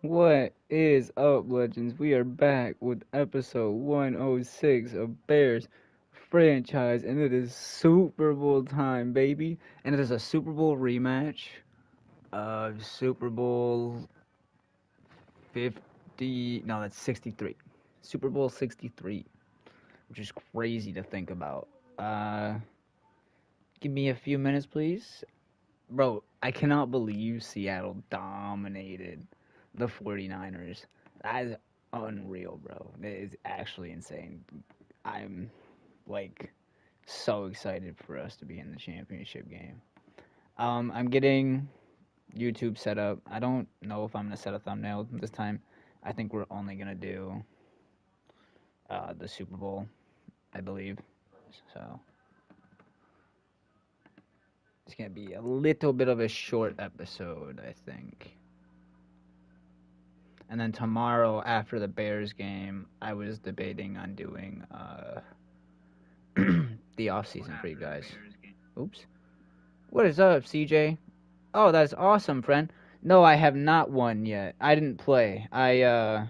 What is up, legends? We are back with episode 106 of Bears franchise, and it is Super Bowl time, baby. And it is a Super Bowl rematch of Super Bowl 50. No, that's 63. Super Bowl 63, which is crazy to think about. Uh, Give me a few minutes, please. Bro, I cannot believe Seattle dominated the 49ers. That is unreal, bro. It is actually insane. I'm like so excited for us to be in the championship game. I'm getting YouTube set up. I don't know if I'm gonna set a thumbnail this time. I think we're only gonna do the Super Bowl, I believe. So it's gonna be a little bit of a short episode, I think. And then tomorrow after the Bears game, I was debating on doing the off season for you guys. Oops. What is up, CJ? Oh, that's awesome, friend. No, I have not won yet. I didn't play. I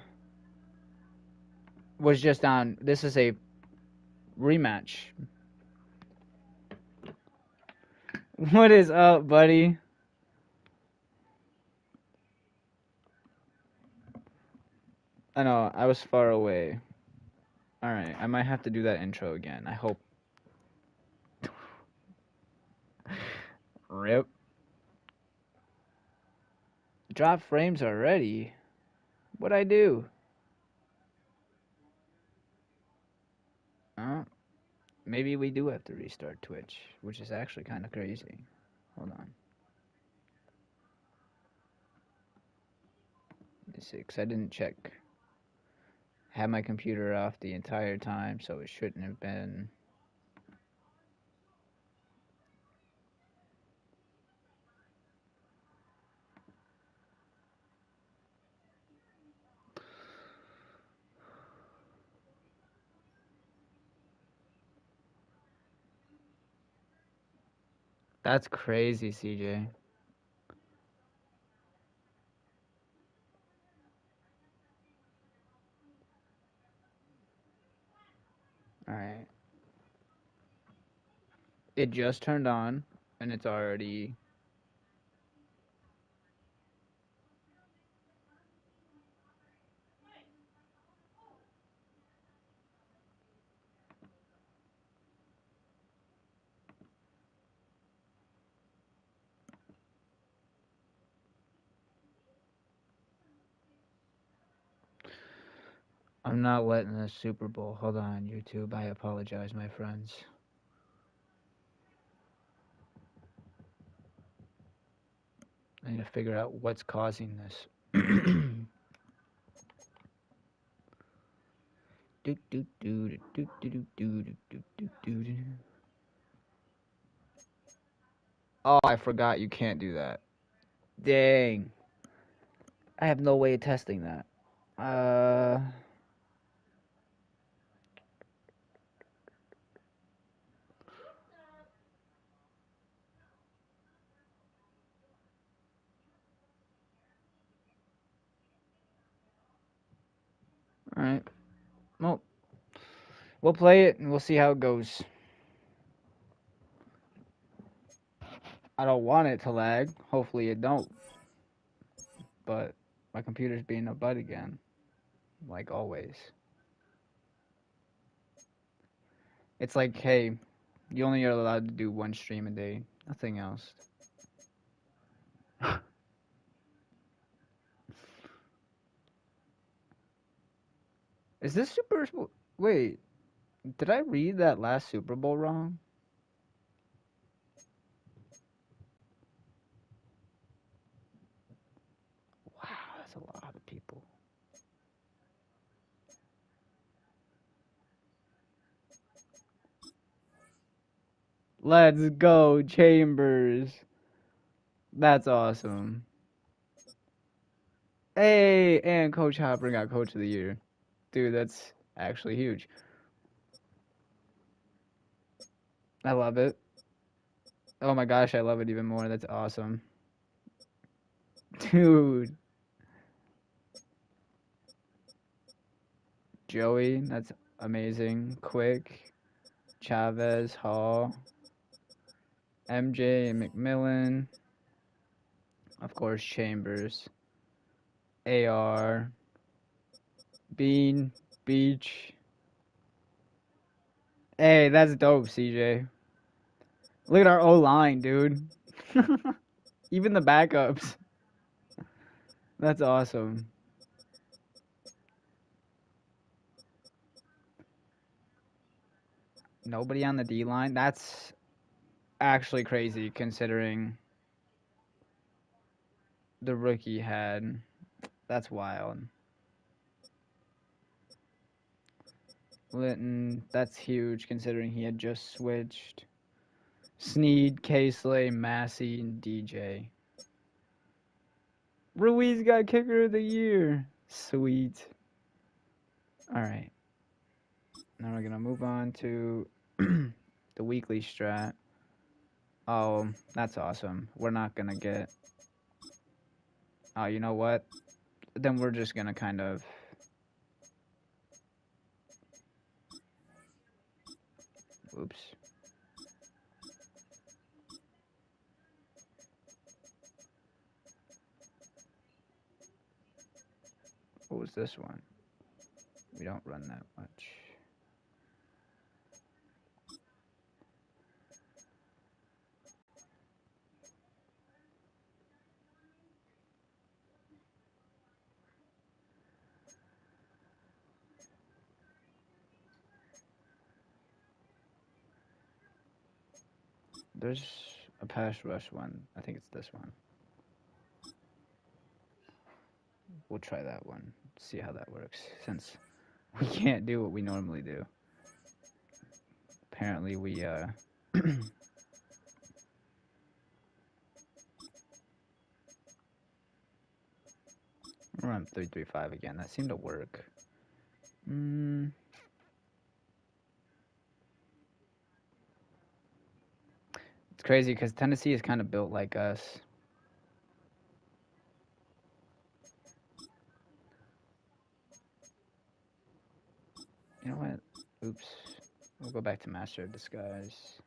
was just on. This is a rematch. What is up, buddy? I know I was far away. All right, I might have to do that intro again. I hope. Rip. Drop frames already. What'd I do? Uh, Maybe we do have to restart Twitch, which is actually kind of crazy. Hold on. Let me see, because I didn't check. Had my computer off the entire time, so it shouldn't have been. That's crazy, CJ. Alright. It just turned on, and it's already. I'm not letting the Super Bowl. Hold on, YouTube. I apologize, my friends. I need to figure out what's causing this. Oh, I forgot you can't do that. Dang. I have no way of testing that. Uh, alright. Well, we'll play it and we'll see how it goes. I don't want it to lag. Hopefully it don't. But my computer's being a butt again. Like always. It's like, hey, you only are allowed to do one stream a day. Nothing else. Is this Super Bowl? Wait, did I read that last Super Bowl wrong? Wow, that's a lot of people. Let's go, Chambers. That's awesome. Hey, and Coach Hopper got Coach of the Year. Dude, that's actually huge. I love it. Oh my gosh, I love it even more. That's awesome. Dude. Joey, that's amazing. Quick, Chavez, Hall, MJ, McMillan, of course, Chambers, AR, Bean, Beach. Hey, that's dope, CJ. Look at our O line, dude. Even the backups. That's awesome. Nobody on the D line. That's actually crazy considering the rookie had. That's wild. Linton, that's huge considering he had just switched. Sneed, K-Slay, Massey, and DJ. Ruiz got kicker of the year. Sweet. All right. Now we're going to move on to the weekly strat. Oh, that's awesome. We're not going to get... Oh, you know what? Then we're just going to kind of... Oops. What was this one? We don't run that much. There's a pass rush one. I think it's this one. We'll try that one. See how that works. Since we can't do what we normally do. Apparently we run 3-3-5 again. That seemed to work. It's crazy because Tennessee is kind of built like us. You know what? Oops. We'll go back to Master of Disguise.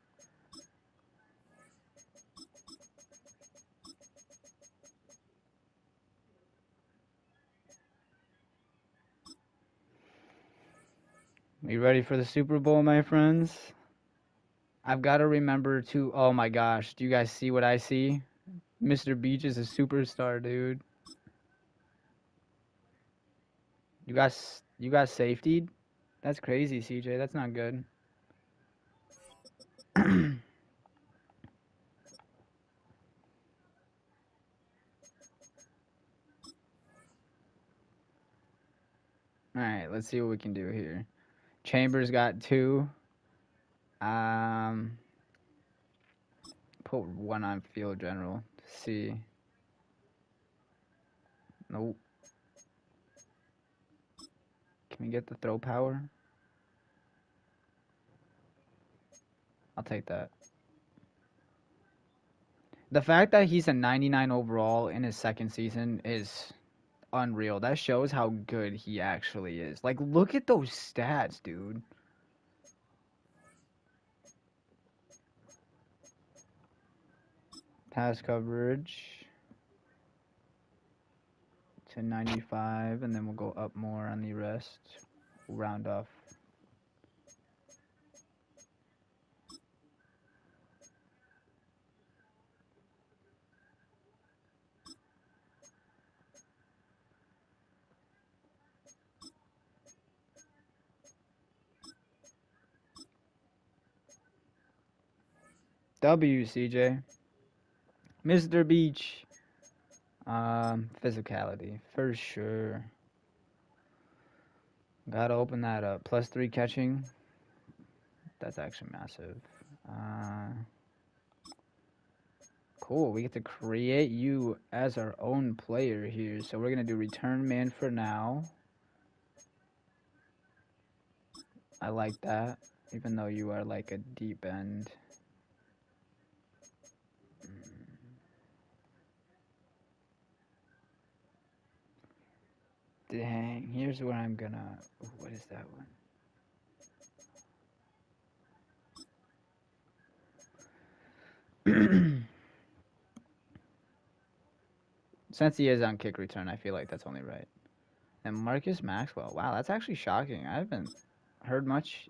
You ready for the Super Bowl, my friends? I've got to remember to... Oh my gosh. Do you guys see what I see? Mr. Beach is a superstar, dude. You got safetied? That's crazy, CJ. That's not good. Alright, let's see what we can do here. Chambers got 2. Put 1 on field general. See. Nope. Can we get the throw power? I'll take that. The fact that he's a 99 overall in his second season is unreal. That shows how good he actually is. Like, look at those stats, dude. Pass coverage to 95, and then we'll go up more on the rest. We'll round off. W, CJ. Mr. Beach. Physicality, for sure. Gotta open that up. +3 catching. That's actually massive. Cool. We get to create you as our own player here. So we're going to do return man for now. I like that. Even though you are like a deep end. Dang, here's where I'm gonna. What is that one? Since he is on kick return, I feel like that's only right. And Marcus Maxwell. Wow, that's actually shocking. I haven't heard much.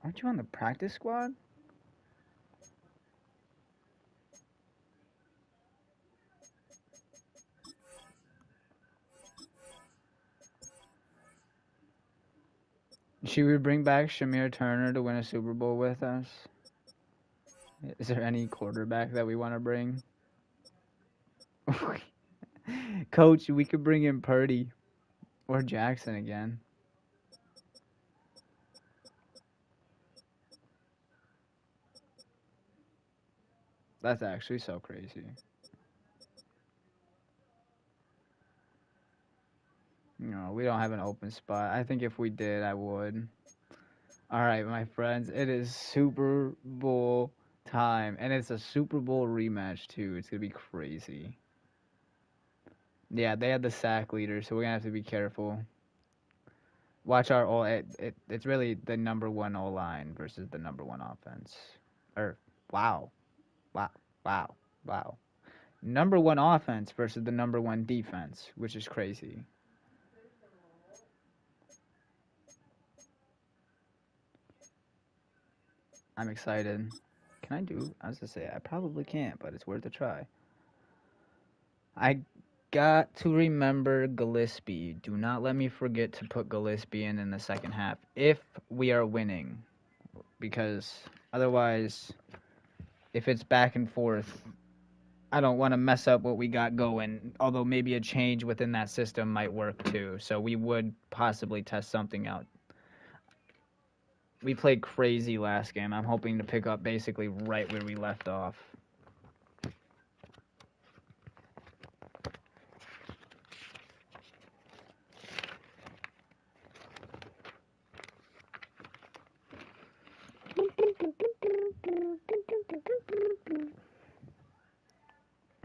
Aren't you on the practice squad? Should we bring back Shamir Turner to win a Super Bowl with us? Is there any quarterback that we want to bring? Coach, we could bring in Purdy or Jackson again. That's actually so crazy. No, we don't have an open spot. I think if we did, I would. All right, my friends, it is Super Bowl time, and it's a Super Bowl rematch too. It's gonna be crazy. Yeah, they had the sack leader, so we're gonna have to be careful. Watch our O. It's really the number one O line versus the number one offense. Or wow, wow, wow, wow. Number one offense versus the number one defense, which is crazy. I'm excited. Can I do? I was gonna say I probably can't, but it's worth a try. I got to remember Gillespie. Do not let me forget to put Gillespie in the second half if we are winning, because otherwise, if it's back and forth, I don't want to mess up what we got going. Although maybe a change within that system might work too, so we would possibly test something out. We played crazy last game. I'm hoping to pick up basically right where we left off.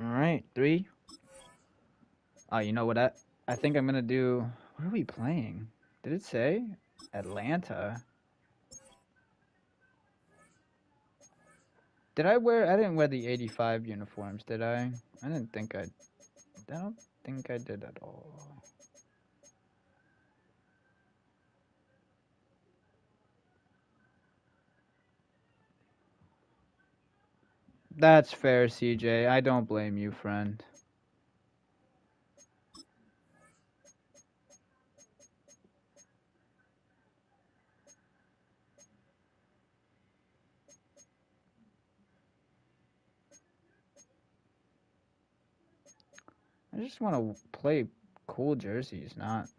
All right, 3. Oh, you know what? I think I'm gonna do. What are we playing? Did it say Atlanta? Did I wear? I didn't wear the 85 uniforms, did I? I didn't think I. I don't think I did at all. That's fair, CJ. I don't blame you, friend. I just want to play cool jerseys, not.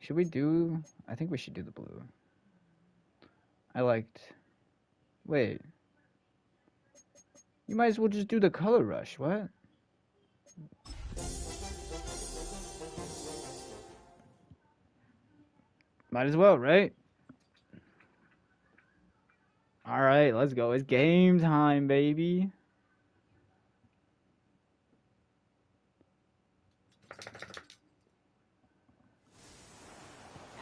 Should we do? I think we should do the blue. I liked. Wait. You might as well just do the color rush. What? Might as well, right? All right, let's go. It's game time, baby.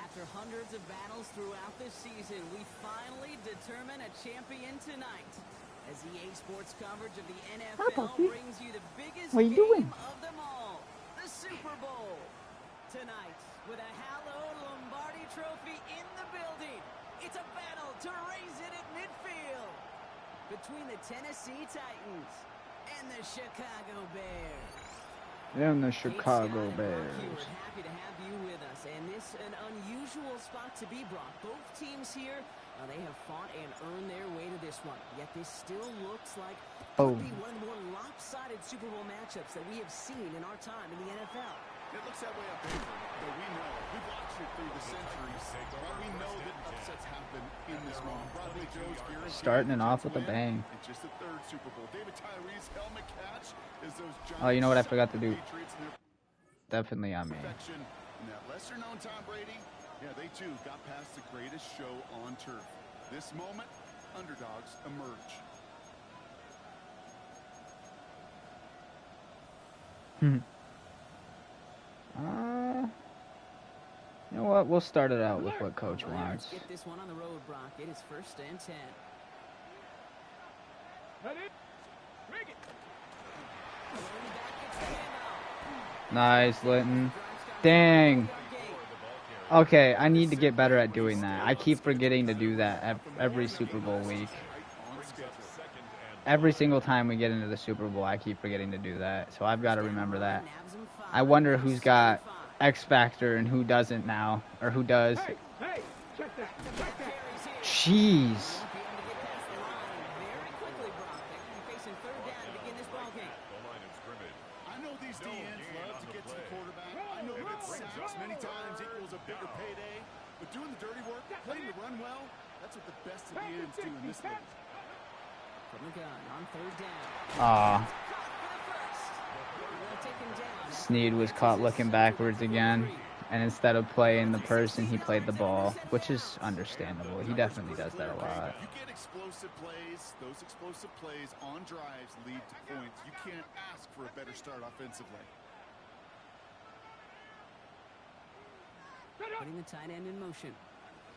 After hundreds of battles throughout this season, we finally determine a champion tonight. As EA Sports coverage of the NFL brings you the biggest game of them all, the Super Bowl. Tonight, with a hallowed Lombardi trophy in the building, it's a battle to raise it at midfield between the Tennessee Titans and the Chicago Bears. And the Chicago Bears. We're happy to have you with us, and this an unusual spot to be brought. Both teams here, they have fought and earned their way to this one. Yet this still looks like could be one of the more lopsided Super Bowl matchups that we have seen in our time in the NFL. It looks that way up paper, but we know. We've watched it through the centuries, but we know that upsets happen in this moment. Bradley Joe's guaranteed starting it off with a bang. It's just the third Super Bowl. David Tyree's helmet catch is those Giants. Oh, you know what I forgot to do? Definitely on me. And that lesser-known Tom Brady, yeah, they too got past the greatest show on turf. This moment, underdogs emerge. You know what? We'll start it out with what coach wants. Let's get this one on the road, Brock. It is 1st and 10. Nice, Linton. Dang. Okay, I need to get better at doing that. I keep forgetting to do that every Super Bowl week. Every single time we get into the Super Bowl, I keep forgetting to do that. So I've got to remember that. I wonder who's got X Factor and who doesn't now, or who does. Jeez. I know these DNs love to get to the quarterback. I know that sacks many times equals a bigger payday. But doing the dirty work, playing the run well, that's what the best of the ends do in this league. From the gun on 3rd down. Snead was caught looking backwards again, and instead of playing the person, he played the ball, which is understandable. He definitely does that a lot. You get explosive plays. Those explosive plays on drives lead to points. You can't ask for a better start offensively. Putting the tight end in motion.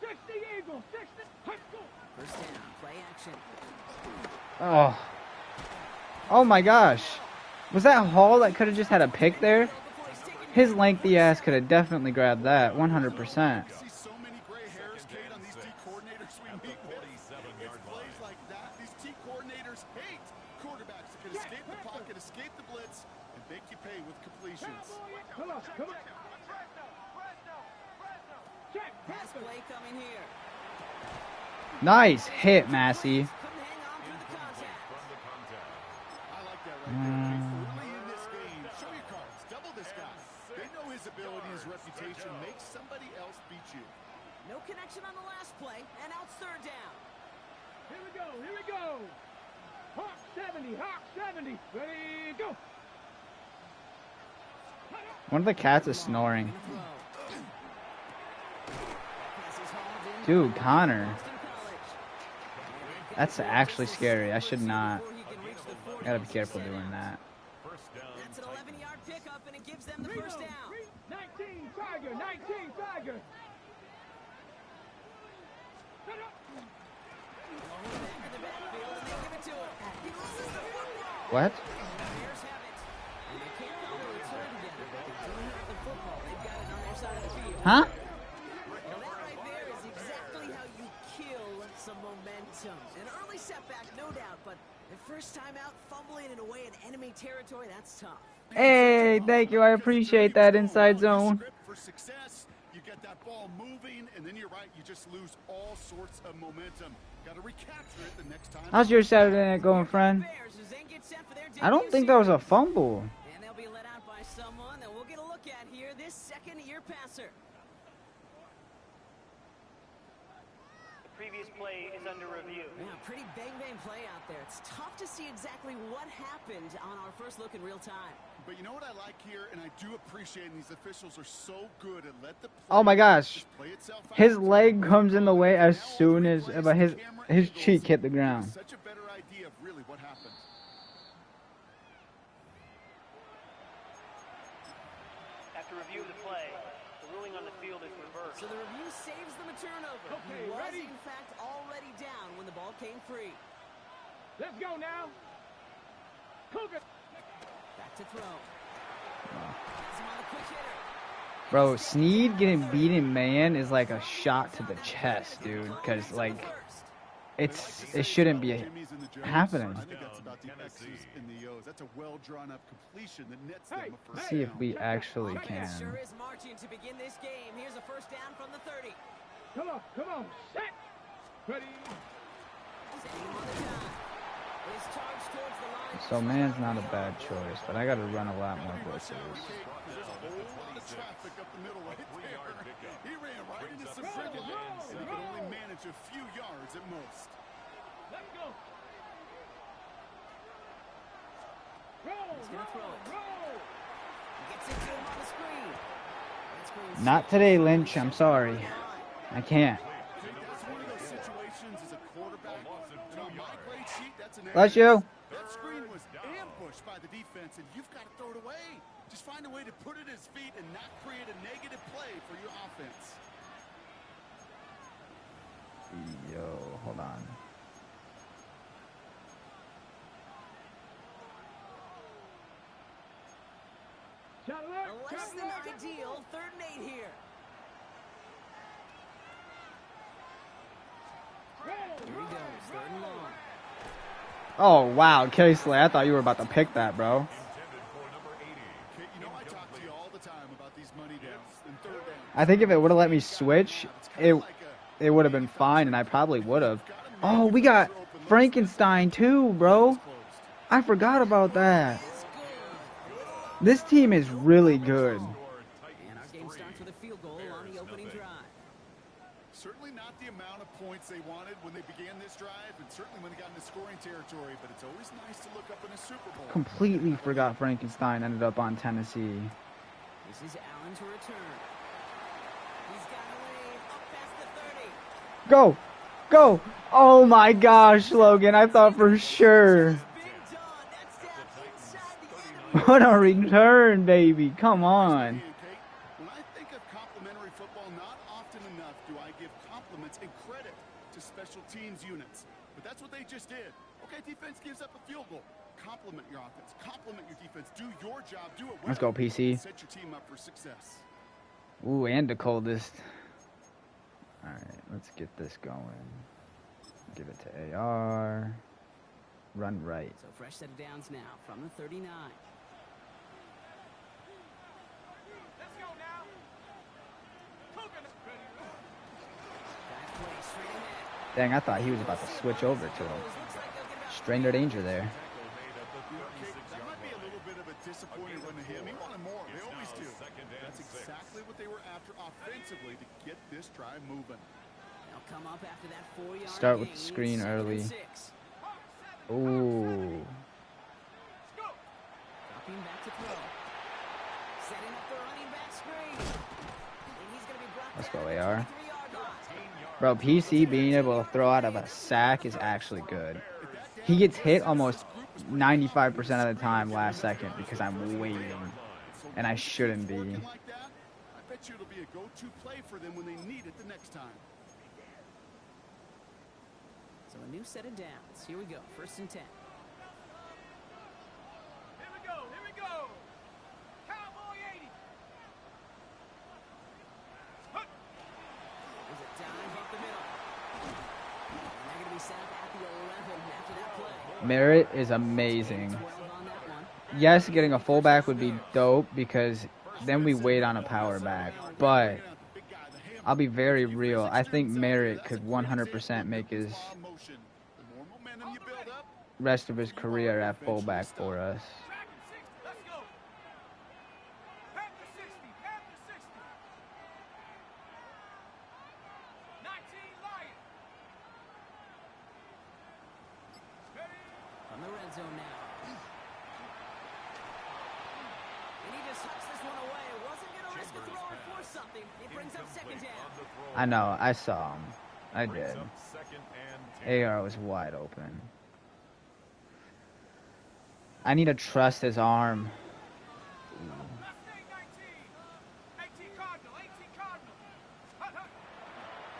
60 Eagles, 60. 1st down, play action. Oh my gosh. Was that Hall that could have just had a pick there? His lengthy ass could have definitely grabbed that, 100%. See so many gray hairs, Kate, on these D coordinators we meet with. It's plays like that these T coordinators hate. Quarterbacks that can escape the pocket, escape the blitz, and make you pay with completions. Come on. Pass play coming here. Nice hit, Massey. Couldn't hang on through the contact. I like that right there. Early in this game, show your cards. Double this guy. They know his ability, his reputation makes somebody else beat you. No connection on the last play, and out 3rd down. Here we go. Hawk 70. Ready, go. One of the cats is snoring. Dude, Connor. That's actually scary. I should not. Gotta be careful doing that. That's an 11-yard pickup, and it gives them the 1st down. 19 Tiger. What? Huh? Well, that right there is exactly how you kill some momentum. An early setback, no doubt, but the first time out, fumbling in away in enemy territory, that's tough. Hey, thank you. I appreciate that inside zone. For success, you get that ball moving, and then you're right, you just lose all sorts of momentum. Got to recapture it the next time. How's your Saturday night going, friend? I don't think that was a fumble. And they'll be let out by someone that we'll get a look at here, this second-year passer. Previous play is under review. Yeah, pretty bang-bang play out there. It's tough to see exactly what happened on our first look in real time. But you know what I like here, and I do appreciate, and these officials are so good at let the play Oh my gosh. play itself out. His leg comes in the way as soon as his cheek hit the ground. Such a better idea of really what happened. After review of the play, the ruling on the field is reversed. So the review saves them a turnover. Okay, He was, ready? in fact, already down when the ball came free. Let's go now. Cougar. Back to throw. Has him on the quick hitter. Bro, Snead getting beaten man is like a shot to the chest, dude. Because, like, it shouldn't be happening. I think that's about the X's and the O's. That's a well-drawn-up completion that nets them a first Let's see if down. we actually It can. sure is marching to begin this game. Here's a first down from the 30. Come on. Set. Ready. Sending him on the gun. His charge towards the line. So man's not a bad choice, but I gotta run a lot more blitzes. There's a whole lot of traffic up the middle right there. He ran right into some friggin' lanes, and he could only manage a few yards at most. Let's go. Roll. He's gonna throw it. Roll. Gets it to him on the screen. That screen's Not today, Lynch. I'm sorry. I can't. That's one of those situations as a quarterback. And on my grade sheet, that's an Bless you. That screen was ambushed by the defense, and you've got to throw it away. Just find a way to put it at his feet and not create a negative play for your offense. Yo, hold on. A less than ideal 3rd and 8 here. Here he goes, 3rd and long. Oh, wow, Casey, I thought you were about to pick that, bro. You know, I talk to you all the time about these money downs and 3rd downs. I think if it would have let me switch, it would have been fine, and I probably would have. Oh, we got Frankenstein, too, bro. I forgot about that. This team is really good. And our game starts with a field goal on the opening drive. Certainly not the amount of points they wanted when they began this drive, and certainly when they got into scoring territory, but it's always nice to look up in a Super Bowl. Completely forgot Frankenstein ended up on Tennessee. This is Allen to return. He's got a lead up past the 30. Go! Go! Oh my gosh, Logan, I thought for sure. What a return, baby. Come on. When I think of complimentary football, not often enough do I give compliments and credit to special teams units. But that's what they just did. Okay, defense gives up a field goal. Compliment your offense. Compliment your defense. Do your job. Do it well. Let's go, PC. Set your team up for success. Ooh, and the coldest. All right, let's get this going. Give it to AR. Run right. So fresh set of downs now from the 39. Let's go now. Dang, I thought he was about to switch over to him. Stranger danger there. That might be a little bit of a disappointing run to him. He wanted more. They always do. That's exactly what they were after offensively to get this drive moving. They'll come up after that 4-yard Start with the gain, screen 2nd and early. 6. Ooh. Dropping back to throw. Setting up the running back screen. And he's going to be brought Let's down go, at the AR. 23-yard line. Bro, PC being able to throw out of a sack is actually good. He gets hit almost 95% of the time last second because I'm waiting. And I shouldn't be. Working like that, I bet you it'll be a go-to play for them when they need it the next time. So a new set of downs. Here we go. 1st and 10. Here we go. Here we go. Cowboy 80. There's a dive up the middle. And they're going to be set up at the 11 after that play. Merritt is amazing. 12 on that one. Yes, getting a fullback would be dope because then we wait on a power back. But I'll be very real. I think Merritt could 100% make his The more momentum you build up, rest of his career at fullback for us. Back to 60. Let's go. Back to 60. Back to 60. 19 Lions. Ready? From the red zone now. And he just hucks this one away. Wasn't going to risk a throw and force something. It brings up 2nd down. I know, I saw him. I did. AR was wide open. I need to trust his arm. Left thing 19. 18 Cardinal. 18 Cardinal. Hut, hut.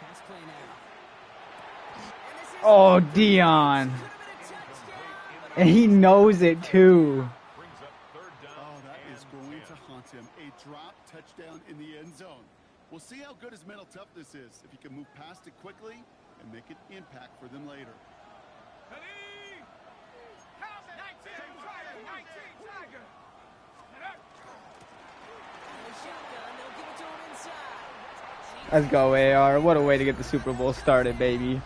Pass play now. And this is Oh, Dion. could have been a touchdown. And he knows it too. oh, that is going to haunt him. A drop touchdown in the end zone. We'll see how good his mental toughness is if he can move past it quickly and make an impact for them later. Ready? How's it? 19 Tiger. 19 Tiger. The shotgun, they'll give it to him inside. Let's go, AR. What a way to get the Super Bowl started, baby. The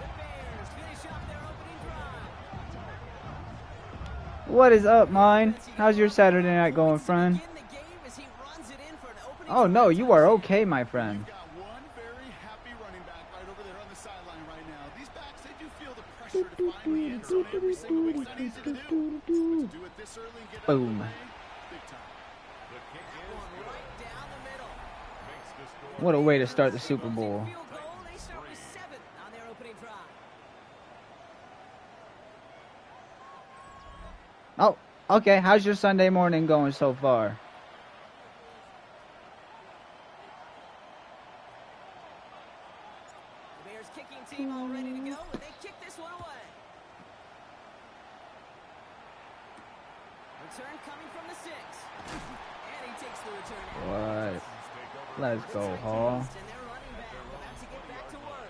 Bears finish off their opening drive. What is up, mine? How's your Saturday night going, friend? In the game as he runs it in for an opening Oh, no, you are okay, my friend. Got one very happy running back right over there on the sideline right now. These backs, they do feel the pressure to find the end zone every single week. It's not easy to do. But to do it this early and get out of the Boom. way, big time. right down the middle. What a way to start the Super Bowl. Field goal, they start with 7 on their opening drive. Oh, Okay, how's your Sunday morning going so far? The Bears kicking team all ready to go, and they kick this one away. Return coming from the 6. And he takes the return. What? Let's go, Hall. And they're running back, about to get back to work.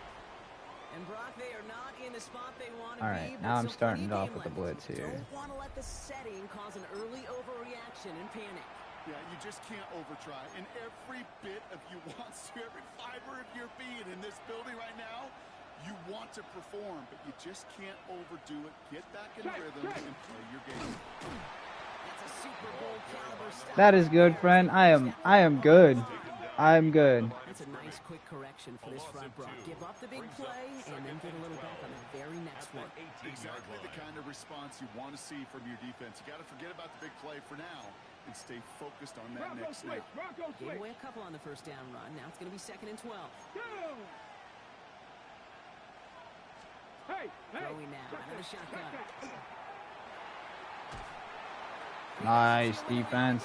And Brock, they are not in the spot they want to be. All right, now I'm starting it off with the blitz here. Don't want to let the setting cause an early overreaction and panic. Yeah, you just can't overtry. And every bit of you wants to, every fiber of your being in this building right now, you want to perform, but you just can't overdo it. Get back in rhythm and play your game. That's a Super Bowl caliber stop. That is good, friend. I am good. I'm good. That's a nice quick correction for this front, Brock. Give up the big play and then get a little back on the very next one. Exactly the kind of response you want to see from your defense. You got to forget about the big play for now and stay focused on that next snap. Gave away a couple on the first down run. Now it's going to be 2nd and 12. Throwing now out of the shotgun. Nice defense.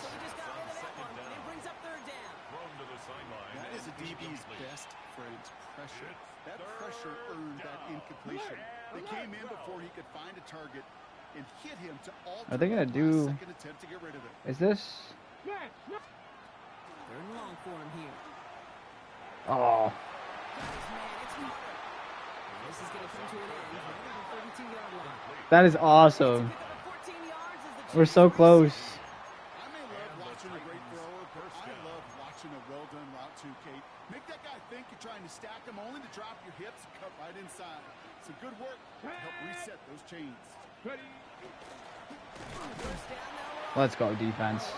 That is a DB's best friend, pressure. That pressure earned that incompletion. They came in before he could find a target and hit him to alter Are they gonna do? second attempt to get rid of it. Is this? 3rd and long for him here. Oh, This is going to come to an end right at the 32-yard line. that is awesome. We're so close. I may love watching a great thrower, but I love watching a well-done route too, Kate. Make that guy think you're trying to stack him only to drop your hips and cut right inside. Some good work to help reset those chains. Let's go, defense.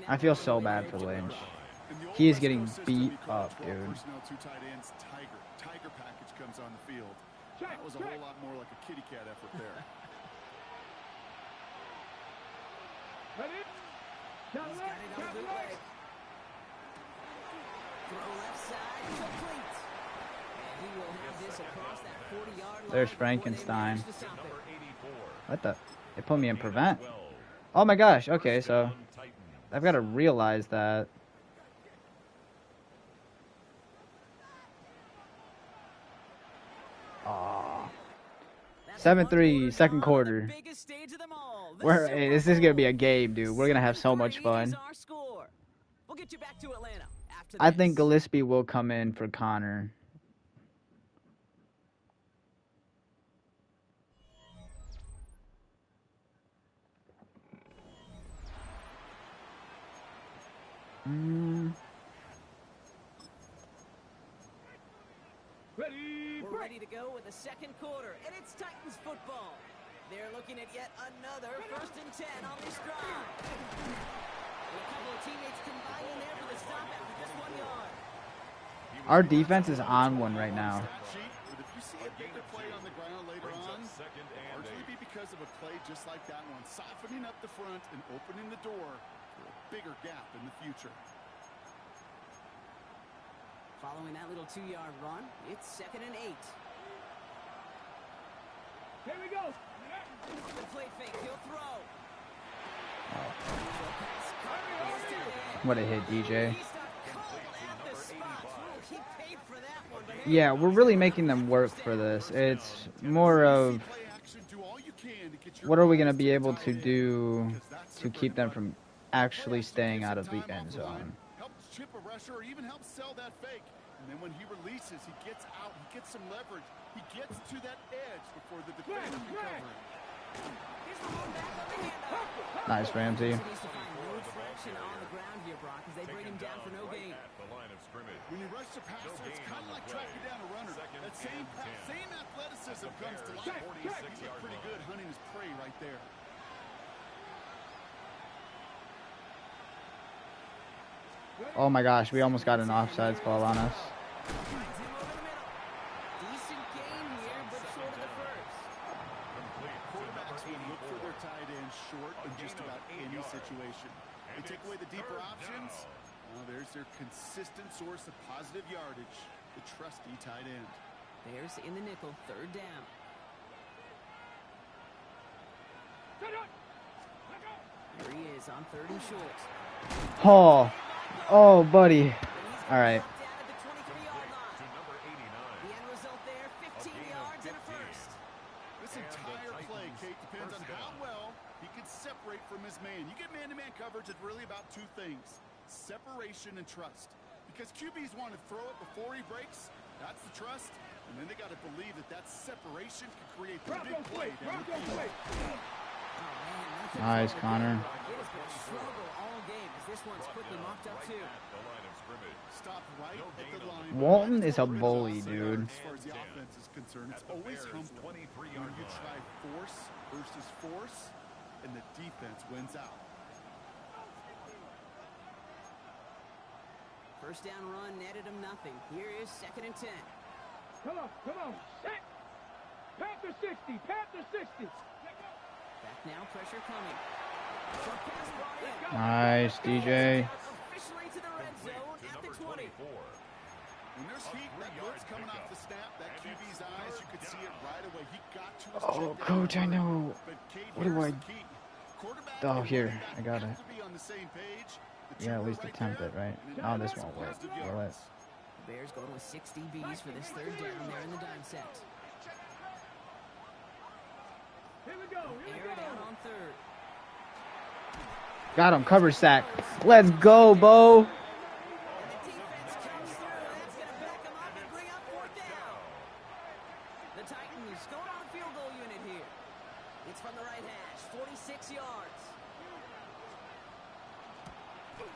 I feel so bad for Lynch. He is getting beat up, dude. Personnel, 2 tight ends, Tiger package comes on the field. That was a whole lot more like a kitty cat effort there. Throw left side, complete. And he will have this across that 40-yard line. There's Frankenstein. What the? They put me in prevent. Oh my gosh. Okay, so I've got to realize that. Aw. 7-3, second quarter. Hey, this is gonna be a game, dude. We're gonna have so much fun. We'll get you back to Atlanta after I this. think Gillespie will come in for Connor. We're ready to go with the second quarter, and it's Titans football. They're looking at yet another 1st and 10 on this drive. And a couple of teammates combine in there for the stop after just 1 yard. Our defense is on one right now. But if you see a bigger play on the ground later on, it'll largely be because of a play just like that one, softening up the front and opening the door for a bigger gap in the future. Following that little 2-yard run, it's 2nd and 8. Here we go. The play fake, he'll throw. What a hit, DJ. He stopped cold at the spot. He paid for that one, but hey, Yeah, we're really making them work for this. It's more of Play action, do all you can to get your what are we guys going to be the able tight to end, do because that's to their keep bread them and from butter. actually staying out of the Time end off the line, zone. helps chip a rusher or even helps sell that fake. And then when he releases, he gets out, he gets some leverage. He gets to that edge before the defender can cover him. Nice, Ramsey. he needs to find no traction on the ground here, Brock, as they bring him down for no gain. When you rush the passer, it's kind of like tracking down a runner. That same athleticism comes to life. He's looked pretty good hunting his prey right there. Oh my gosh, we almost got an offsides call on us. Decent game here, but short of the first. Quarterbacks will look for their tight end short in just about any situation. They take away the deeper options. Well, there's their consistent source of positive yardage. the trusty tight end. Bears in the nickel, third down. There he is on third and short. Oh, oh, buddy. All right. Down at the 23-yard line. The end result there, 15 yards and a first. This entire play, Kate, depends on how well he can separate from his man. You get man-to-man coverage, it's really about two things: separation and trust. Because QBs want to throw it before he breaks, that's the trust. And then they got to believe that that separation can create the big play down the field. Nice, Connor. It has been a struggle all game as this one's quickly mocked up too. Stop right at the line. Walton is a bully, dude. As far as the offense is concerned, it's always humbling when you try force versus force, and the defense wins out. First down run netted him nothing. Here is 2nd and 10. Come on, set. Panther 60, Panther 60. Back now, pressure coming. Short pass brought in. Nice, DJ. Officially to the red zone at the 20. When there's heat, that blitz coming off the snap, that QB's eyes, you could see it right away. He got to his Oh, check coach, I down. know. But Kate, What do here's I- the key. Quarterback Oh, and here, running back I got have it. to be on the same page. The Yeah, two at least are attempt there, it, right? and then Oh, the this rest won't of work. the Will it? yards. Bears going with 6 DBs for this third down there in the dime set. Here we go. Air down on third. Got him. Cover sack. Let's go, Bo. And the defense comes through. That's going to back them up and bring up fourth down. The Titans going on a field goal unit here. It's from the right hash, 46 yards.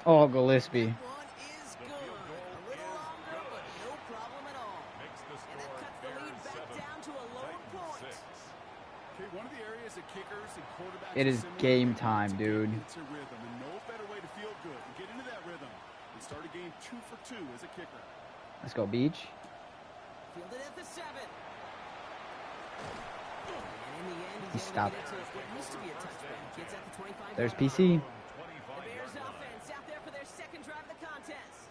Oh, Gillespie. That one is good. A little longer, but no problem at all. And that cuts the lead back down to a lone point. Okay, one of the areas that kickers and quarterbacks It is are similar game in time, to get dude. into rhythm, and no better way to feel good and get into that rhythm and start a game 2 for 2 as a kicker. Let's go, Beach. Fielded at the 7. And in the end, He he's able to stopped. get it to what used to be a touchback. Gets at the 25. There's yard PC. line. The Bears offense out there for their second drive of the contest.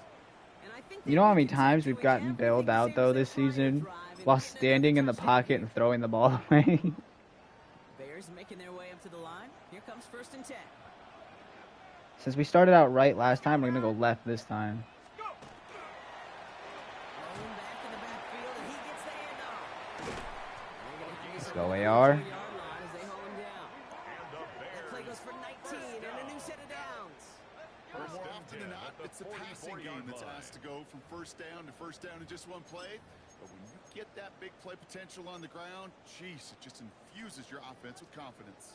And I think You know how many they times continue we've to gotten everything bailed the out, same though, as their this prior season drive and while getting another standing in the touchdown pocket here. and throwing the ball away? Bears making their way up to the line. Here comes 1st and 10. Since we started out right last time, we're going to go left this time. Rolling back in the backfield, and he gets the handoff. Let's go, AR. As they hold him down. That play goes for 19 and a new set of downs. More often than not, it's the passing game that's asked to go from first down in just one play. But when you get that big play potential on the ground, geez, it just infuses your offense with confidence.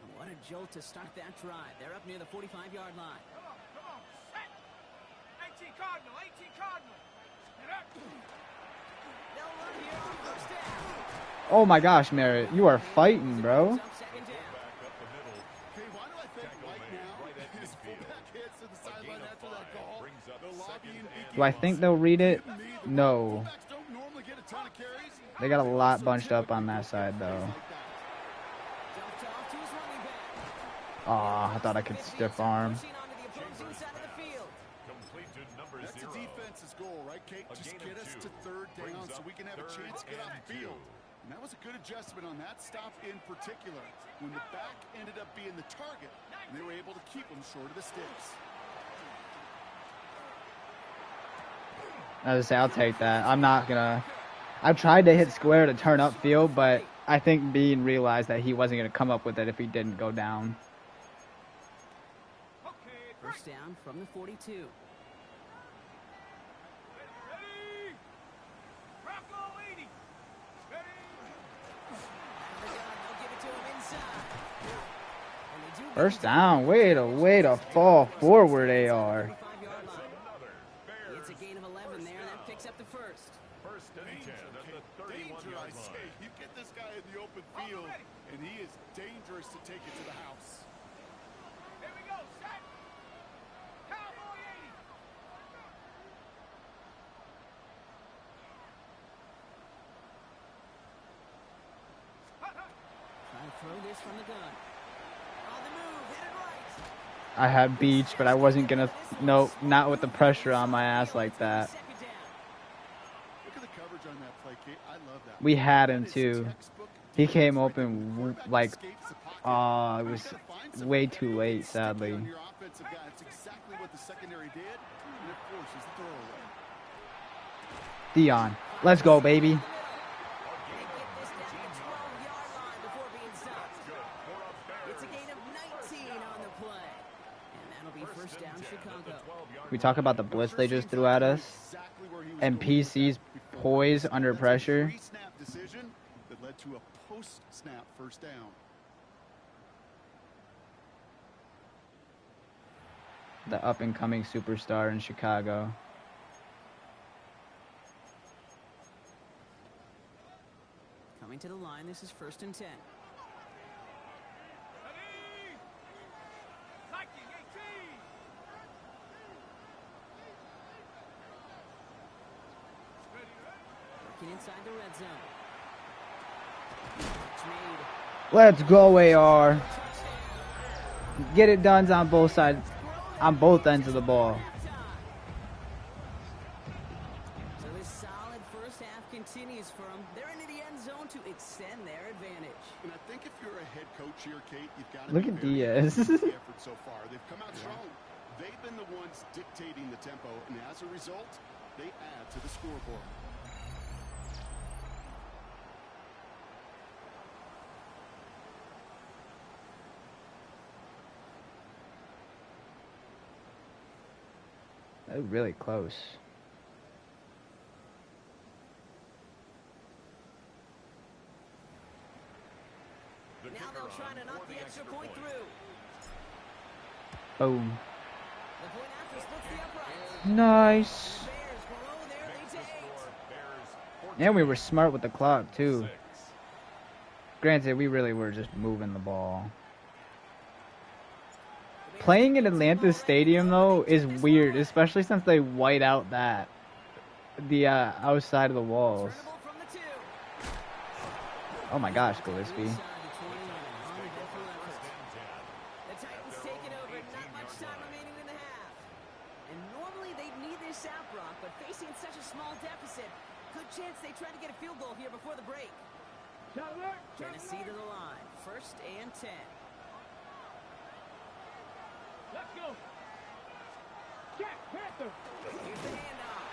And what a jolt to start that drive. They're up near the 45-yard line. Come on, set. 18 Cardinal, 18 Cardinal. Get up. They'll run here on first down. Oh my gosh, Merritt. You are fighting, bro. Up second down. Okay, why do I think right now his fullback heads to the sideline after that call? The lobbying Do I think they'll read it? No. fullbacks don't normally get a ton of carries. They got a lot bunched up on that side, though. Jumped off to his running back. Aw, I thought I could stiff arm. Pushing onto the opposing side of the field. That's the defense's goal, right, Kate? Just get us to third down so we can have a chance to get off the field. And that was a good adjustment on that stop in particular, when the back ended up being the target, and they were able to keep him short of the sticks. I was say, I'll take that. I'm not gonna. I tried to hit square to turn upfield, but I think Bean realized that he wasn't gonna come up with it if he didn't go down. Okay, First down from the 42. ready. Rocco 80. Ready. They'll give it to him inside. And they do get First it down. Way to fall forward, AR. 45-yard line. It's a gain of 11 there. That picks up the first. Danger, I say. You get this guy in the open field, and he is dangerous to take it to the house. Here we go, set. Cowboy 80. Trying to throw this from the gun. On the move, headed right. I had Beach, but I wasn't gonna. Nope, not with the pressure on my ass like that. Second down. We had him too. He came open like, it was way too late, sadly. Dion, let's go, baby. It's a gain of 19 on the play. And that'll be first down, Chicago. We talk about the blitz they just threw at us. And PC's poise under pressure. That led to a post-snap first down. The up-and-coming superstar in Chicago. Coming to the line, this is 1st and 10. Working inside the red zone. Let's go, AR. Get it done on both sides, on both ends of the ball. So this solid first half continues for them. They're into the end zone to extend their advantage. And I think if you're a head coach here, Kate, you've got to look at Diaz. the effort so far. They've come out strong. They've been the ones dictating the tempo, and as a result, they add to the scoreboard. That was really close. Now they'll try to knock the extra point through. Boom. The point after splits the uprights. Nice. The Bears grow their lead to 8. And we were smart with the clock, too. Granted, we really were just moving the ball. Playing in Atlanta Stadium, though, is weird, especially since they white out the outside of the walls. Oh my gosh, Gillespie. The Titans taking over, not much time remaining in the half. And normally they'd need this out, Brock, but facing such a small deficit, good chance they try to get a field goal here before the break. Tennessee to the line, 1st and 10. Let's go. Jack Panther. Here's the handoff.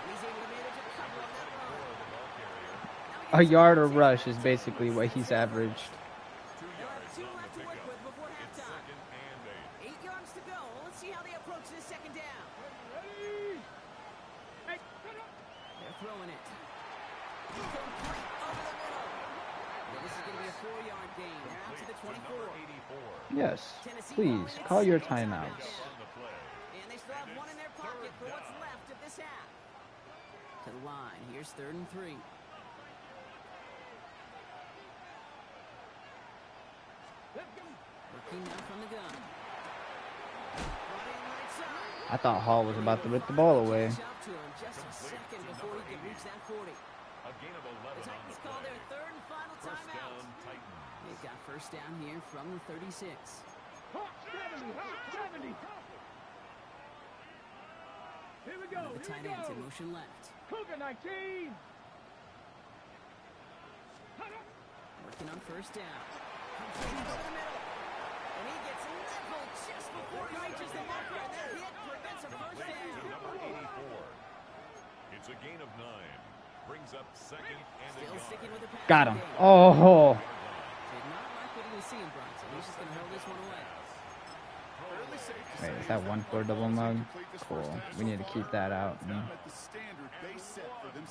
He's able to manage a cover on that run. A yard or rush is basically what he's averaged. They'll have 2 left to work with before halftime. 8 yards to go. Let's see how they approach this second down. Ready. Hey, They're throwing it. Complete over the middle. Well, this is going to be a 4-yard gain. They're out to the 24. Yes, please, call your timeouts. And they still have 1 in their pocket for what's left of this half. To the line. Here's 3rd and 3. Working now from the gun. Brought in right side. I thought Hall was about to rip the ball away. Catch up to him just a second before he could reach that 40. The Titans call their 3rd and final timeout. They've got first down here from the 36. 70. Here we go. The tight ends in motion left. Cougar 19. Working on first down. Completed over the middle. And he gets leveled just before he reaches the marker. And that hit prevents a first down. It's a gain of 9. Brings up 2nd and Still sticking with the pass. Got him. game. Oh. Did not like what he was seeing, Bronson. He's just going to hold this one away. Wait, is that 1-4 double mug? Cool. We need to keep that out.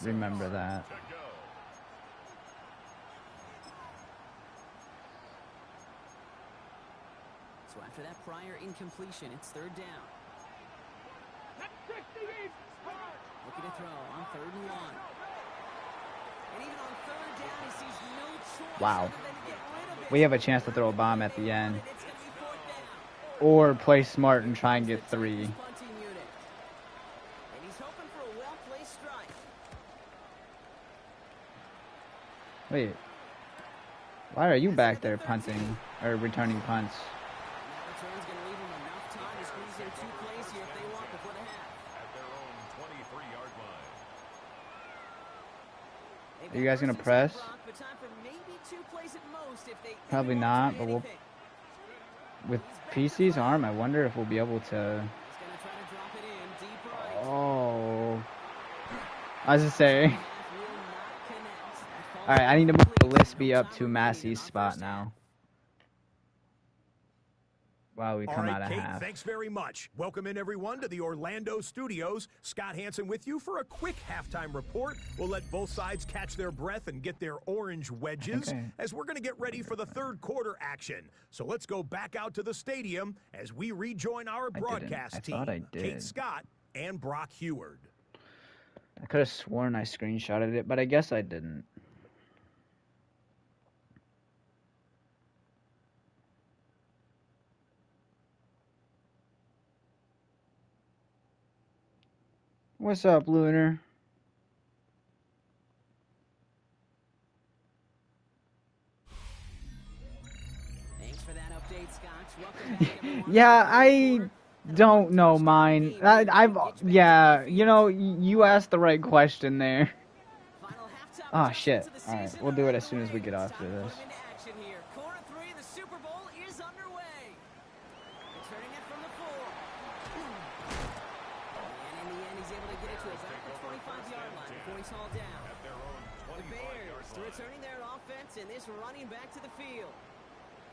Remember that. So after that prior incompletion, it's 3rd down. Looking to throw on 3rd and 1. And even on 3rd down, he sees no choice Wow. other than to get rid of it. We have a chance to throw a bomb at the end. And it's going to be 4th down. Or play smart and try and get 3. Punting unit. And he's hoping for a well-placed strike. Wait. Why are you back there punting or returning punts? And that return's going to leave him enough time to squeeze in 2 plays here if they want before the half. at their own 23-yard line. A Are you guys gonna press? Probably not, but we'll. With PC's arm, I wonder if we'll be able to. Oh. I was just saying. All right, I need to move Gillespie up to Massey's spot now. Wow, we come out of Kate, half. thanks very much. Welcome in, everyone, to the Orlando studios. Scott Hansen with you for a quick halftime report. We'll let both sides catch their breath and get their orange wedges as we're going to get ready for the third quarter action. So let's go back out to the stadium as we rejoin our broadcast team, Kate Scott and Brock Heward. I could have sworn I screenshotted it, but I guess I didn't. What's up, Lunar? Thanks for that update, Scott. Welcome back, Yeah, I don't know mine. Yeah, you know, you asked the right question there. Oh, shit. All right, we'll do it as soon as we get off to this. Quarter 3, the Super Bowl is underway. Returning it from the 4. And in the end, he's able to get it to about the 25-yard line before he's hauled down. The Bears returning their offense and this running back to the field.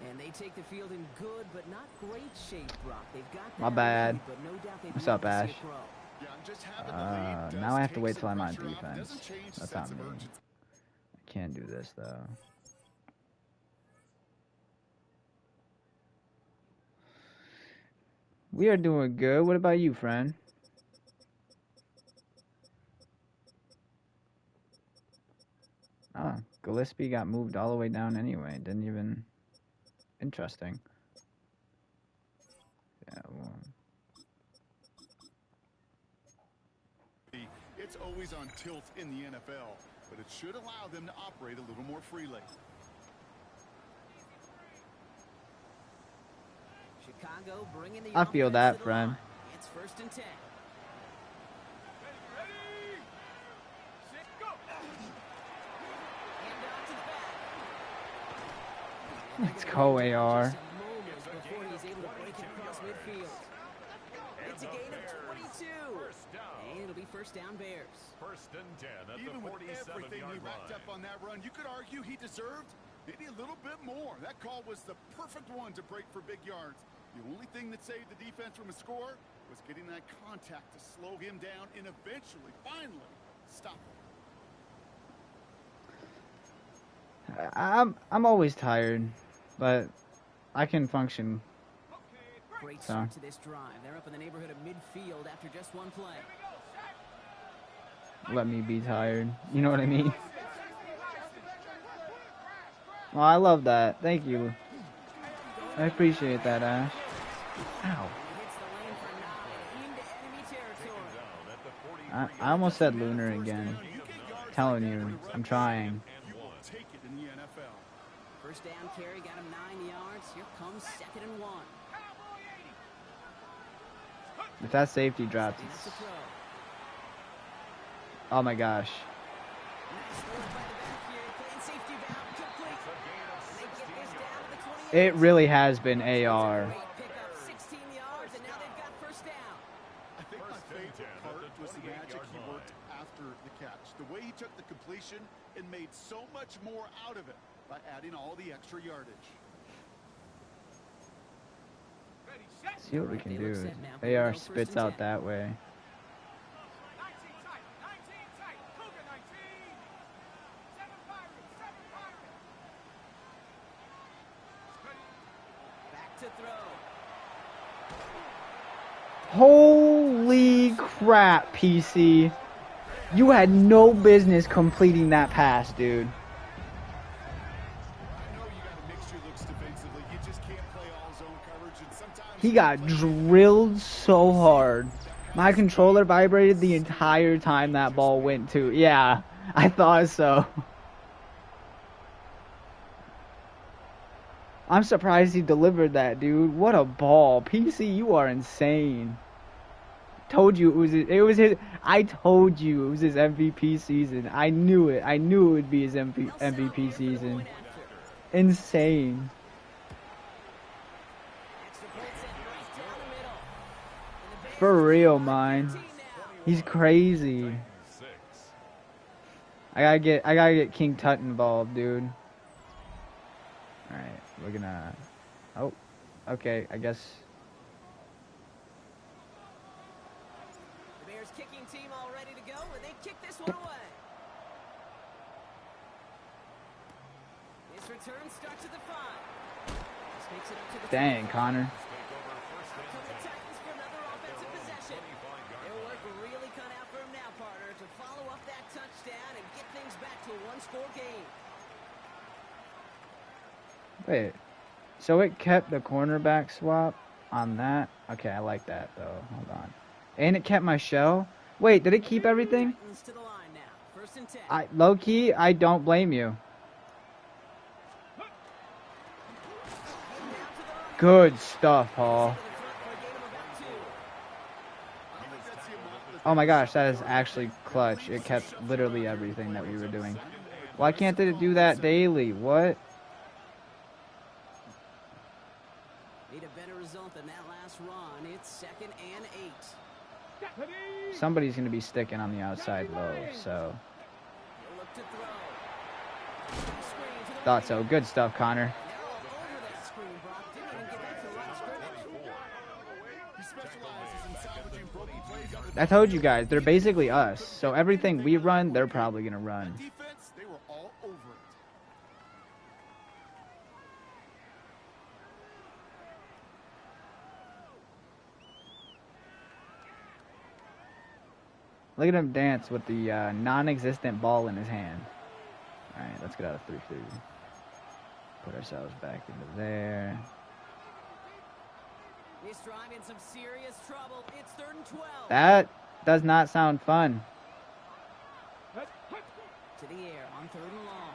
And they take the field in good but not great shape, Brock. They've got My bad. lead, but no doubt they'd What's love up, to see Ash? it grow. Now I have to wait till I'm on defense. That's on me. I can't do this, though. We are doing good. What about you, friend? Oh, Gillespie got moved all the way down anyway. Didn't even... Interesting. Yeah, well... It's always on tilt in the NFL, but it should allow them to operate a little more freely. Chicago bringing the I feel that, offense to the friend. line. It's 1st and 10. Let's go, AR. Before he's able to break it across midfield. It's a gain of 22. And it'll be 1st down Bears. 1st and 10 at Even the with everything he 47-yard racked up line. on that run, you could argue he deserved maybe a little bit more. That call was the perfect one to break for big yards. The only thing that saved the defense from a score was getting that contact to slow him down and eventually, finally, stop him. I'm always tired, but I can function. Great start to this drive. They're up in the neighborhood of midfield after just one play. Let me be tired. You know what I mean? Well, I love that. Thank you. I appreciate that, Ash. Ow. I almost said Lunar again. I'm telling you, I'm trying. You will take it in the NFL. 1st down carry got him 9 yards. Here comes 2nd and 1. If that safety drops, it's... Oh my gosh. It really has been AR. I think my favorite part was the magic he worked after the catch. The way he took the completion and made so much more out of it by adding all the extra yardage. See what we can do. AR spits out that way. Back to throw. Holy crap, PC. You had no business completing that pass, dude. He got drilled so hard. My controller vibrated the entire time that ball went to. Yeah, I thought so. I'm surprised he delivered that, dude. What a ball. PC, you are insane. told you it was his. I told you it was his MVP season. I knew it. I knew it would be his MVP season. Insane. For real, mine. He's crazy. I gotta get King Tut involved, dude. Alright, we're gonna... Oh, okay, I guess... The Bears kicking team all ready to go, and they kick this one away. This return starts at the 5. This makes it up to the Dang, Connor. Come the Titans for another offensive possession. Their work really cut out for him now, partner, to follow up that touchdown and get things back to a one-score game. Wait, so it kept the cornerback swap on that? Okay, I like that, though. Hold on. And it kept my shell? Wait, did it keep everything? Titans to the line now. 1st and 10. Low-key, I don't blame you. Good stuff, Hall. Oh my gosh, that is actually clutch. It kept literally everything that we were doing. Why can't they do that daily? What? Need a better result than that last run. It's 2nd and 8. Somebody's going to be sticking on the outside low, so. Look to throw. Thought so. Good stuff, Connor. I told you guys, they're basically us. So everything we run, they're probably going to run. Defense, they were all over it. Look at him dance with the non-existent ball in his hand. All right, let's get out of 3-3. Put ourselves back into there. This drive in some serious trouble. It's 3rd and 12. That does not sound fun. To the air on 3rd and long.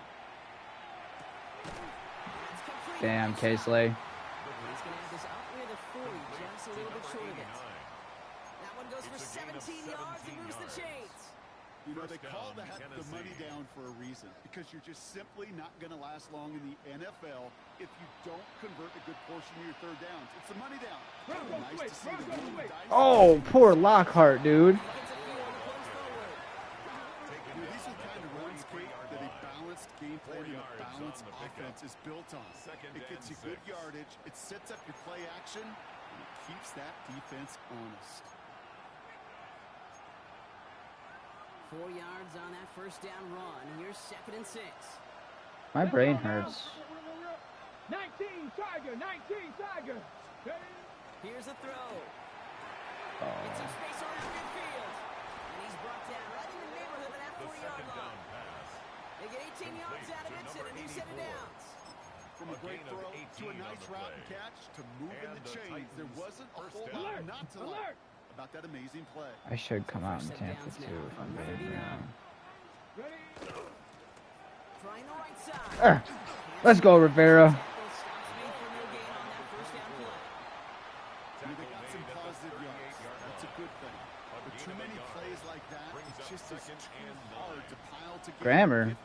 Damn, K-Slay. He's going to have this out near the 40, just a little bit short of it. That one goes for 17 yards and moves the chains. You know, they call that the money down for a reason, because you're just simply not going to last long in the NFL if you don't convert a good portion of your 3rd downs. It's the money down. Nice to see the roll of the dice. Oh, poor Lockhart, dude. These are the kind of runs, Kate, that a balanced game plan and a balanced offense is built on. It gets you good yardage, it sets up your play action, and it keeps that defense honest. 4 yards on that 1st down run. Here's 2nd and 6. My brain hurts. 19 Tiger, 19 Tiger. Here's a throw. Oh. It's some space on the midfield. And he's brought down right in the neighborhood of that 40-yard line. They get 18 yards out of it and a new set of downs. From a great throw to a nice route and catch to moving the chains, there wasn't a whole lot not to like about that amazing play. I should come out in Tampa too if I'm ready now. Trying the right side. Let's go, Rivera. They got some positive yards. That's a good thing. But too many plays like that, it's just too hard to pile together. Grammar?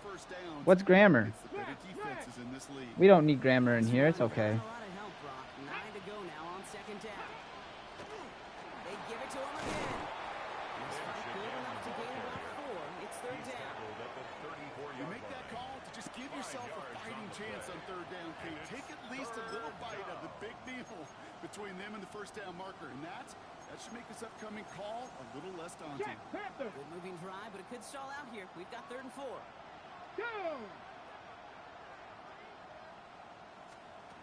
What's grammar? It's the better defenses in this league. We don't need grammar in here. It's okay. A lot of help, Brock. 9 to go now on 2nd down. They give it to him again. This fight good enough to gain about 4. It's 3rd down. You make that call to just give yourself a fighting chance on 3rd down, Kate. Take at least a little bite of the big deal between them and the 1st down marker. And that should make this upcoming call a little less daunting. Good moving drive, but it could stall out here. We've got 3rd and 4.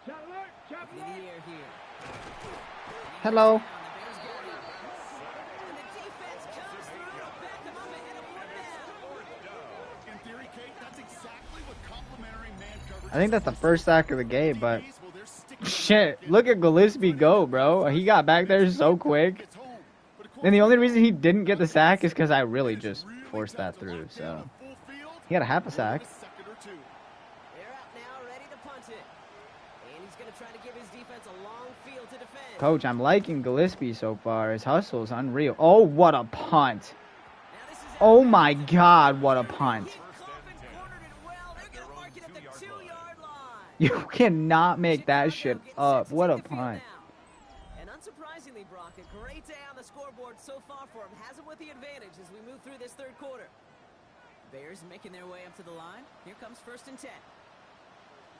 In the air here. Hello. I think that's the first sack of the game, but shit, look at Gillespie go, bro. He got back there so quick. And the only reason he didn't get the sack is because I really just forced that through, so. He had a half a sack. They're out now, ready to punt it. And he's going to try to give his defense a long field to defend. Coach, I'm liking Gillespie so far. His hustle is unreal. Oh, what a punt. Oh, my God, what a punt. You cannot make that shit up. What a punt. And unsurprisingly, Brock, a great day on the scoreboard so far for him. Has him with the advantage as we move through this third quarter. Bears making their way up to the line. Here comes 1st and 10.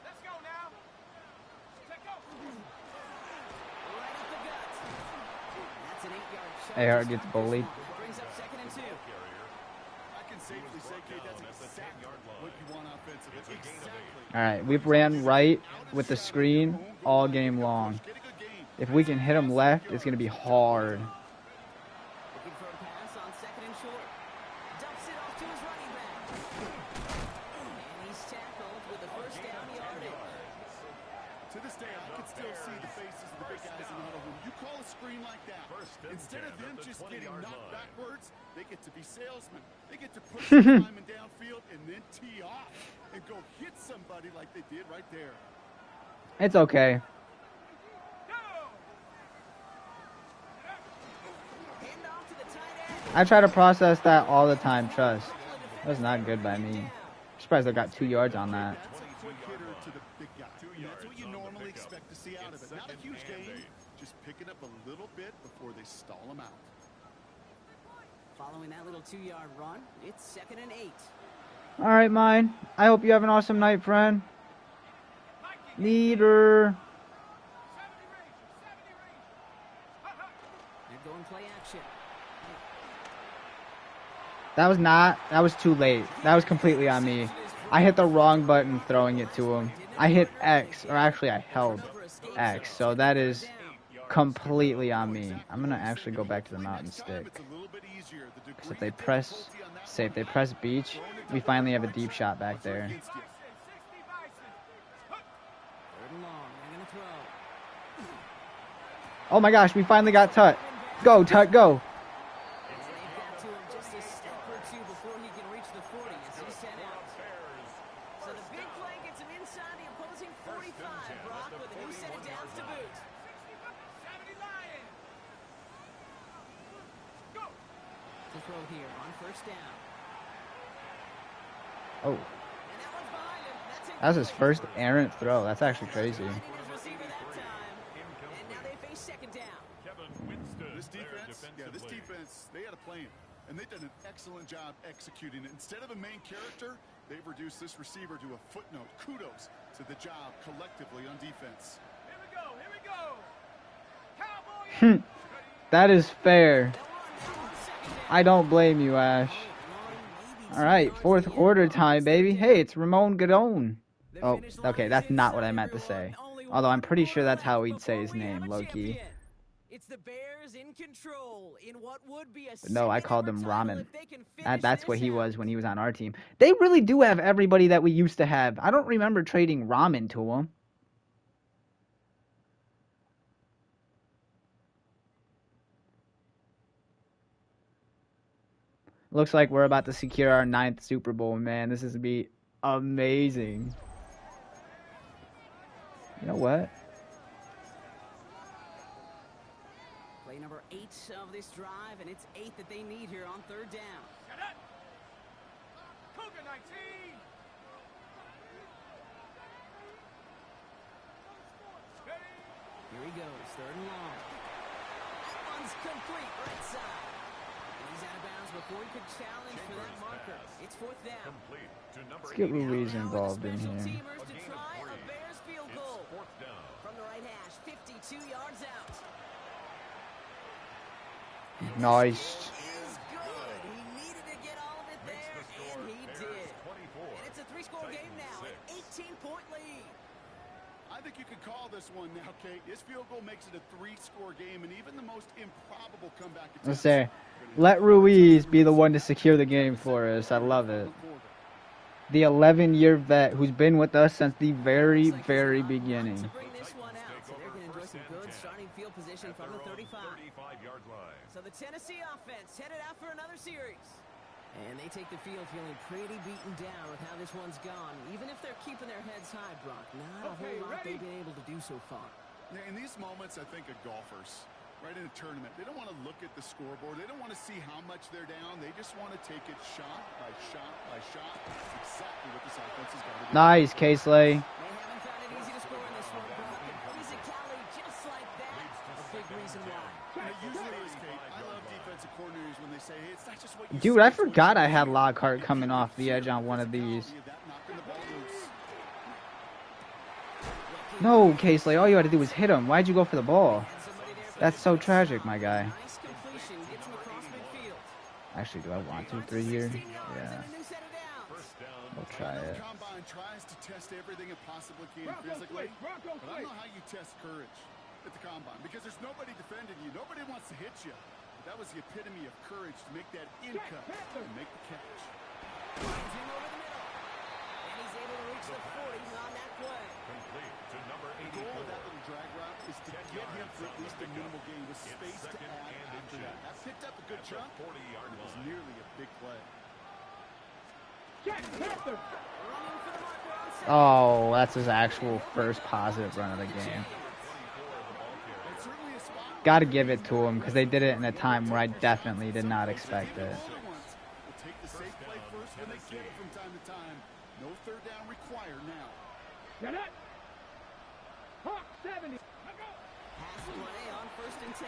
Let's go now. Take go. Right up the gut. That's an 8-yard shot. AR gets bullied. Brings up 2nd and 2. I can safely say, Kate, that's exactly what you want offensively. Exactly. All right, we've ran right with the screen all game long. If we can hit him left, it's going to be hard. Looking for a pass on 2nd and short. Dumps it off to his running back. And he's tackled with the first down yardage. To this day, I can still see the faces of the big guys in the huddle. When you call a screen like that, instead of them just getting knocked backwards, they get to be salesmen. They get to push the lineman downfield and then tee off and go hit somebody like they did right there. It's okay. I try to process that all the time, trust. That was not good by me. I'm surprised I got 2 yards on that. That's a quick hitter to the big guy. That's what you normally expect to see out of it. Not a huge gain, just picking up a little bit before they stall him out. Following that little 2-yard run, it's 2nd and 8. All right, mine. I hope you have an awesome night, friend. Leader. They're going play action. That was too late. That was completely on me. I hit the wrong button throwing it to him. I hit X, or actually I held X, so that is completely on me. I'm going to actually go back to the mountain stick. Because if they press, say if they press beach, we finally have a deep shot back there. 3rd and long. They're going to throw. Oh my gosh, we finally got Tut. Go, Tut, go. They've got to him just a step or two before he can reach the 40 as he's sent out. So the big play gets him inside the opposing 45, Brock, with a new set of downs to boot. 70 Lions. Go. To throw here on 1st down. Oh, And that one's behind him. That's that was his first errant throw. That's actually crazy. his receiver that time. And now they face 2nd down. This defense, they had a plan, and they've done an excellent job executing it. Instead of a main character, they've reduced this receiver to a footnote. Kudos to the job collectively on defense. Here we go. Here we go. Cowboy. That is fair. I don't blame you, Ash. All right, 4th quarter time, baby. Hey, it's Ramon Gadone. Oh, okay, that's not what I meant to say. Although I'm pretty sure that's how he'd say his name, low-key. It's the Bears in control in what would be a No, I called him title Ramen. if they can finish That's what this he out. was when he was on our team. They really do have everybody that we used to have. I don't remember trading Ramen to him. Looks like we're about to secure our 9th Super Bowl, man. This is going to be amazing. You know what? Play number 8 of this drive, and it's 8 that they need here on 3rd down. Shut up. Cougar 19. Here he goes, 3rd and long. That one's complete, right side. And he's out of bounds before he could challenge for that marker. It's 4th down. Let's get Ruiz involved in Special here. teamers to try a Bears field goal. From the right hash, 52 yards out. Nice. Is good. He needed to get all of it there, and he did. And it's a 3-score game now, an 18-point lead. I think you could call this one now, Kate. This field goal makes it a 3-score game, and even the most improbable comeback Let's say, let Ruiz be the one to secure the game for us. I love it. The 11-year vet who's been with us since the very, very beginning. To bring this one out, so they're going to enjoy some good starting field position from the 35. So the Tennessee offense headed out for another series. And they take the field feeling pretty beaten down with how this one's gone. Even if they're keeping their heads high, Brock, not a whole lot they've been able to do so far. Yeah, in these moments, I think of golfers, right, in a tournament. They don't want to look at the scoreboard. They don't want to see how much they're down. They just want to take it shot by shot by shot. That's exactly what this offense has got to do. Nice, K-Slay. They haven't found it easy to score in this one, Brock. And physicality just like that, a big reason why. Usually is, Kate. I love defensive coordinators when they say, hey, it's not just what you Dude, see, I it's what forgot you I had do. Lockhart coming off the edge on one of these. That knocking the ball loose. No, K-Slay, all you had to do was hit him. Why'd you go for the ball? That's so tragic, my guy. Nice completion, gets him across midfield. Actually, do I want 2-3 here? Yeah. We'll try I know it. the combine tries to test everything it possibly can physically, but I don't know how you test courage at the combine because there's nobody defending you. Nobody wants to hit you. But that was the epitome of courage to make that in cut and make the catch. Finds him over the middle. And he's able to reach the 40 on that play. Complete to number The goal of that little drag route is to get him for at least a minimal gain with space to add after that. That picked up a good chunk, 40-yard but it was line. nearly a big play. Oh, that's his actual first positive run of the game. It's certainly a spot. Got to give it to him because they did it in a time where I definitely did not expect it. We'll take the safe play first when they get it from time to time. No third down required now. Get it. Hawk 70. Pass play on 1st and 10.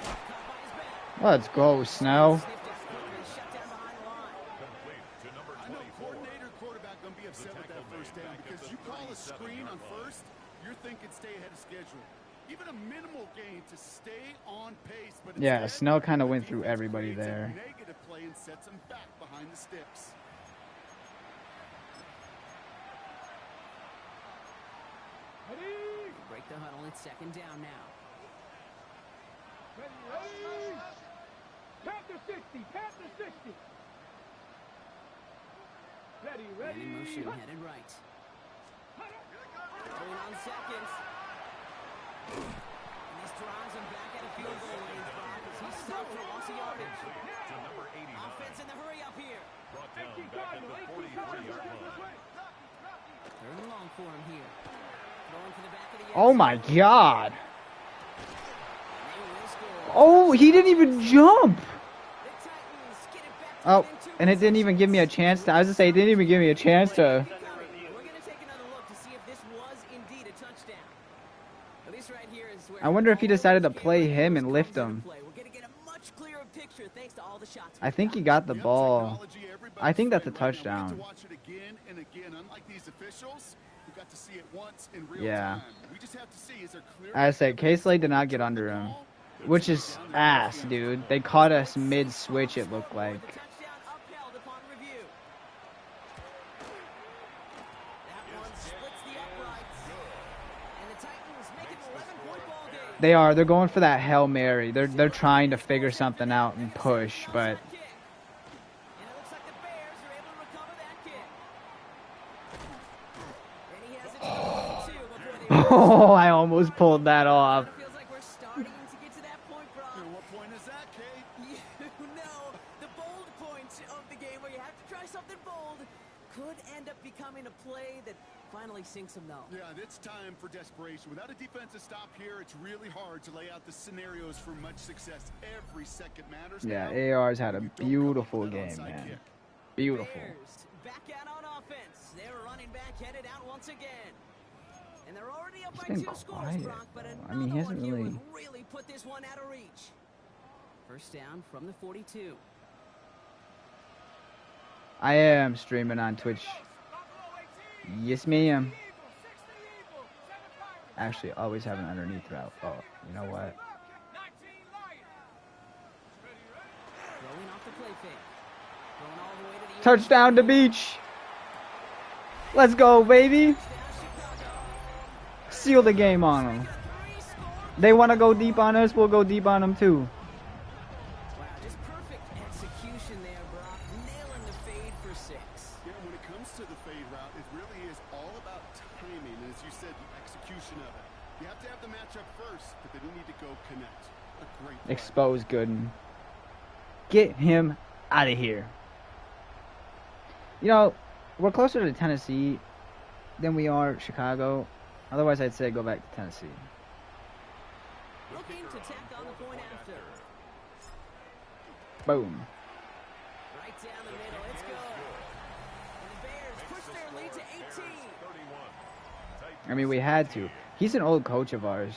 Caught by his back. Let's go, Snow. Sniffed out quickly, shut down behind the line. Complete to number I know 24. coordinator, quarterback gonna be upset with that first down because you call a screen on first, you're thinking stay ahead of schedule. Even a minimal gain to stay on pace, but Yeah, instead, Snow kind of the went through defense everybody creates a there. Negative play and sets him back behind the sticks. Break the huddle, it's 2nd down now. Ready. Panther 60. Panther 60. Ready. And in motion, headed right. Going on 2nd. And this drives him back at a field goal range, Brock, as he's stopped for loss of yardage. To number 89. Offense in the hurry up here. Brought down back at the 43-yard line. 3rd and long for him here. Throwing for the back of the end Oh my zone. God. And they will score. Oh, he didn't even jump. The Titans get it back to Oh, within 2 and it didn't even give me a chance to. I was to say, it didn't even give me a chance to. We're going to take another look to see if this was indeed a touchdown. At least right here is where I wonder if he all decided to those play game him windows and lift comes into him. play. We're going to get a much clearer picture thanks to all the shots. I we've think he got. got the Yep, ball. technology, everybody's I think that's a right now. We get touchdown. to watch it again and again. Unlike these officials, we got to see it once in real Yeah. time. We just have to see, is there clear I said, evidence K-Slay did that not he get took under the him. ball? Which It's is down there ass, at the dude. They caught us mid-switch, it looked like. The touchdown upheld upon review. That one splits the uprights. And the Titans make it an 11-point ball game. They are. They're going for that Hail Mary. They're trying to figure something out and push, but And it looks like the Bears are able to recover that kick. And he has it to the 42 before they oh, I almost pulled that off. Feels like we're starting to get to that point, Brock. And what point is that, Kate? You know, the bold point of the game where you have to try something bold could end up becoming a play that finally sinks him, though. Yeah, it's time for desperation. Without a defensive stop here, it's really hard to lay out the scenarios for much success. Every second matters. Yeah, now. AR's had a You don't come up beautiful with that game, onside man. kick. Beautiful. Bears back out on offense. They're running back headed out once again. And they're already up He's by been 2 scores, quiet, Brock, but though. another I mean, he hasn't one here really- would really put this one out of reach. 1st down from the 42. I am streaming on Twitch. Yes, ma'am. Actually, always have an underneath route. Oh, you know what? Throwing off the play fake. Going all the way to the Touchdown to Beach. Let's go, baby. Seal the game on them. They want to go deep on us. We'll go deep on them, too. Wow, just perfect execution there, Brock. Nailing the fade for 6. Yeah, when it comes to the fade route, it really is all about timing. And as you said, the execution of it. You have to have the matchup first, but then you need to go connect. A great play. Expose Gooden. Get him out of here. You know, we're closer to Tennessee than we are Chicago. Otherwise, I'd say go back to Tennessee. Looking to tack on the point after. Boom. Right down the middle. It's good. And the Bears push their lead to 18. I mean, we had to. He's an old coach of ours.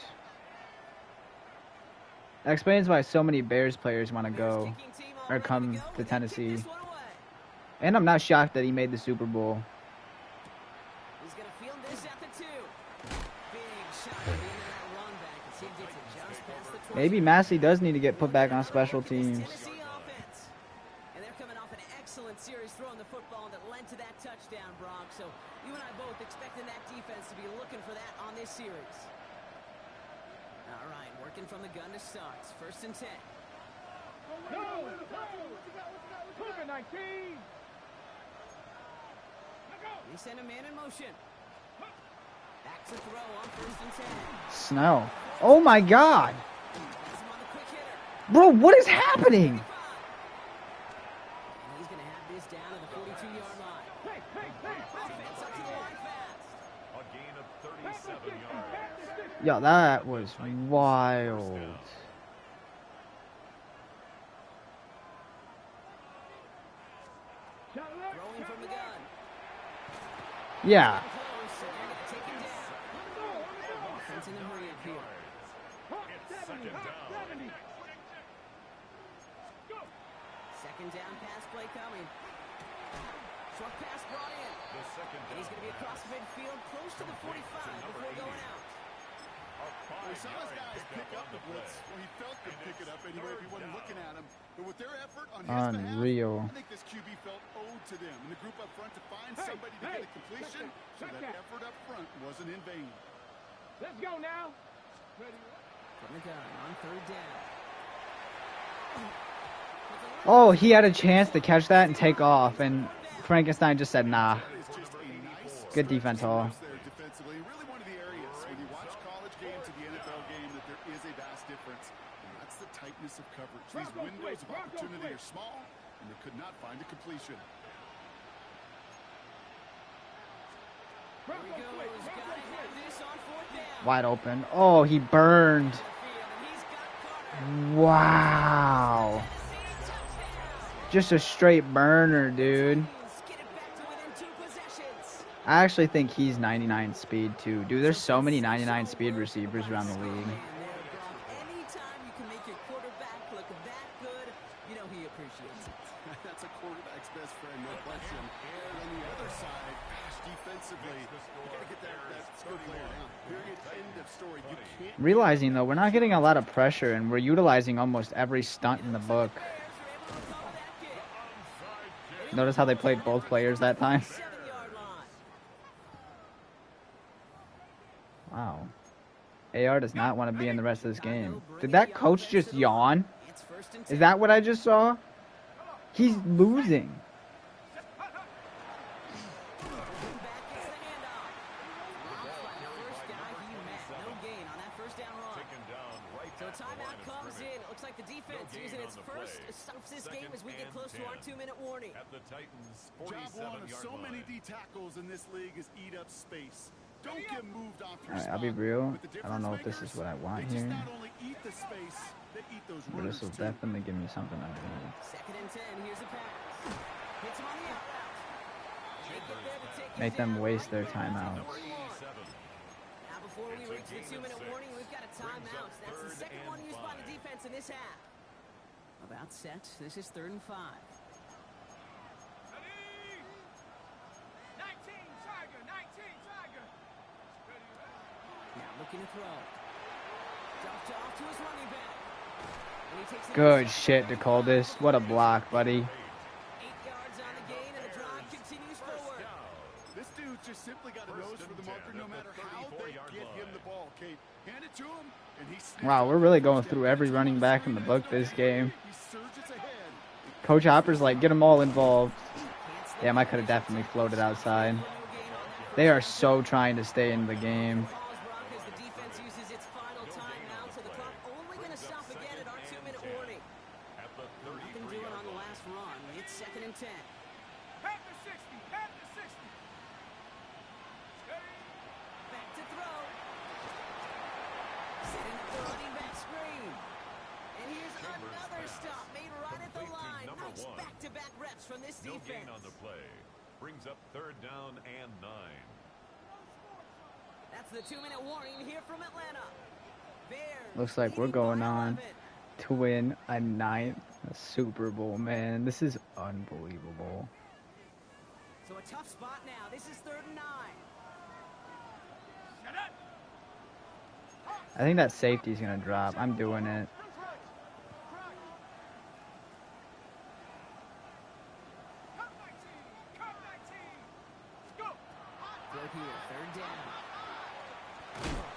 That explains why so many Bears players want to go or come to Tennessee. And I'm not shocked that he made the Super Bowl. He's going to field this at the 2. Big shot at the end of that run back as he gets it just past the 20. Maybe Massey does need to get put back on special teams. Tennessee offense. And they're coming off an excellent series throwing the football that led to that touchdown, Brock. So you and I both expecting that defense to be looking for that on this series. All right, working from the gun to start. 1st and 10. Go! Move it, 19! They send a man in motion. Back to throw on 1st and 10. Snell. Oh my God. Has him on the quick hitter. Bro, what is happening? And he's going to have this down to the 42-yard line. Offense up to the line fast. A gain of 37 yards. Yo, that was wild. Throwing from the gun. Yeah. Close, and they're going to take him down. Offense in a hurry up here. It's second down. Second down pass play coming. Short pass brought in. The second And he's going to be across midfield, close to the 45 before going out. Well, he saw his guys pick up the blitz. Well, he felt them pick it up anyway if he wasn't looking at him. But with their effort on his Unreal. behalf, I think this QB felt owed to them. And the group up front to find somebody to get a completion, so that effort up front wasn't in vain. Let's go now. From the gun on 3rd down. Oh, he had a chance to catch that and take off, and Frankenstein just said, nah. It's just a nice Good defense, Hall. there defensively. Really one of the areas when you watch college game to the NFL game that there is a vast difference. And that's the tightness of coverage. These windows of opportunity are small, and they could not find a completion. Here he goes. Got to have this on 4th down. Wide open. Oh, he burned. And he's got Carter. Wow. Just a straight burner, dude. Get it back to within 2 possessions. I actually think he's 99 speed, too. Dude, there's so many 99 speed receivers around the league. Man, there, Brock. Anytime you can make your quarterback look that good, you know he appreciates it. That's a quarterback's best friend, no question. And on the other side, gosh, defensively, you got to get that skill player down. Period. End of story. You can't. Realizing, though, we're not getting a lot of pressure, and we're utilizing almost every stunt in the book. Notice how they played both players that time? 7-yard line. Wow. AR does not want to be in the rest of this game. Did that coach just yawn? It's 1st and 10. Is that what I just saw? He's losing. Back is the handoff. First guy he met. No gain on that 1st down run. Taken down right So at the line timeout of comes in. scrimmage. It looks like the defense No using gain its on the first play. stops this game as we get Second close to our and 2-minute warning. At the Titans' Job one 47-yard of so many line. D tackles in this league is eat up space. Don't get moved off your Alright, I'll be spot. real. But the I don't know if this difference is what I want makers, they here. just not only eat the space, they eat those But runners this will too. definitely give me something I need. 2nd and 10. Here's the pass. Hits him on the out route. They get there to take Make it them down waste their right back to timeouts. number 1. Now before we reach the 2-minute warning, we've got a timeout. That's the second one used by the defense in this half. About set. This is 3rd and 5. 19 Tiger, 19 Tiger. Now looking to throw. Dropped off to his running back. And he takes it Good inside. shit, DeColdis. What a block, buddy. 8 yards on the gain, and the drive continues forward. This dude just simply got a nose for the marker no matter how they get him the ball. Kate, hand it to him, and he sneaks Wow, we're up really for the going touchdown. through every running back in the book this game. He surges ahead. Coach Hopper's like, get them all involved. Damn, I could have definitely floated outside. They are so trying to stay in the game. Pause, Brock, as the defense uses its final timeout, so the clock only going to stop again at our 2-minute warning. At the Nothing doing on the last run. It's 2nd and 10. Half the 60, half the 60. Back to throw. from this No defense. gain on the play. Brings up 3rd down and 9. That's the 2-minute warning here from Atlanta. Bears Looks like we're leading going by on 11. to win a 9th Super Bowl, man. This is unbelievable. So a tough spot now. This is 3rd and 9. I think that safety's going to drop. I'm doing it.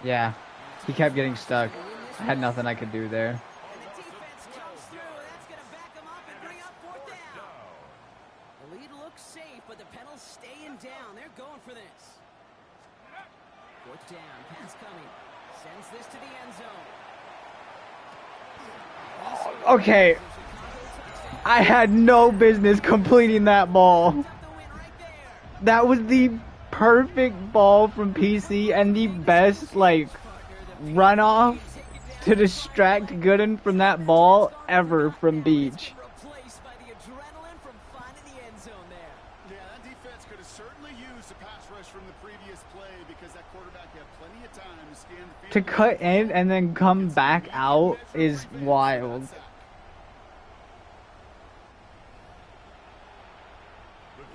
Yeah, he kept getting stuck. I had nothing I could do there. And the defense comes through. That's going to back them up and bring up 4th down. The lead looks safe, but the penalty's staying down. They're going for this. 4th down. Pass coming. Sends this to the end zone. Okay, I had no business completing that ball. That was the perfect ball from PC and the best, like, runoff to distract Gooden from that ball ever from Beach. Replaced by the adrenaline from finding the end zone there. Yeah, that defense could have certainly used the pass rush from the previous play because that quarterback had plenty of time to scan the field. To cut in and then come back out is wild.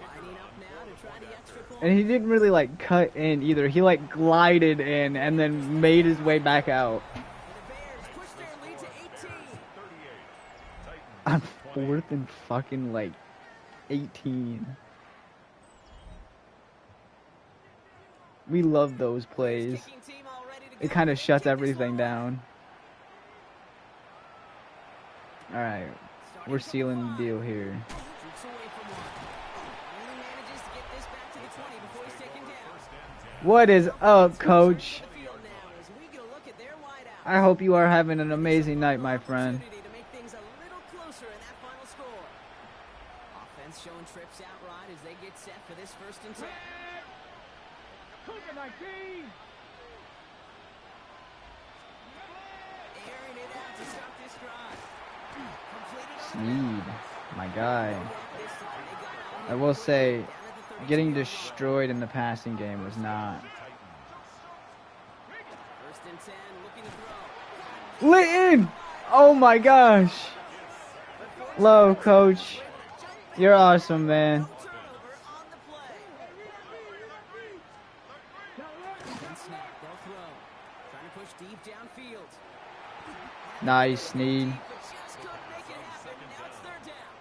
Lining up now to try the extra point. And he didn't really, like, cut in either. He, like, glided in and then made his way back out. And the Bears push their lead to 18. On 4th and fucking, like, 18. We love those plays. Kicking team all ready to It go. kind of shuts Kick this everything one. down. Alright, we're sealing the deal here. Shoots away from one. Only manages to get this back to the 20 before he's taken down. What is up, coach? The field now as we get a look at their wideout. I hope you are having an amazing night, my friend. Opportunity to make things a little closer in that final score. Offense showing trips out right as they get set for this 1st and 10. Airing it out to start this drive. Completed on Sneed, my guy. this time. They got out I will say, down at the 32. getting destroyed in the passing game was not. 1st and 10, looking to throw. Litton! Oh my gosh! Low, coach. You're awesome, man. Turnover on the play. Then snap, they'll throw. Trying to push deep downfield. Nice, Sneed. But just couldn't make it happen. Now it's 3rd down.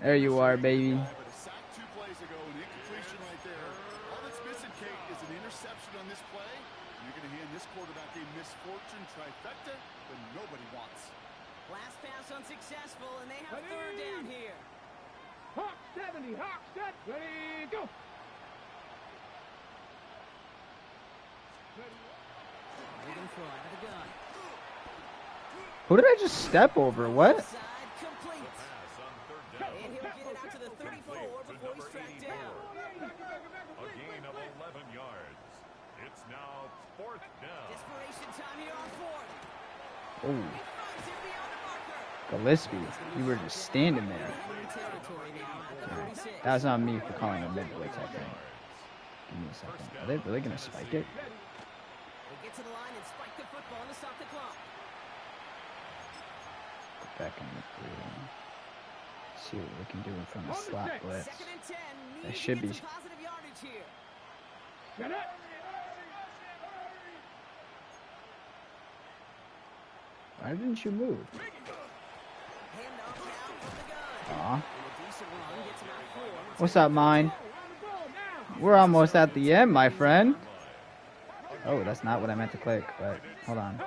There you are, baby. But a sack 2 plays ago, an incompletion right there. All that's missing, Kate, is an interception on this play. You're going to hand this quarterback a misfortune trifecta that nobody wants. Last pass unsuccessful, and they have 3rd down here. Hawk 70, Hawk set, ready, go. They're going to throw out of the gun. Who did I just step over? What? Side complete. And he'll get it out to the 34 before he's tracked down. A gain of 11 yards. It's now 4th down. Desperation time here on 4th. Oh, He finds him beyond the marker. Gillespie. You were just standing there. In territory now at the 36. That was on me for calling a mid-blitz, I think. Give me a second. Are they really going to spike it? They get to the line and spike the football to stop the clock. Back in the field. See what we can do from a slot blitz. 2nd and 10. That Need should to be. get some positive yardage here. Get it. Why didn't you move? Handoff now from the gun. Aw. And a decent run gets him out 4. What's up, mine? We're almost at the end, my friend. Oh, that's not what I meant to click, but hold on.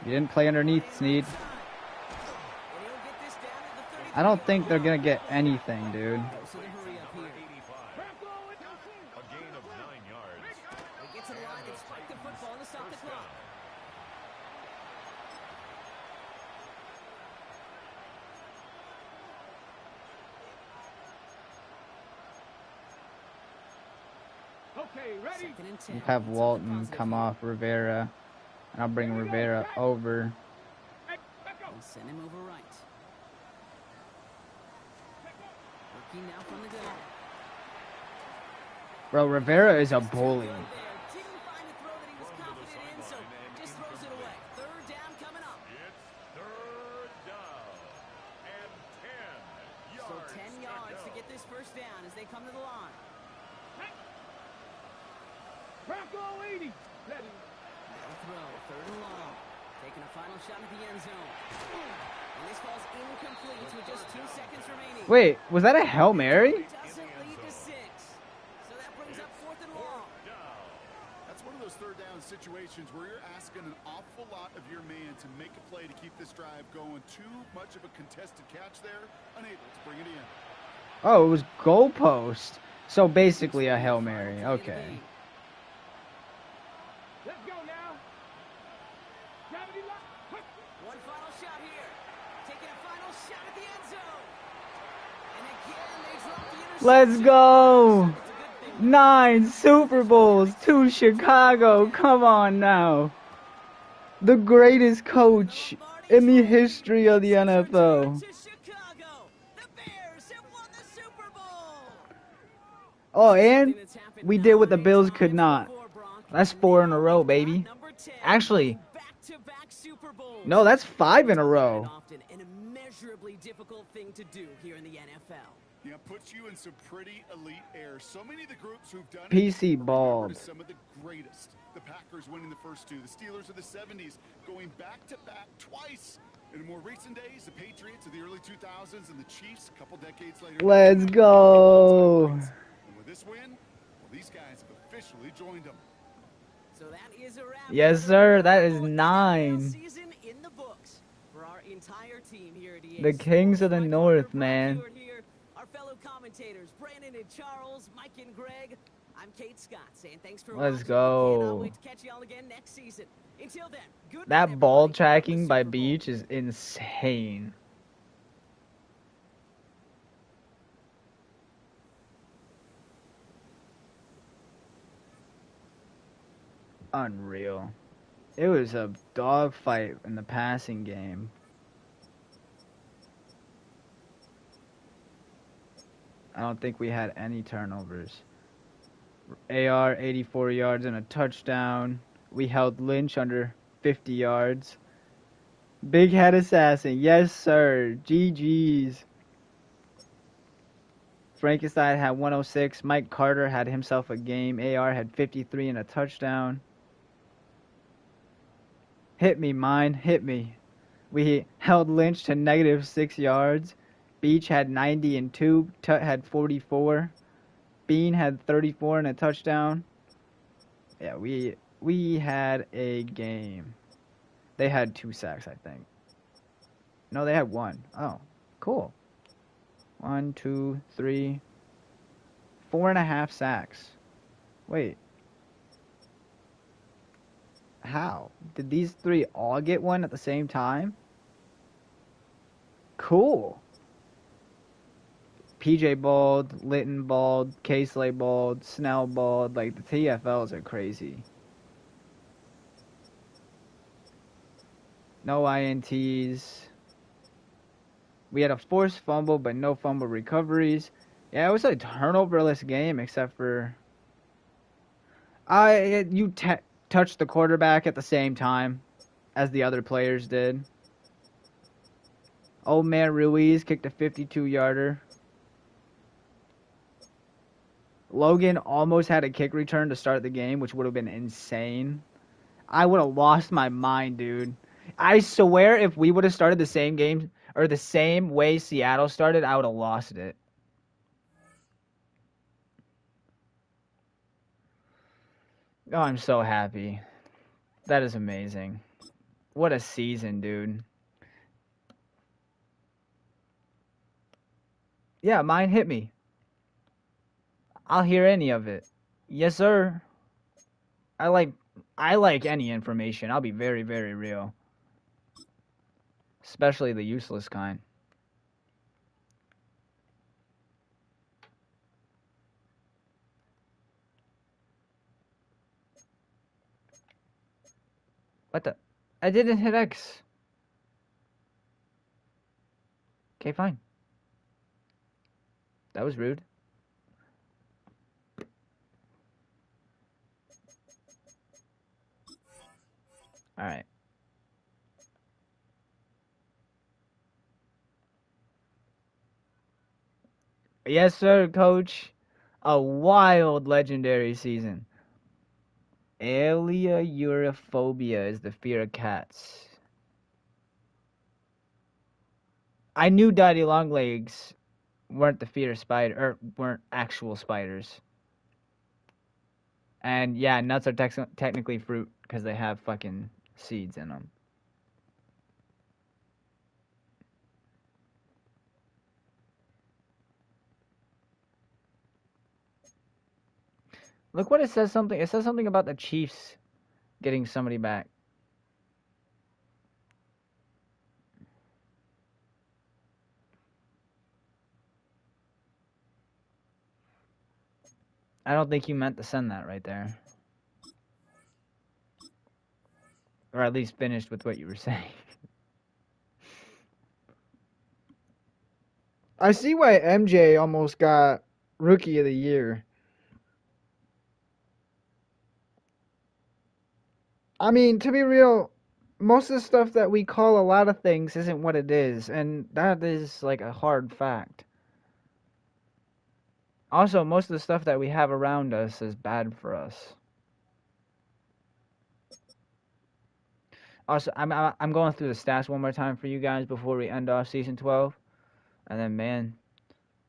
You didn't play underneath, Sneed. I don't think they're going to get anything, dude. So they hurry up here. A gain of 9 yards. They get to the line and spike the football to stop the clock. Okay, ready. 2nd and 10. We'll have Walton come off Rivera, and I'll bring Rivera over. And send him over right. Kicking now from the gun. Bro, Rivera is a bully. Didn't find the throw that he was confident in, so just throws it away. Third down coming up. It's third down and 10 So yards. 10 yards to get this first down as they come to the line. Bronco 80. They'll throw, third and long. Taking a final shot at the end zone. And this falls incomplete with just 2 seconds remaining. Wait, was that a Hail Mary? Doesn't lead to 6. So that brings up fourth and long. That's one of those third down situations where you're asking an awful lot of your man to make a play to keep this drive going. Too much of a contested catch there, unable to bring it in. Oh, it was goalpost. So basically a Hail Mary. Okay. Let's go now. Gravity lock. One final shot here. Taking a final shot at the end zone. And again, they drop the interception. Let's go. It's a good thing. 9 Super Bowls to Chicago. Come on now. The greatest coach in the history of the NFL. To Chicago. The Bears have won the Super Bowl. Oh, and we did what the Bills could not. That's 4 in a row, baby. Number 10, Actually, back-to-back Super Bowls. no, that's 5 in a row. Often an immeasurably difficult thing to do here in the NFL. Yeah, puts you in some pretty elite air. So many of the groups who've done PC it are bald. remembered as some of the greatest. The Packers winning the first 2, the Steelers of the 70s going back-to-back twice. In more recent days, the Patriots of the early 2000s and the Chiefs a couple decades later. Let's go. And with this win, well, these guys have officially joined them. So that is a wrap. Yes, sir. That is NFL 9. season in the books for our entire team here at EA The Kings of the Sports. My North, partner, Brock man. Hewitt here, our fellow commentators, Brandon and Charles, Mike and Greg. I'm Kate Scott saying thanks for Let's watching. go. And I'll wait to catch y'all again next season. Until then, good night, That ball everybody. tracking The by Super Bowl. Beach is insane. Unreal. It was a dogfight in the passing game. I don't think we had any turnovers. AR 84 yards and a touchdown. We held Lynch under 50 yards. Big head assassin, yes sir. GG's. Frankenstein had 106. Mike Carter had himself a game. AR had 53 and a touchdown. Hit me, mine. Hit me. We held Lynch to -6 yards. Beach had 90 and 2. Tut had 44. Bean had 34 and a touchdown. Yeah, we had a game. They had 2 sacks, I think. No, they had 1. Oh, cool. 1, 2, 3, 4.5 sacks. Wait. How? Did these 3 all get 1 at the same time? Cool. PJ balled, Litton balled, Caseley balled, Snell balled. Like, the TFLs are crazy. No INTs. We had a forced fumble, but no fumble recoveries. Yeah, it was a turnoverless game, except for... you touched the quarterback at the same time as the other players did. Old man Ruiz kicked a 52-yarder. Logan almost had a kick return to start the game, which would have been insane. I would have lost my mind, dude. I swear if we would have started the same game, or the same way Seattle started, I would have lost it. Oh, I'm so happy. That is amazing. What a season, dude. Yeah, mine hit me. I'll hear any of it. Yes, sir. I like any information. I'll be very, very real. Especially the useless kind. What the? I didn't hit X. Okay, fine. That was rude. All right. Yes, sir, coach. A wild legendary season. Aleurophobia is the fear of cats. I knew daddy longlegs weren't the fear of weren't actual spiders. And yeah, nuts are technically fruit because they have fucking seeds in them. Look what it says something. It says something about the Chiefs getting somebody back. I don't think you meant to send that right there. Or at least finished with what you were saying. I see why MJ almost got Rookie of the Year. I mean, to be real, most of the stuff that we call a lot of things isn't what it is, and that is like a hard fact. Also, most of the stuff that we have around us is bad for us. Also, I'm going through the stats one more time for you guys before we end off season 12, and then man,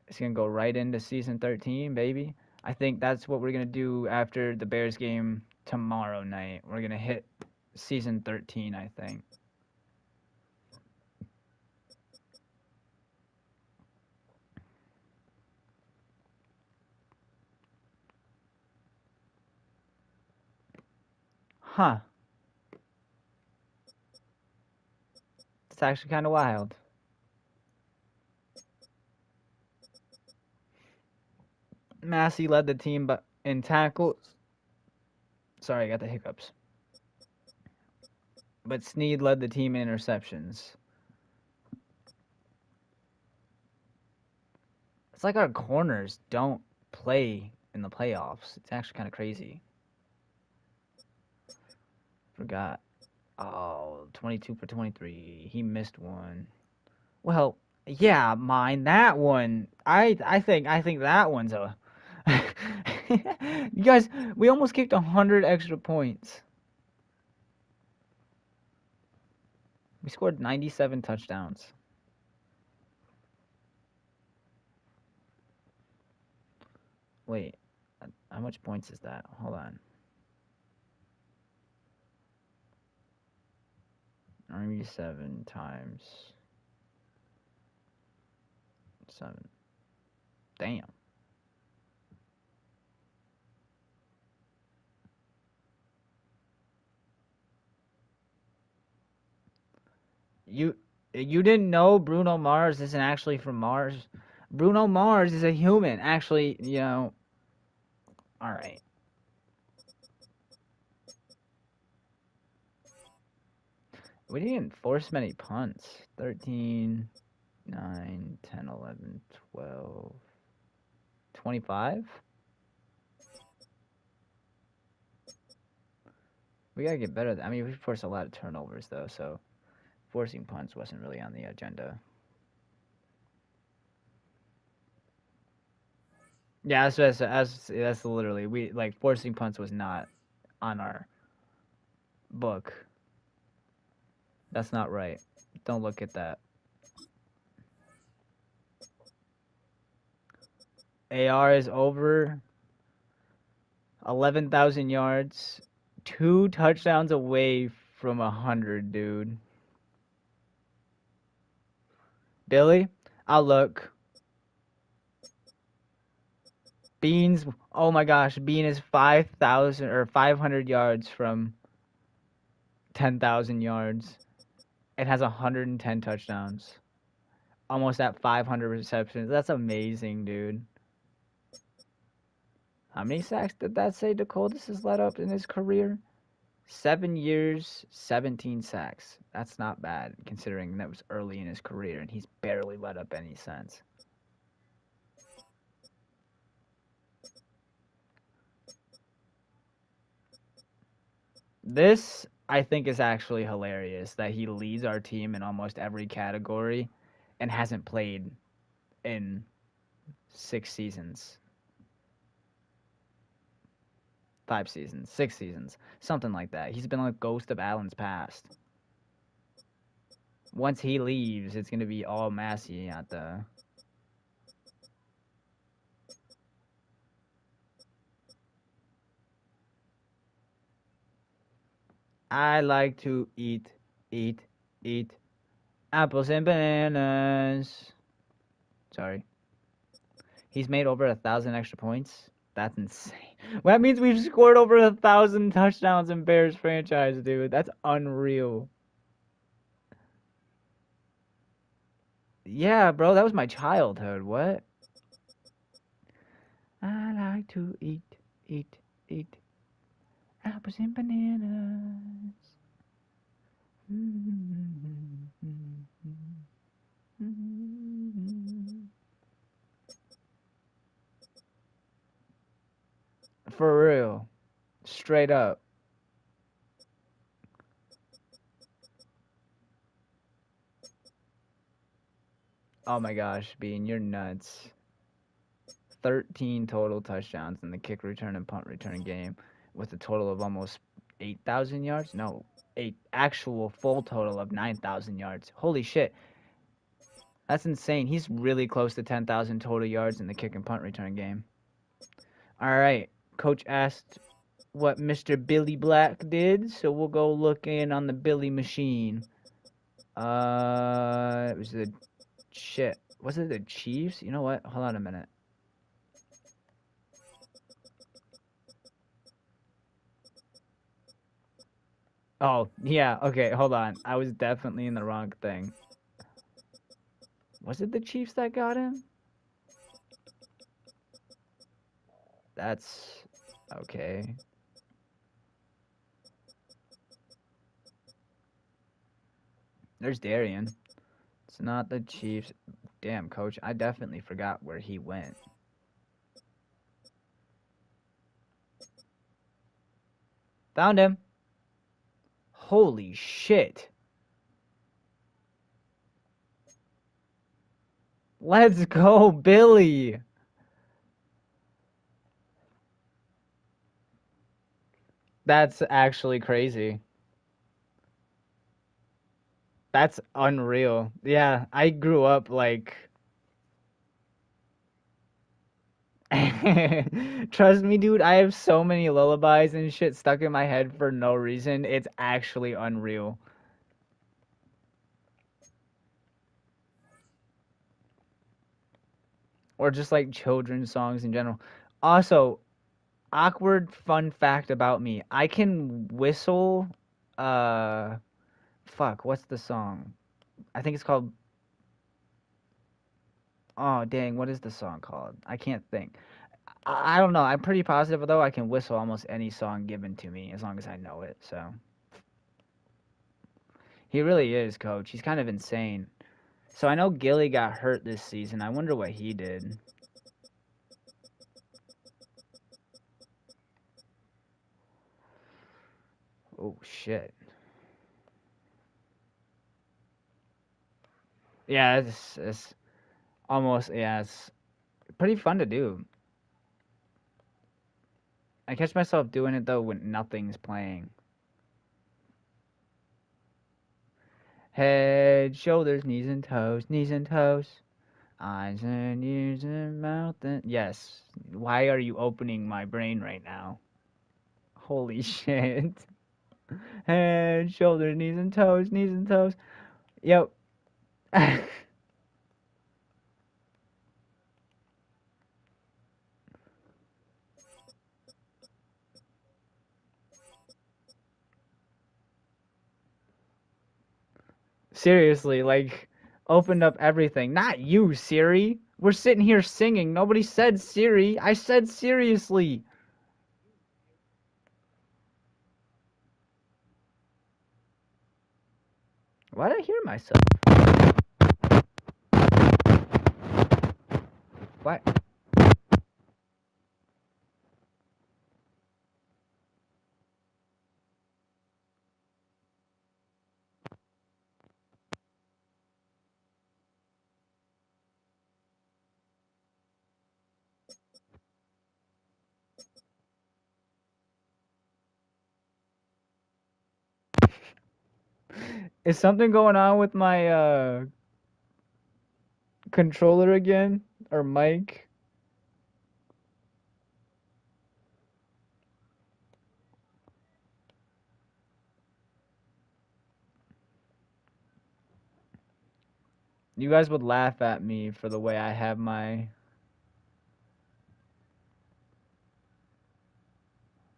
it's gonna go right into season 13, baby. I think that's what we're gonna do after the Bears game tomorrow night. We're gonna hit season 13, I think. Huh. It's actually kind of wild. Massey led the team but in tackles. Sorry, I got the hiccups. But Snead led the team in interceptions. It's like our corners don't play in the playoffs. It's actually kind of crazy. Forgot. Oh, 22 for 23. He missed one. Well, yeah, mine. That one. I think that one's a. You guys, we almost kicked 100 extra points. We scored 97 touchdowns. Wait, how much points is that? Hold on. Army 7 times 7. Damn. You didn't know Bruno Mars isn't actually from Mars? Bruno Mars is a human. Actually, you know. All right. We didn't force many punts. 13, 9, 10, 11, 12, 25? We gotta get better. I mean, we forced a lot of turnovers, though, so forcing punts wasn't really on the agenda. Yeah, that's literally we like forcing punts was not on our book. That's not right. Don't look at that. AR is over 11,000 yards, 2 touchdowns away from 100, dude. Billy, I'll look. Beans, oh my gosh, Bean is 5,000 or 500 yards from 10,000 yards. It has 110 touchdowns. Almost at 500 receptions. That's amazing, dude. How many sacks did that say Dakotas has let up in his career? 7 years, 17 sacks. That's not bad, considering that was early in his career, and he's barely let up any since. This, I think, is actually hilarious that he leads our team in almost every category and hasn't played in 6 seasons. 5 seasons, 6 seasons, something like that. He's been like ghost of Allen's past. Once he leaves, it's going to be all Massey at the... I like to eat apples and bananas. Sorry. He's made over 1,000 extra points. That's insane. Well, that means we've scored over 1,000 touchdowns in Bears franchise, dude. That's unreal. Yeah, bro, that was my childhood. What? I like to eat apples and bananas. For real. Straight up. Oh my gosh, Bean, you're nuts. 13 total touchdowns in the kick return and punt return game with a total of almost 8,000 yards. No, actual full total of 9,000 yards. Holy shit. That's insane. He's really close to 10,000 total yards in the kick and punt return game. All right. Coach asked what Mr. Billy Black did, so we'll go look in on the Billy machine. It was the shit. Was it the Chiefs? You know what? Hold on a minute. Oh, yeah. Okay, hold on. I was definitely in the wrong thing. Was it the Chiefs that got him? That's okay. There's Darian. It's not the Chiefs. Damn, coach. I definitely forgot where he went. Found him. Holy shit. Let's go, Billy. That's actually crazy. That's unreal. Yeah, I grew up like... Trust me, dude, I have so many lullabies and shit stuck in my head for no reason. It's actually unreal. Or just like children's songs in general. Also, awkward fun fact about me. I can whistle fuck, what's the song? I think it's called... Oh, dang, what is the song called? I can't think. I don't know. I'm pretty positive, though, I can whistle almost any song given to me as long as I know it, so... He really is, coach. He's kind of insane. So I know Gilly got hurt this season. I wonder what he did. Oh, shit. Yeah, it's almost... Yeah, it's pretty fun to do. I catch myself doing it, though, when nothing's playing. Head, shoulders, knees and toes, knees and toes. Eyes and ears and mouth and... Yes. Why are you opening my brain right now? Holy shit. Head, shoulders, knees and toes, knees and toes. Yep. Seriously, like, opened up everything. Not you, Siri. We're sitting here singing. Nobody said Siri. I said seriously. Why did I hear myself? What? Is something going on with my controller again or mic? You guys would laugh at me for the way I have my.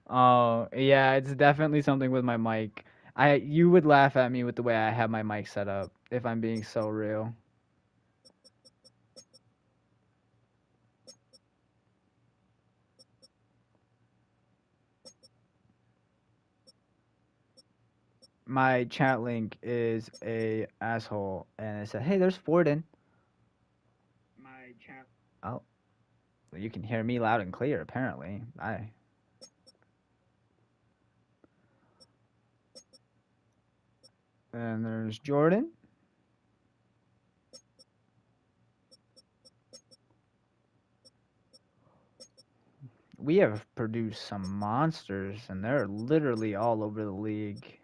Oh, yeah, it's definitely something with my mic. You would laugh at me with the way I have my mic set up, if I'm being so real. My chat link is a asshole, and it said, "Hey, there's Forden." My chat. Oh, well, you can hear me loud and clear. Apparently, And there's Jordan. We have produced some monsters, and they're literally all over the league.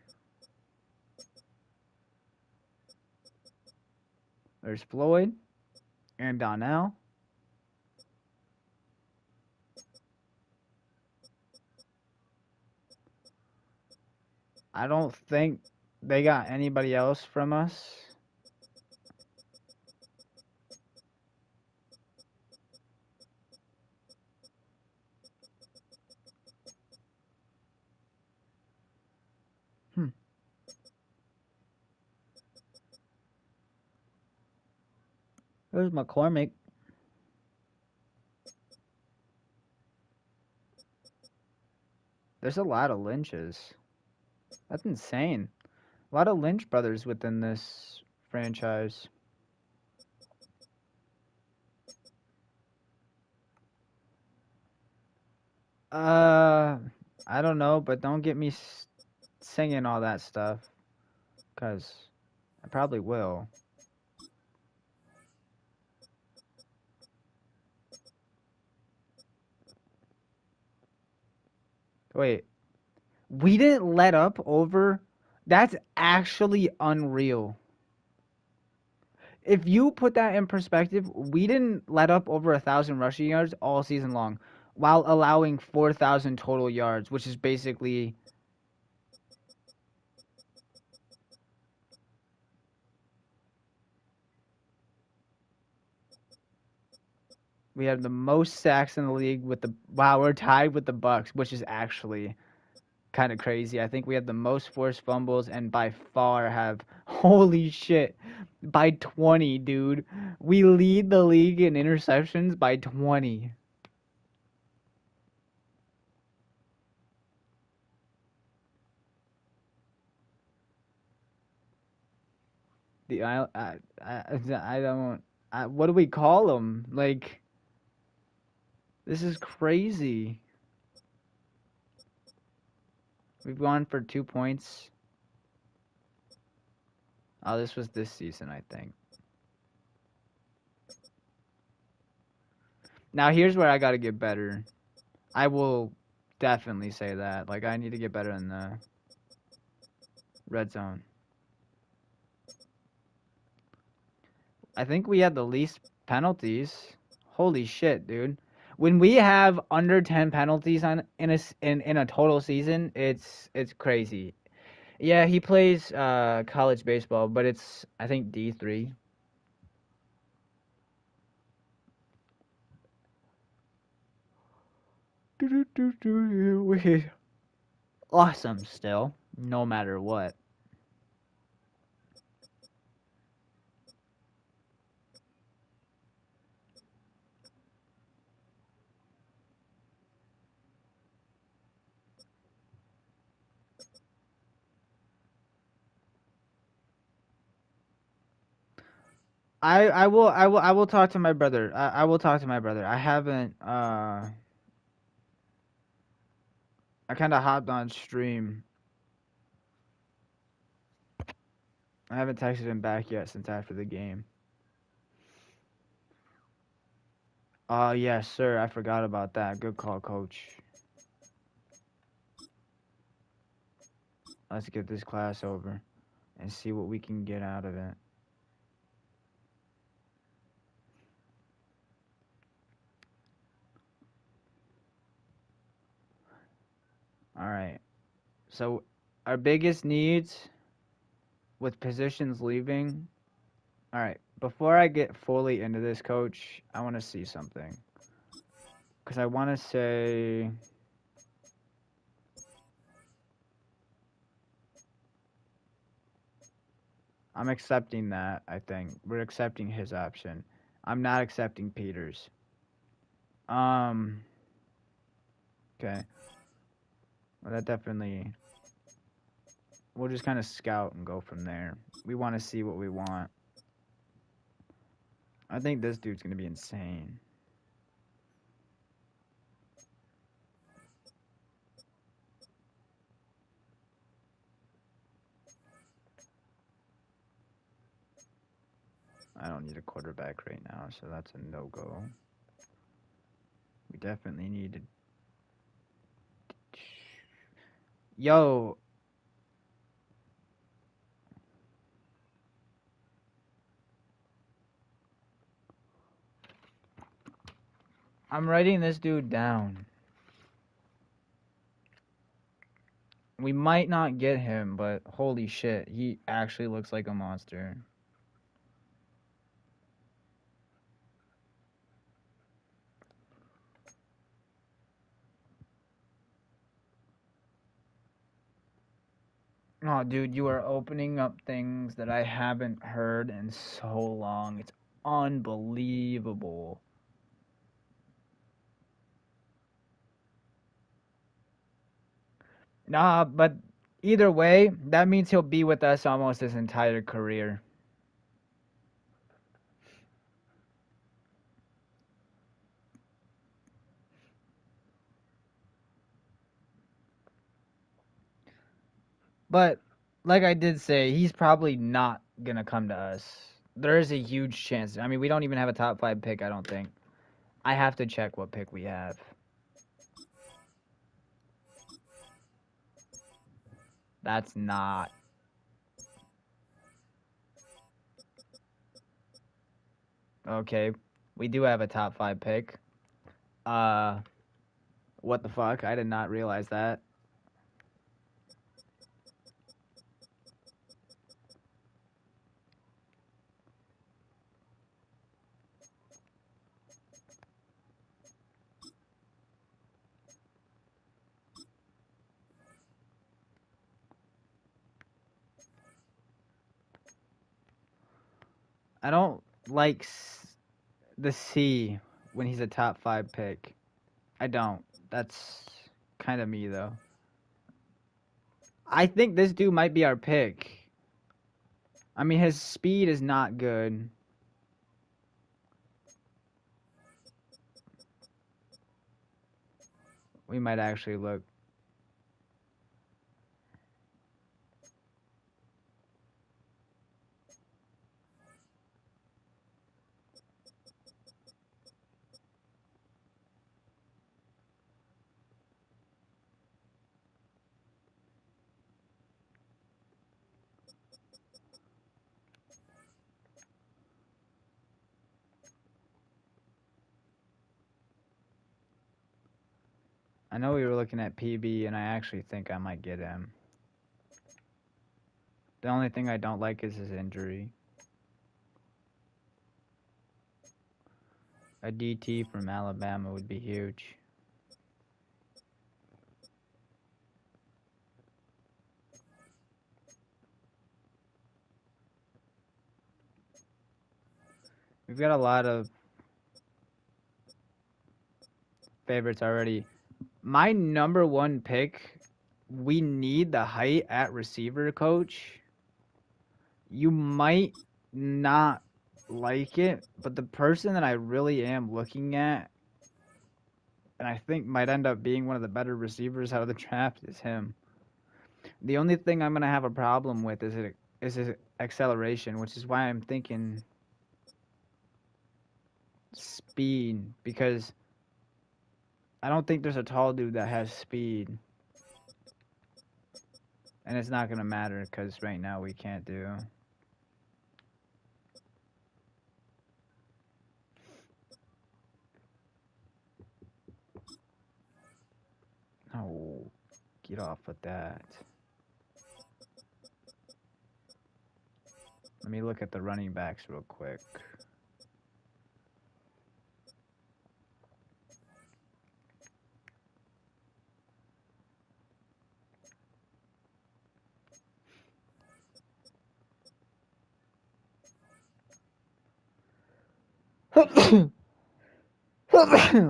There's Floyd and Donnell. I don't think they got anybody else from us. There's McCormick. There's a lot of Lynches. That's insane. A lot of Lynch brothers within this franchise. I don't know, but don't get me singing all that stuff, cause I probably will. Wait, we didn't let up over. That's actually unreal. If you put that in perspective, we didn't let up over 1,000 rushing yards all season long, while allowing 4,000 total yards, which is basically. We have the most sacks in the league with the. Wow, we're tied with the Bucks, which is actually kind of crazy. I think we have the most forced fumbles and by far have. Holy shit. By 20, dude. We lead the league in interceptions by 20. I don't. What do we call them? Like, this is crazy. We've gone for 2 points. Oh, this was this season, I think. Now, here's where I got to get better. I will definitely say that. Like, I need to get better in the red zone. I think we had the least penalties. Holy shit, dude. When we have under 10 penalties in a total season, it's crazy. Yeah, he plays college baseball, but it's I think D3. Awesome still, no matter what. I will talk to my brother. I will talk to my brother. I haven't I kind of hopped on stream. I haven't texted him back yet since after the game. Yes, sir. I forgot about that. Good call, coach. Let's get this class over. and see what we can get out of it. All right. So our biggest needs with positions leaving. All right. Before I get fully into this, coach, I want to see something. Because I want to say. I'm accepting that, I think. We're accepting his option. I'm not accepting Peter's. Okay. Well, that definitely. We'll just kind of scout and go from there. We want to see what we want. I think this dude's going to be insane. I don't need a quarterback right now, so that's a no-go. We definitely need to... Yo! I'm writing this dude down. We might not get him, but holy shit, he actually looks like a monster. Oh, dude, you are opening up things that I haven't heard in so long. It's unbelievable. Nah, but either way, that means he'll be with us almost his entire career. But, like I did say, he's probably not going to come to us. There is a huge chance. I mean, we don't even have a top 5 pick, I don't think. I have to check what pick we have. That's not. Okay, we do have a top 5 pick. What the fuck? I did not realize that. I don't like the C when he's a top 5 pick. I don't. That's kind of me, though. I think this dude might be our pick. I mean, his speed is not good. We might actually look. I know we were looking at PB, and I actually think I might get him. The only thing I don't like is his injury. A DT from Alabama would be huge. We've got a lot of favorites already. My number 1 pick, we need the height at receiver, coach. You might not like it, but the person that I really am looking at, and I think might end up being one of the better receivers out of the draft, is him. The only thing I'm going to have a problem with is his acceleration, which is why I'm thinking speed, because I don't think there's a tall dude that has speed. And it's not going to matter because right now we can't do. Oh, get off with that. Let me look at the running backs real quick.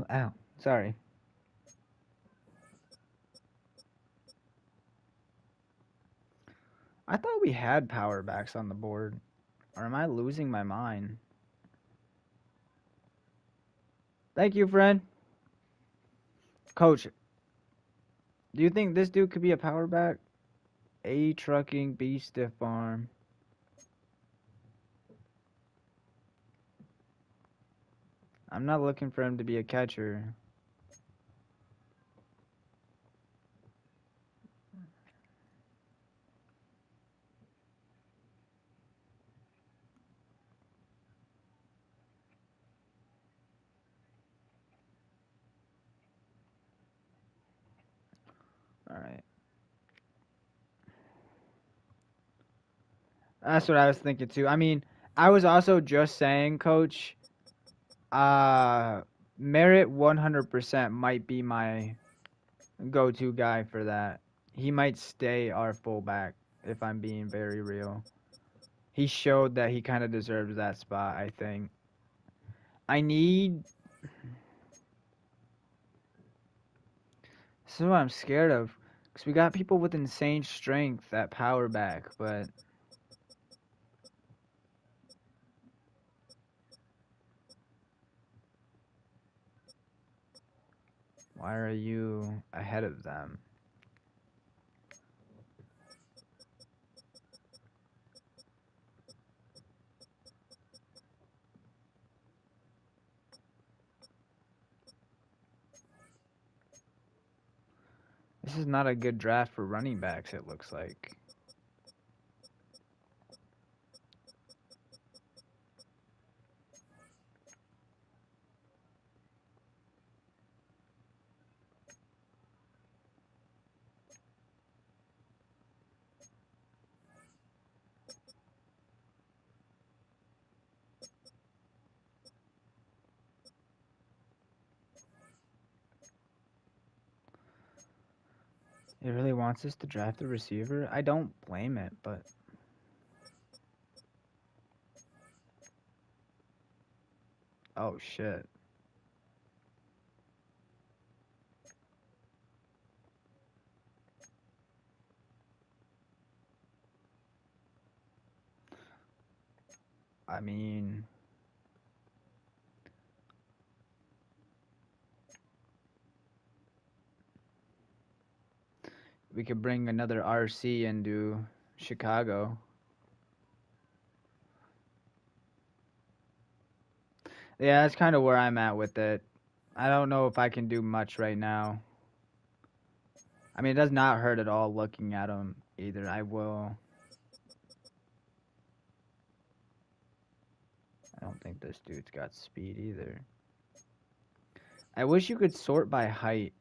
Ow, sorry. I thought we had power backs on the board. Or am I losing my mind? Thank you, friend. Coach, do you think this dude could be a power back? A trucking, B stiff arm. I'm not looking for him to be a catcher. All right. That's what I was thinking too. I mean, I was also just saying, Coach, Merritt 100% might be my go-to guy for that. He might stay our fullback if I'm being very real. He showed that he kind of deserves that spot, I think. I need... This is what I'm scared of. Because we got people with insane strength at power back, but... Why are you ahead of them? This is not a good draft for running backs, it looks like. He really wants us to draft a receiver? I don't blame it, but... Oh, shit. I mean... We could bring another RC into Chicago. Yeah, that's kind of where I'm at with it. I don't know if I can do much right now. I mean, it does not hurt at all looking at him either. I will. I don't think this dude's got speed either. I wish you could sort by height.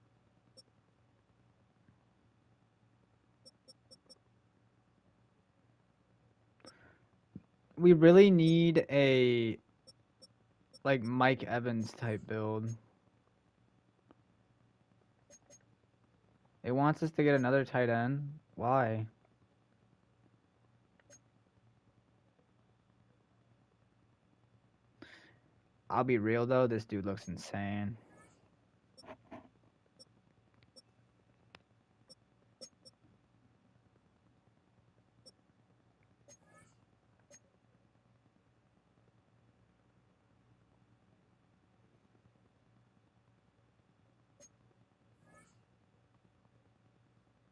We really need a, like, Mike Evans type build. It wants us to get another tight end. Why? I'll be real though, this dude looks insane.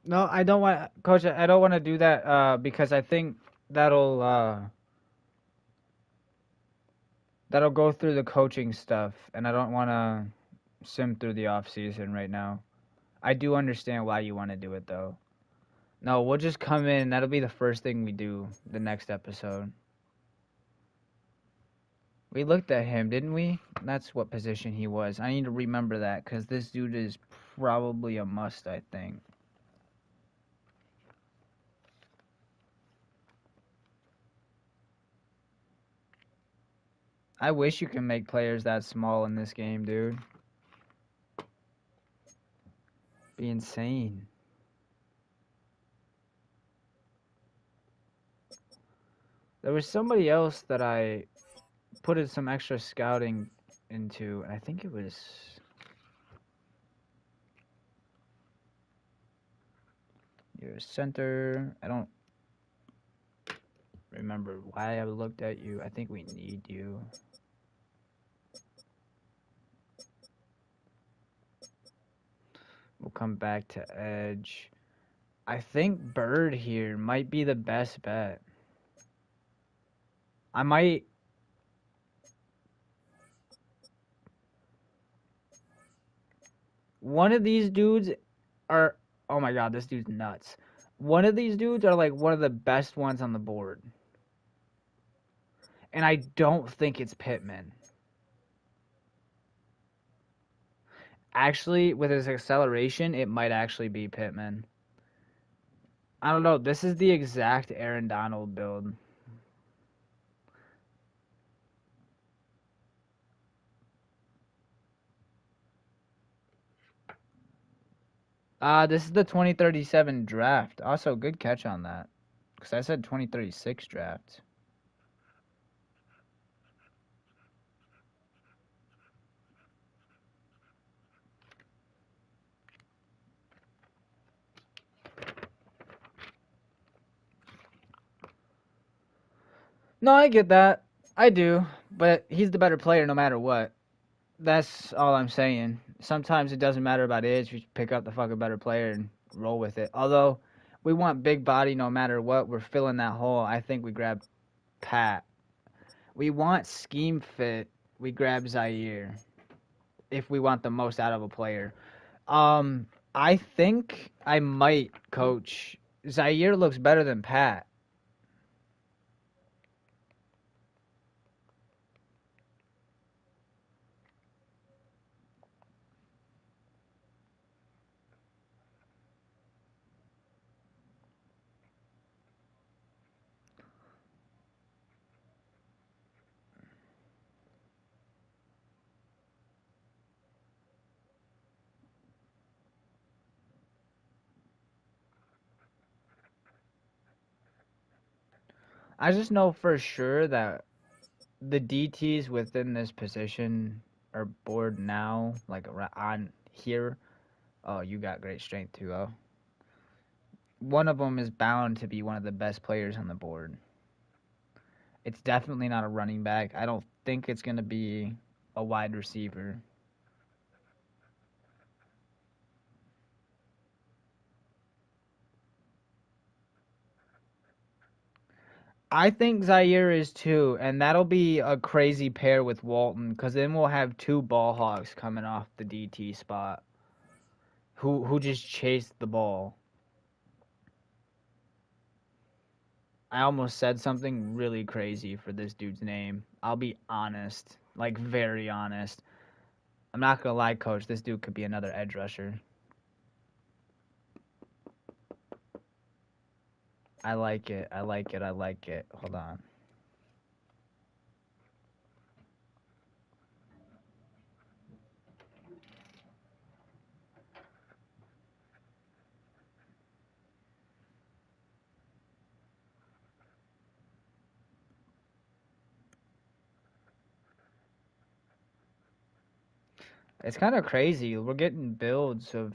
No, I don't want, Coach. I don't want to do that because I think that'll go through the coaching stuff, and I don't want to sim through the off season right now. I do understand why you want to do it though. No, we'll just come in. That'll be the first thing we do the next episode. We looked at him, didn't we? That's what position he was. I need to remember that because this dude is probably a must, I think. I wish you can make players that small in this game, dude. Be insane. There was somebody else that I put in some extra scouting into, and I think it was your center. I don't remember why I looked at you. I think we need you. We'll come back to edge. I think Bird here might be the best bet. I might... One of these dudes are... Oh my god, this dude's nuts. One of these dudes are like one of the best ones on the board. And I don't think it's Pittman. Actually, with his acceleration, it might actually be Pittman. I don't know. This is the exact Aaron Donald build. This is the 2037 draft. Also, good catch on that. Because I said 2036 draft. No, I get that. I do. But he's the better player no matter what. That's all I'm saying. Sometimes it doesn't matter about age. You pick up the fucking better player and roll with it. Although, we want big body no matter what. We're filling that hole. I think we grab Pat. We want scheme fit. We grab Zaire. If we want the most out of a player. I think I might coach. Zaire looks better than Pat. I just know for sure that the DTs within this position are bored now, like on here. Oh, you got great strength too, oh. One of them is bound to be one of the best players on the board. It's definitely not a running back. I don't think it's going to be a wide receiver. I think Zaire is too, and that'll be a crazy pair with Walton, because then we'll have two ball hogs coming off the DT spot who just chased the ball. I almost said something really crazy for this dude's name. I'll be honest, like very honest. I'm not gonna lie, coach, this dude could be another edge rusher. I like it. I like it. I like it. Hold on. It's kind of crazy. We're getting builds of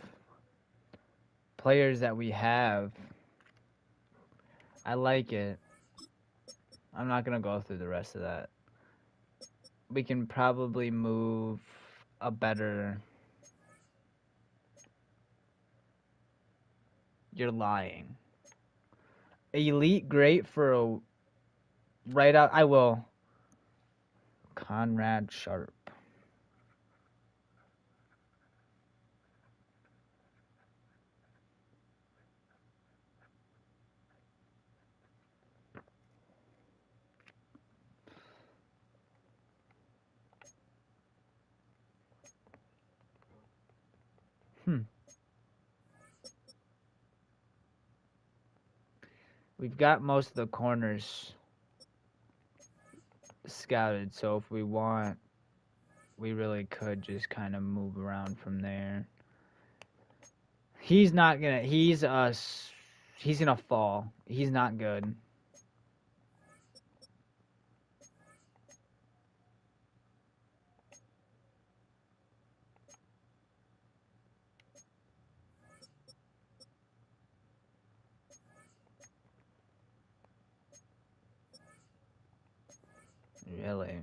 players that we have. I like it. I'm not going to go through the rest of that. We can probably move a better... You're lying. Elite great for a... Right out... I will. Conrad Sharp. We've got most of the corners scouted, so if we want, we really could just kind of move around from there. He's not gonna. He's gonna fall. He's not good. Really.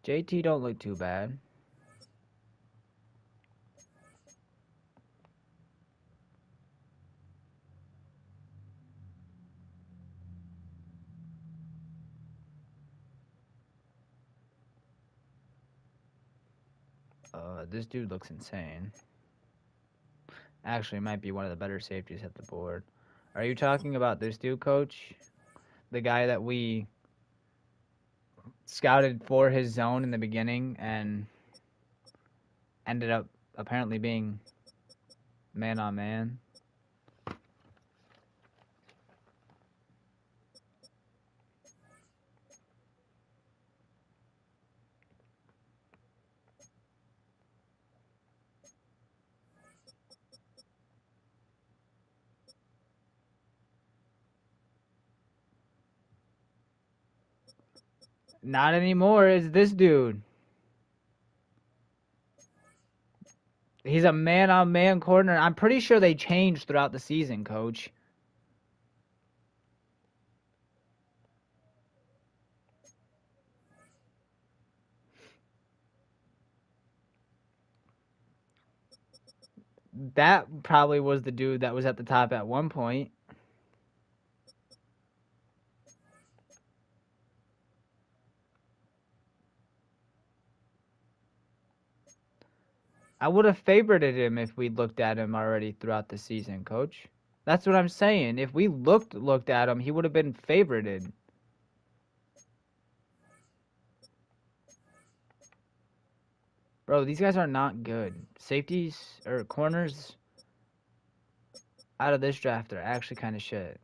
JT don't look too bad. This dude looks insane. Actually, might be one of the better safeties at the board. Are you talking about this dude, Coach? The guy that we scouted for his zone in the beginning and ended up apparently being man on man? Not anymore. It's this dude. He's a man-on-man corner. I'm pretty sure they changed throughout the season, Coach. That probably was the dude that was at the top at one point. I would have favorited him if we looked at him already throughout the season, Coach. That's what I'm saying. If we looked at him, he would have been favorited. Bro, these guys are not good. Safeties or corners out of this draft are actually kind of shit.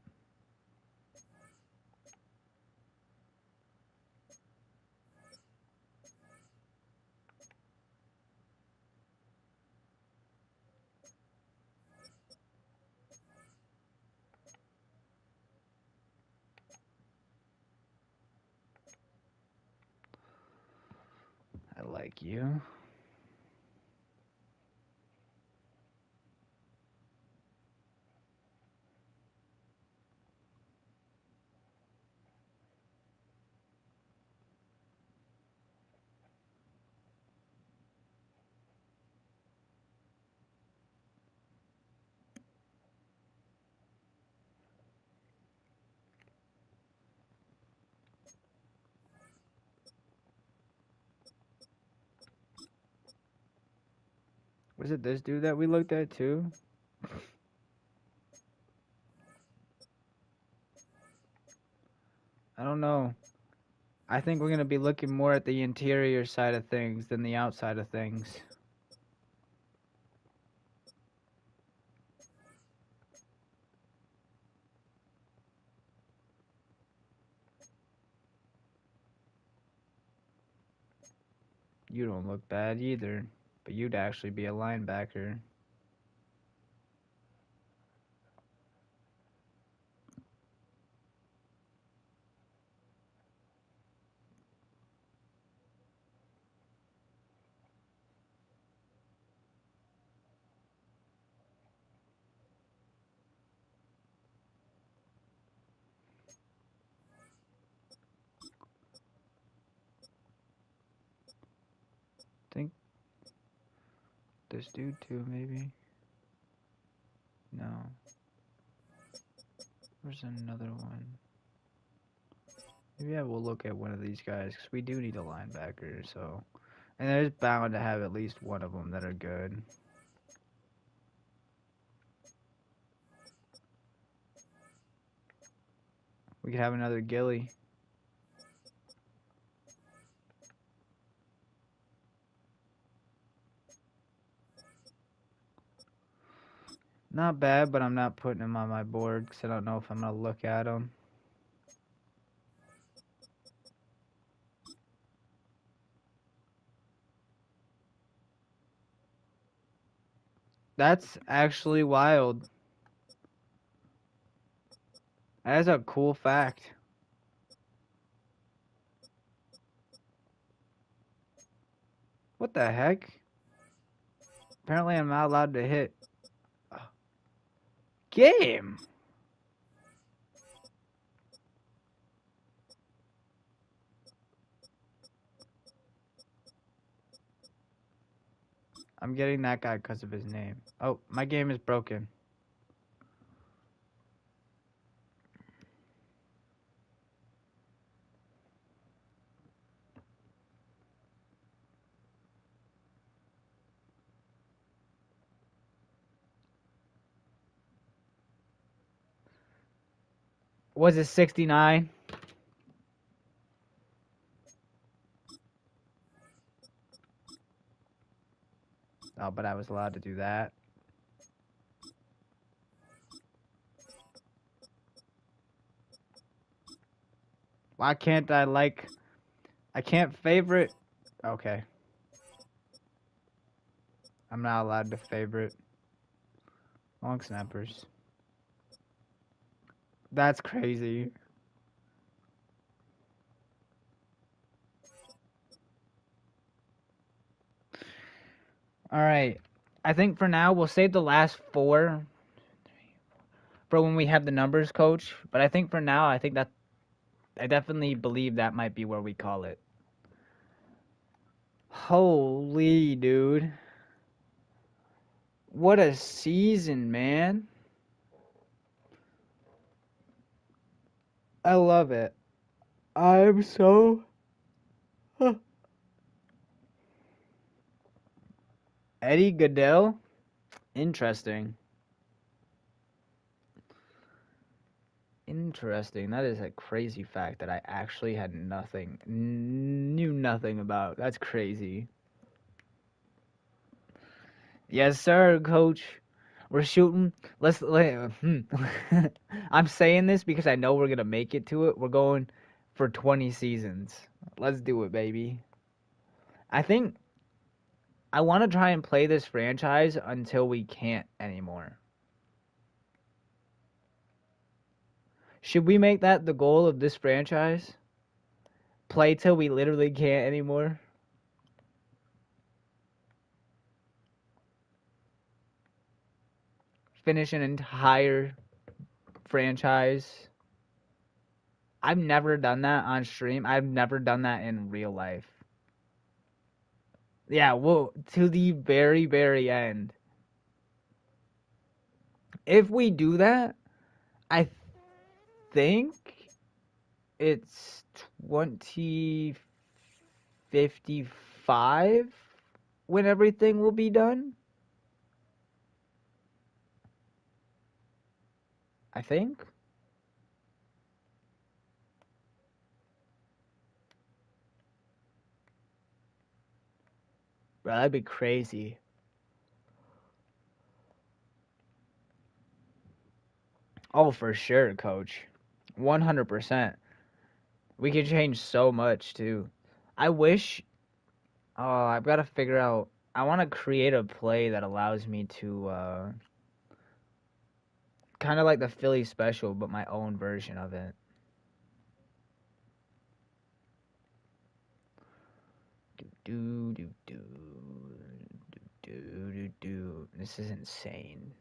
I like you. Was it this dude that we looked at too? I don't know. I think we're going to be looking more at the interior side of things than the outside of things. You don't look bad either, but you'd actually be a linebacker. Think this dude too, maybe? No. Where's another one? Maybe I will look at one of these guys, because we do need a linebacker, so... And there's bound to have at least one of them that are good. We could have another Gilly. Not bad, but I'm not putting him on my board because I don't know if I'm going to look at him. That's actually wild. That is a cool fact. What the heck? Apparently I'm not allowed to hit. Game! I'm getting that guy because of his name. Oh, my game is broken. Was it 69? Oh, but I was allowed to do that. Why can't I like... I can't favorite... Okay. I'm not allowed to favorite long snappers. That's crazy. Alright. I think for now, we'll save the last 4 for when we have the numbers, coach. But I think for now, I definitely believe that might be where we call it. Holy, dude. What a season, man. I love it. I'm so... Eddie Goodell? Interesting. Interesting. That is a crazy fact that I actually had knew nothing about. That's crazy. Yes, sir, coach. We're shooting. I'm saying this because I know we're going to make it to it. We're going for 20 seasons. Let's do it, baby. I think I want to try and play this franchise until we can't anymore. Should we make that the goal of this franchise? Play till we literally can't anymore? Finish an entire franchise. I've never done that on stream. I've never done that in real life. Yeah, well, to the very, very end. If we do that, I think it's 2055 when everything will be done. I think. Bro, that'd be crazy. Oh, for sure, coach. 100%. We could change so much, too. I wish... Oh, I've got to figure out... I want to create a play that allows me to, kind of like the Philly special, but my own version of it. This is insane.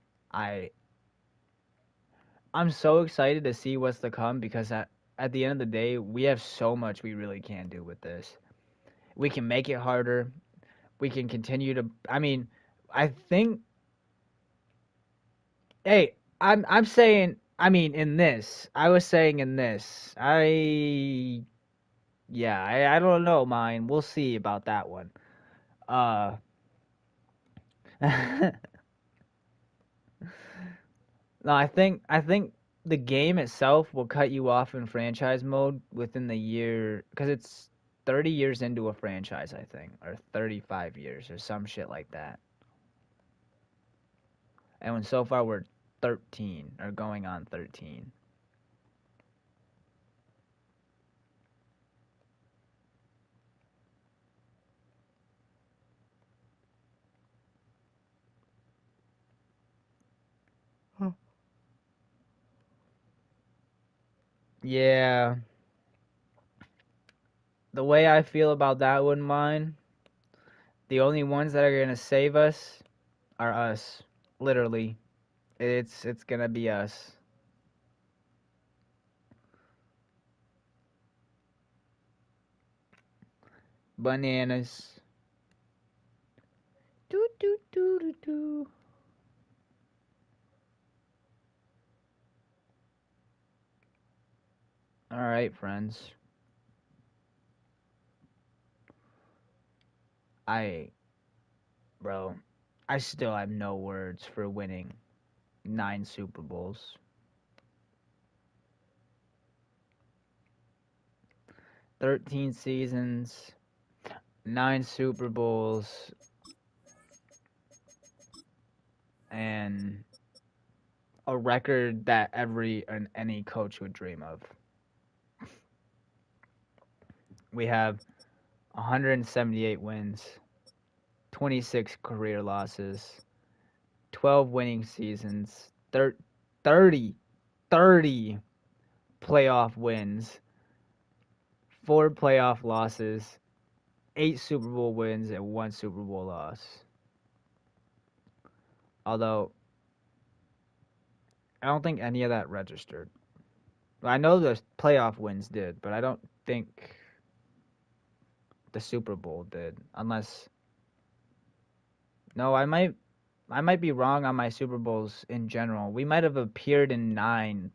I'm so excited to see what's to come because at the end of the day, we have so much we really can do with this. We can make it harder. We can continue to. I mean, I think. Hey, I'm saying. I mean, in this, I was saying in this. Yeah, I don't know, mine. We'll see about that one. No, I think the game itself will cut you off in franchise mode within the year, because it's 30 years into a franchise, I think, or 35 years or some shit like that. And when so far we're 13 or going on 13. Yeah. The way I feel about that one, mine, the only ones that are going to save us are us. Literally. It's going to be us. Bananas. Do do do do do. All right, friends. Bro, I still have no words for winning 9 Super Bowls. 13 seasons, 9 Super Bowls, and a record that any coach would dream of. We have 178 wins, 26 career losses, 12 winning seasons, 30 playoff wins, 4 playoff losses, 8 Super Bowl wins, and 1 Super Bowl loss. Although, I don't think any of that registered. I know the playoff wins did, but I don't think the Super Bowl did. Unless, no, I might be wrong on my Super Bowls in general. We might have appeared in 9,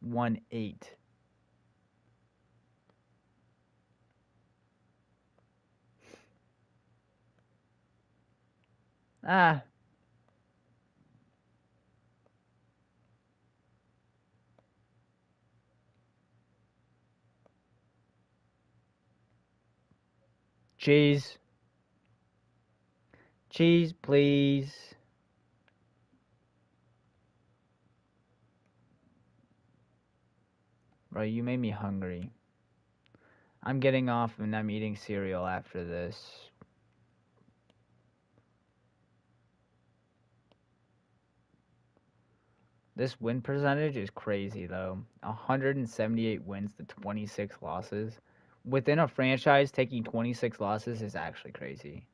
won 8. Ah. Cheese. Cheese, please. Bro, you made me hungry. I'm getting off and I'm eating cereal after this. This win percentage is crazy, though. 178 wins to 26 losses. Within a franchise, taking 26 losses is actually crazy.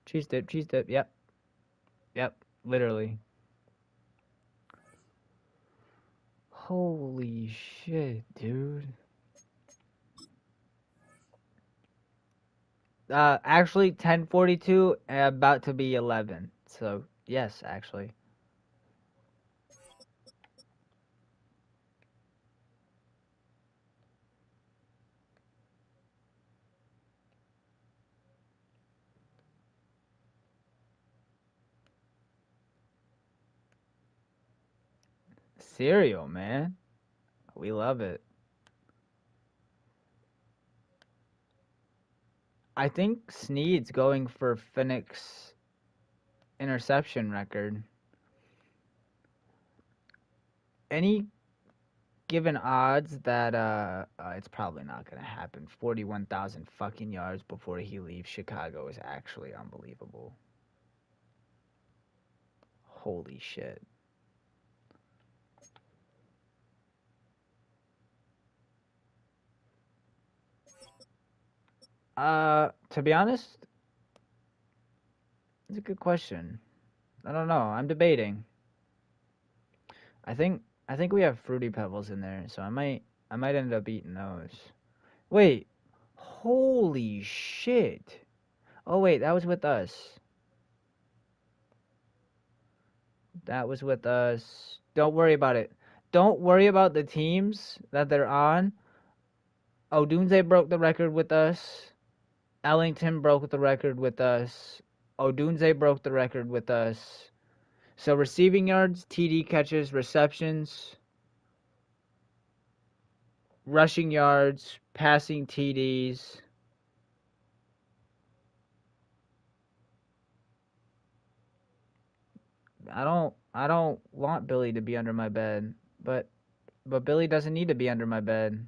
Cheese dip, yep. Yep, literally. Holy shit, dude. Actually, 10:42, about to be 11. So, yes, actually. Cereal, man. We love it. I think Snead's going for Phoenix interception record. Any given odds that it's probably not gonna happen. 41,000 fucking yards before he leaves Chicago is actually unbelievable. Holy shit. To be honest, it's a good question. I don't know. I'm debating. I think we have Fruity Pebbles in there, so I might end up eating those. Wait. Holy shit. Oh wait, that was with us. That was with us. Don't worry about it. Don't worry about the teams that they're on. Odunze broke the record with us. Ellington broke the record with us. Odunze broke the record with us. So receiving yards, TD catches, receptions, rushing yards, passing TDs. I don't want Billy to be under my bed, but Billy doesn't need to be under my bed.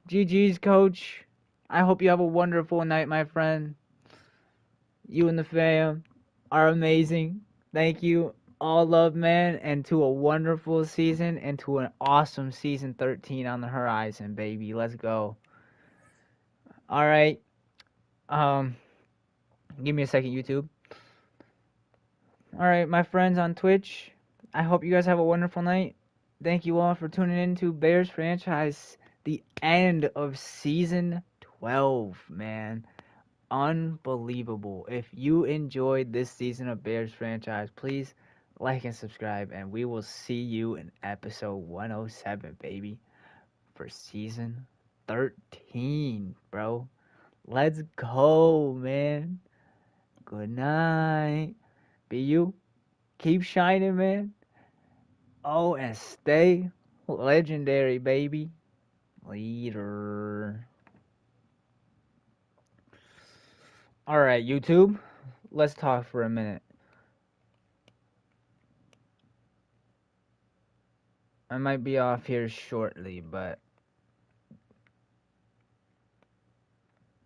GG's, coach. I hope you have a wonderful night, my friend. You and the fam are amazing. Thank you. All love, man, and to a wonderful season and to an awesome season 13 on the horizon, baby. Let's go. All right. Give me a second, YouTube. All right, my friends on Twitch. I hope you guys have a wonderful night. Thank you all for tuning in to Bears franchise, the end of season 12, man. Unbelievable. If you enjoyed this season of Bears franchise, please like and subscribe, and we will see you in episode 107, baby, for season 13, bro. Let's go, man. Good night. Be you. Keep shining, man. Oh, and stay legendary, baby. Later. Alright, YouTube. Let's talk for a minute. I might be off here shortly, but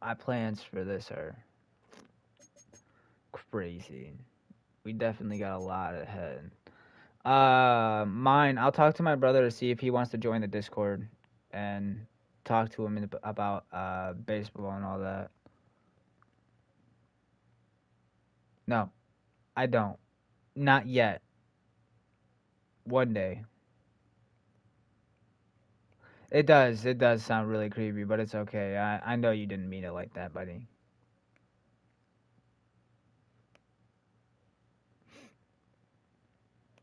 my plans for this are crazy. We definitely got a lot ahead. I'll talk to my brother to see if he wants to join the Discord and talk to him about baseball and all that. No, I don't. Not yet. One day. It does sound really creepy, but it's okay. I know you didn't mean it like that, buddy.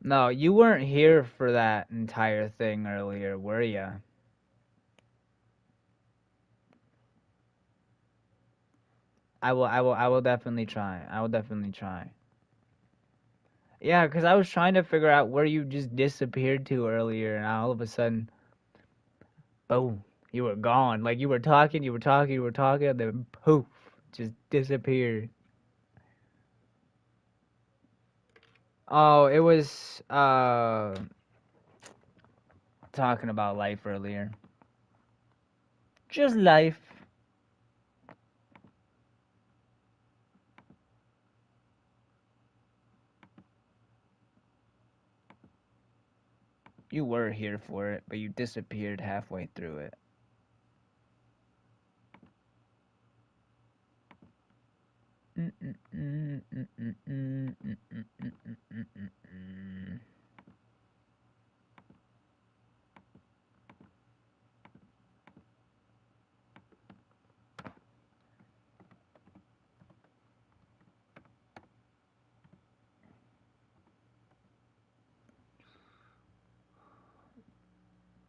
No, you weren't here for that entire thing earlier, were ya? I will definitely try. I will definitely try. Yeah, because I was trying to figure out where you just disappeared to earlier, and all of a sudden, boom, you were gone. Like you were talking, and then poof, just disappeared. Oh, it was talking about life earlier. Just life. You were here for it, but you disappeared halfway through it.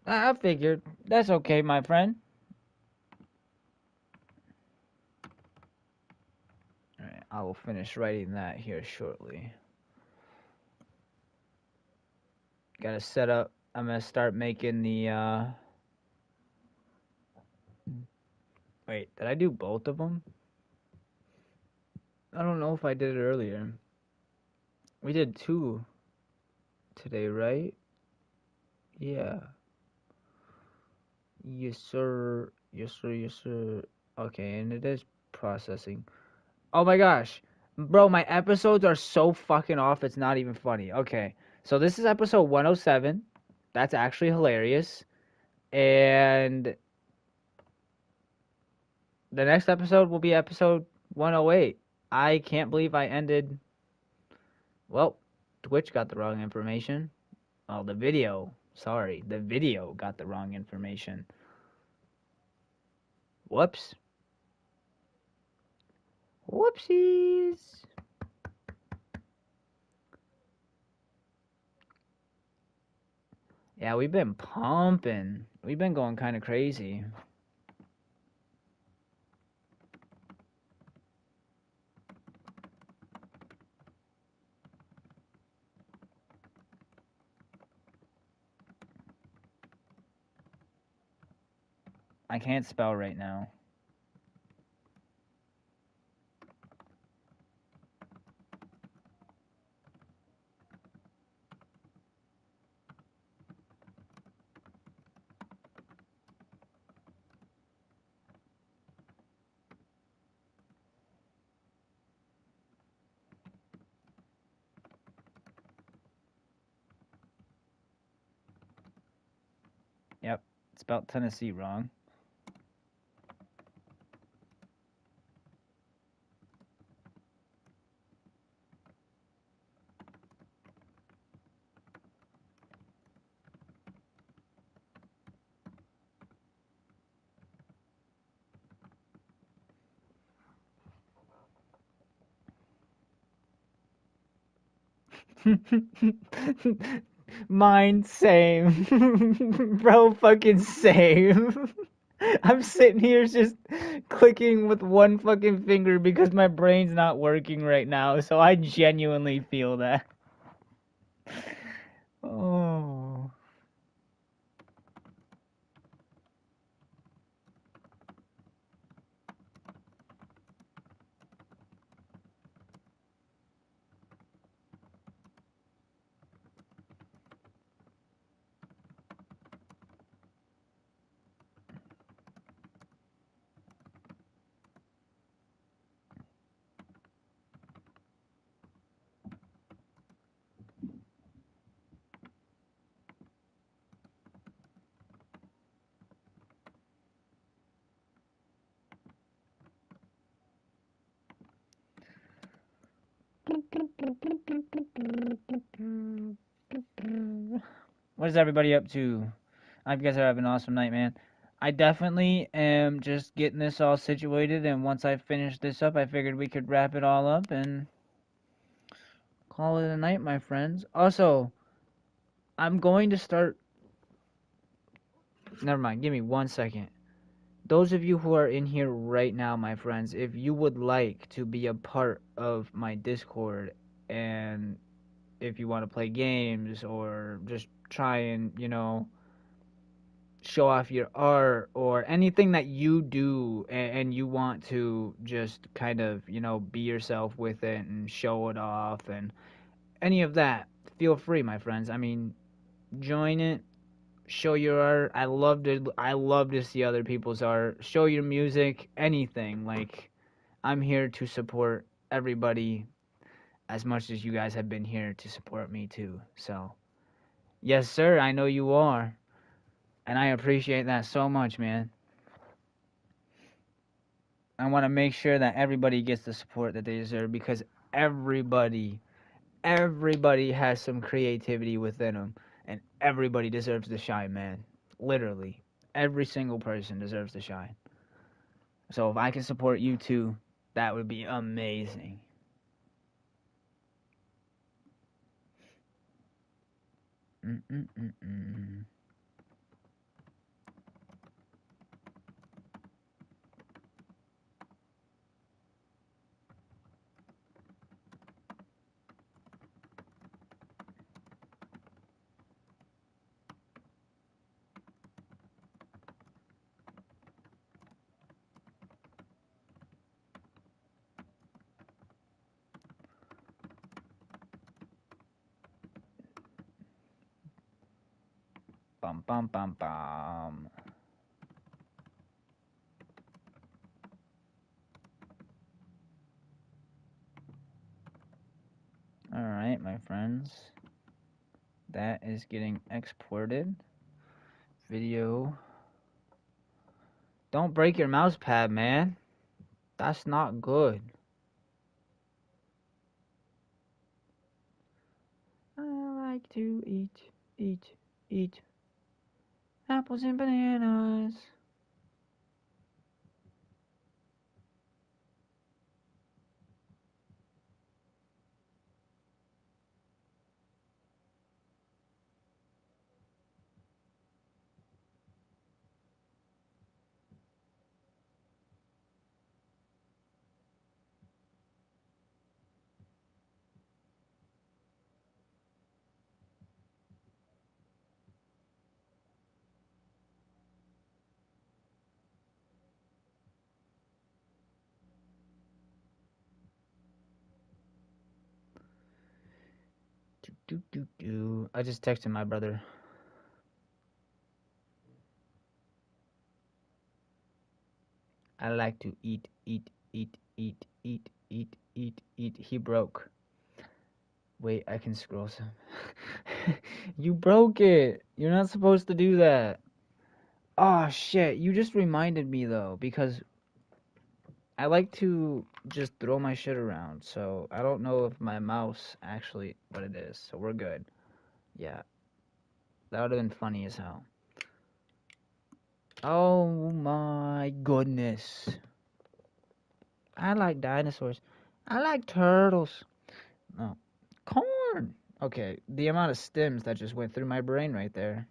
I figured. That's okay, my friend. Alright, I will finish writing that here shortly. Gotta set up. I'm gonna start making the, Wait, did I do both of them? I don't know if I did it earlier. We did 2 today, right? Yeah. Yes, sir. Yes, sir. Yes, sir. Okay, and it is processing. Oh my gosh. Bro, my episodes are so fucking off, it's not even funny. Okay, so this is episode 107. That's actually hilarious. And the next episode will be episode 108. I can't believe I ended. Well, Twitch got the wrong information. Oh, the video. Sorry, the video got the wrong information. Whoops. Whoopsies. Yeah, we've been pumping. We've been going kind of crazy. I can't spell right now. Yep, spelled Tennessee wrong. Mine, same. Bro, fucking same. I'm sitting here just clicking with one fucking finger because my brain's not working right now, so I genuinely feel that. Oh. What is everybody up to? I hope you guys are having an awesome night, man. I definitely am just getting this all situated, and once I finish this up, I figured we could wrap it all up and call it a night, my friends. Also, I'm going to start. Never mind, give me 1 second. Those of you who are in here right now, my friends, if you would like to be a part of my Discord, and if you want to play games or just try and, show off your art or anything that you do, and you want to just kind of, be yourself with it and show it off and any of that, feel free, my friends. I mean, join it, show your art. I love to see other people's art. Show your music, anything. Like, I'm here to support everybody as much as you guys have been here to support me too. So, yes, sir, I know you are. And I appreciate that so much, man. I want to make sure that everybody gets the support that they deserve because everybody, everybody has some creativity within them, and everybody deserves to shine, man. Literally, every single person deserves to shine. So if I can support you too, that would be amazing. Mm-mm-mm-mm. Bum bum bum bum. All right, my friends. That is getting exported. Video. Don't break your mouse pad, man. That's not good. I like to eat apples and bananas. I just texted my brother. I like to eat. He broke. Wait, I can scroll some. You broke it. You're not supposed to do that. Oh shit, you just reminded me though, because I like to just throw my shit around, so I don't know if my mouse actually what it is, so we're good. Yeah. That would have been funny as hell. Oh my goodness. I like dinosaurs. I like turtles. No. Corn! Okay, the amount of stems that just went through my brain right there.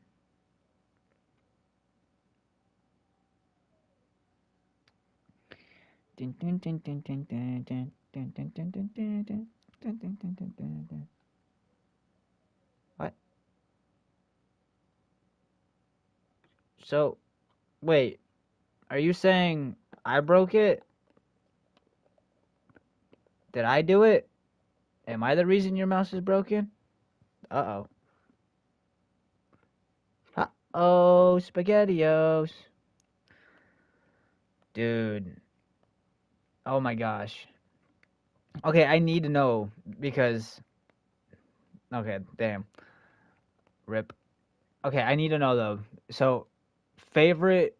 What? So, wait, are you saying I broke it? Did I do it? Am I the reason your mouse is broken? Uh-oh. Uh-oh, SpaghettiOs. Dude. Oh my gosh. Okay, I need to know because... Okay, damn. Rip. Okay, I need to know though. So, favorite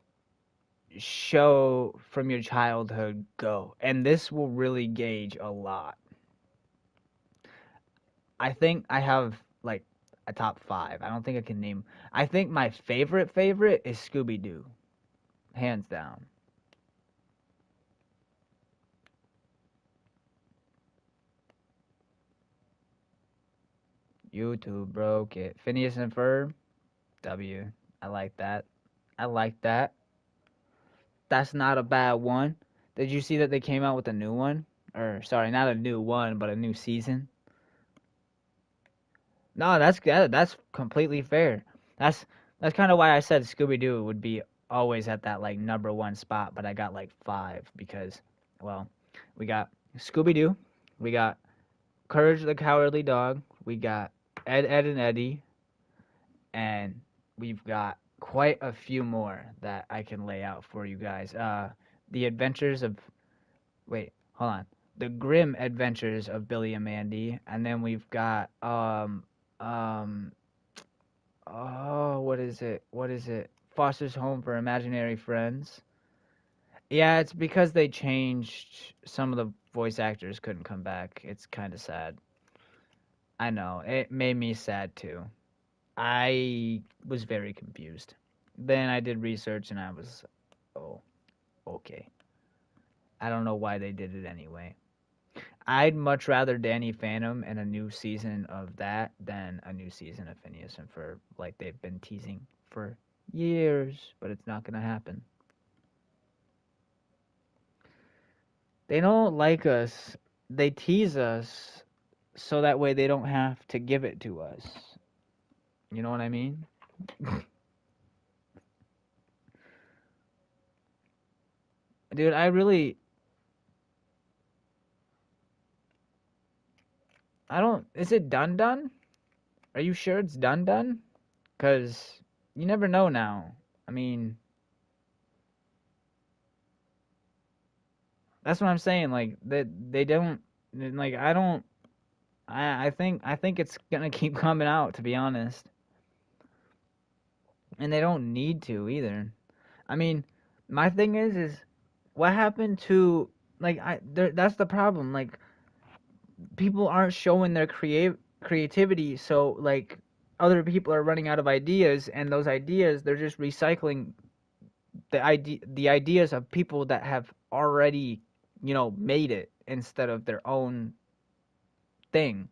show from your childhood, go. And this will really gauge a lot. I think I have like a top 5. I don't think I can name. I think my favorite is Scooby Doo, hands down. YouTube broke it. Phineas and Ferb, W. I like that. I like that. That's not a bad one. Did you see that they came out with a new one? Or sorry, not a new one, but a new season. No, that's completely fair. That's kind of why I said Scooby Doo would be always at that like number 1 spot, but I got like 5 because, well, we got Scooby Doo, we got Courage the Cowardly Dog, we got Ed and Eddie, and we've got quite a few more that I can lay out for you guys. The Adventures of wait, hold on. The Grim Adventures of Billy and Mandy, and then we've got um oh, what is it? What is it? Foster's Home for Imaginary Friends. Yeah, it's because they changed some of the voice actors couldn't come back. It's kind of sad. I know. It made me sad too. I was very confused. Then I did research and I was, oh, okay. I don't know why they did it anyway. I'd much rather Danny Phantom and a new season of that than a new season of Phineas and Ferb, like they've been teasing for years, but it's not gonna happen. They don't like us. They tease us so that way they don't have to give it to us. You know what I mean? Dude, I don't, is it done? Are you sure it's done? Cause you never know now. I mean, that's what I'm saying. Like they don't like I don't I think it's gonna keep coming out, to be honest. And they don't need to either. I mean, my thing is what happened to like that's the problem. Like people aren't showing their creativity, so like other people are running out of ideas, and those ideas they're just recycling the ideas of people that have already, made it instead of their own thing.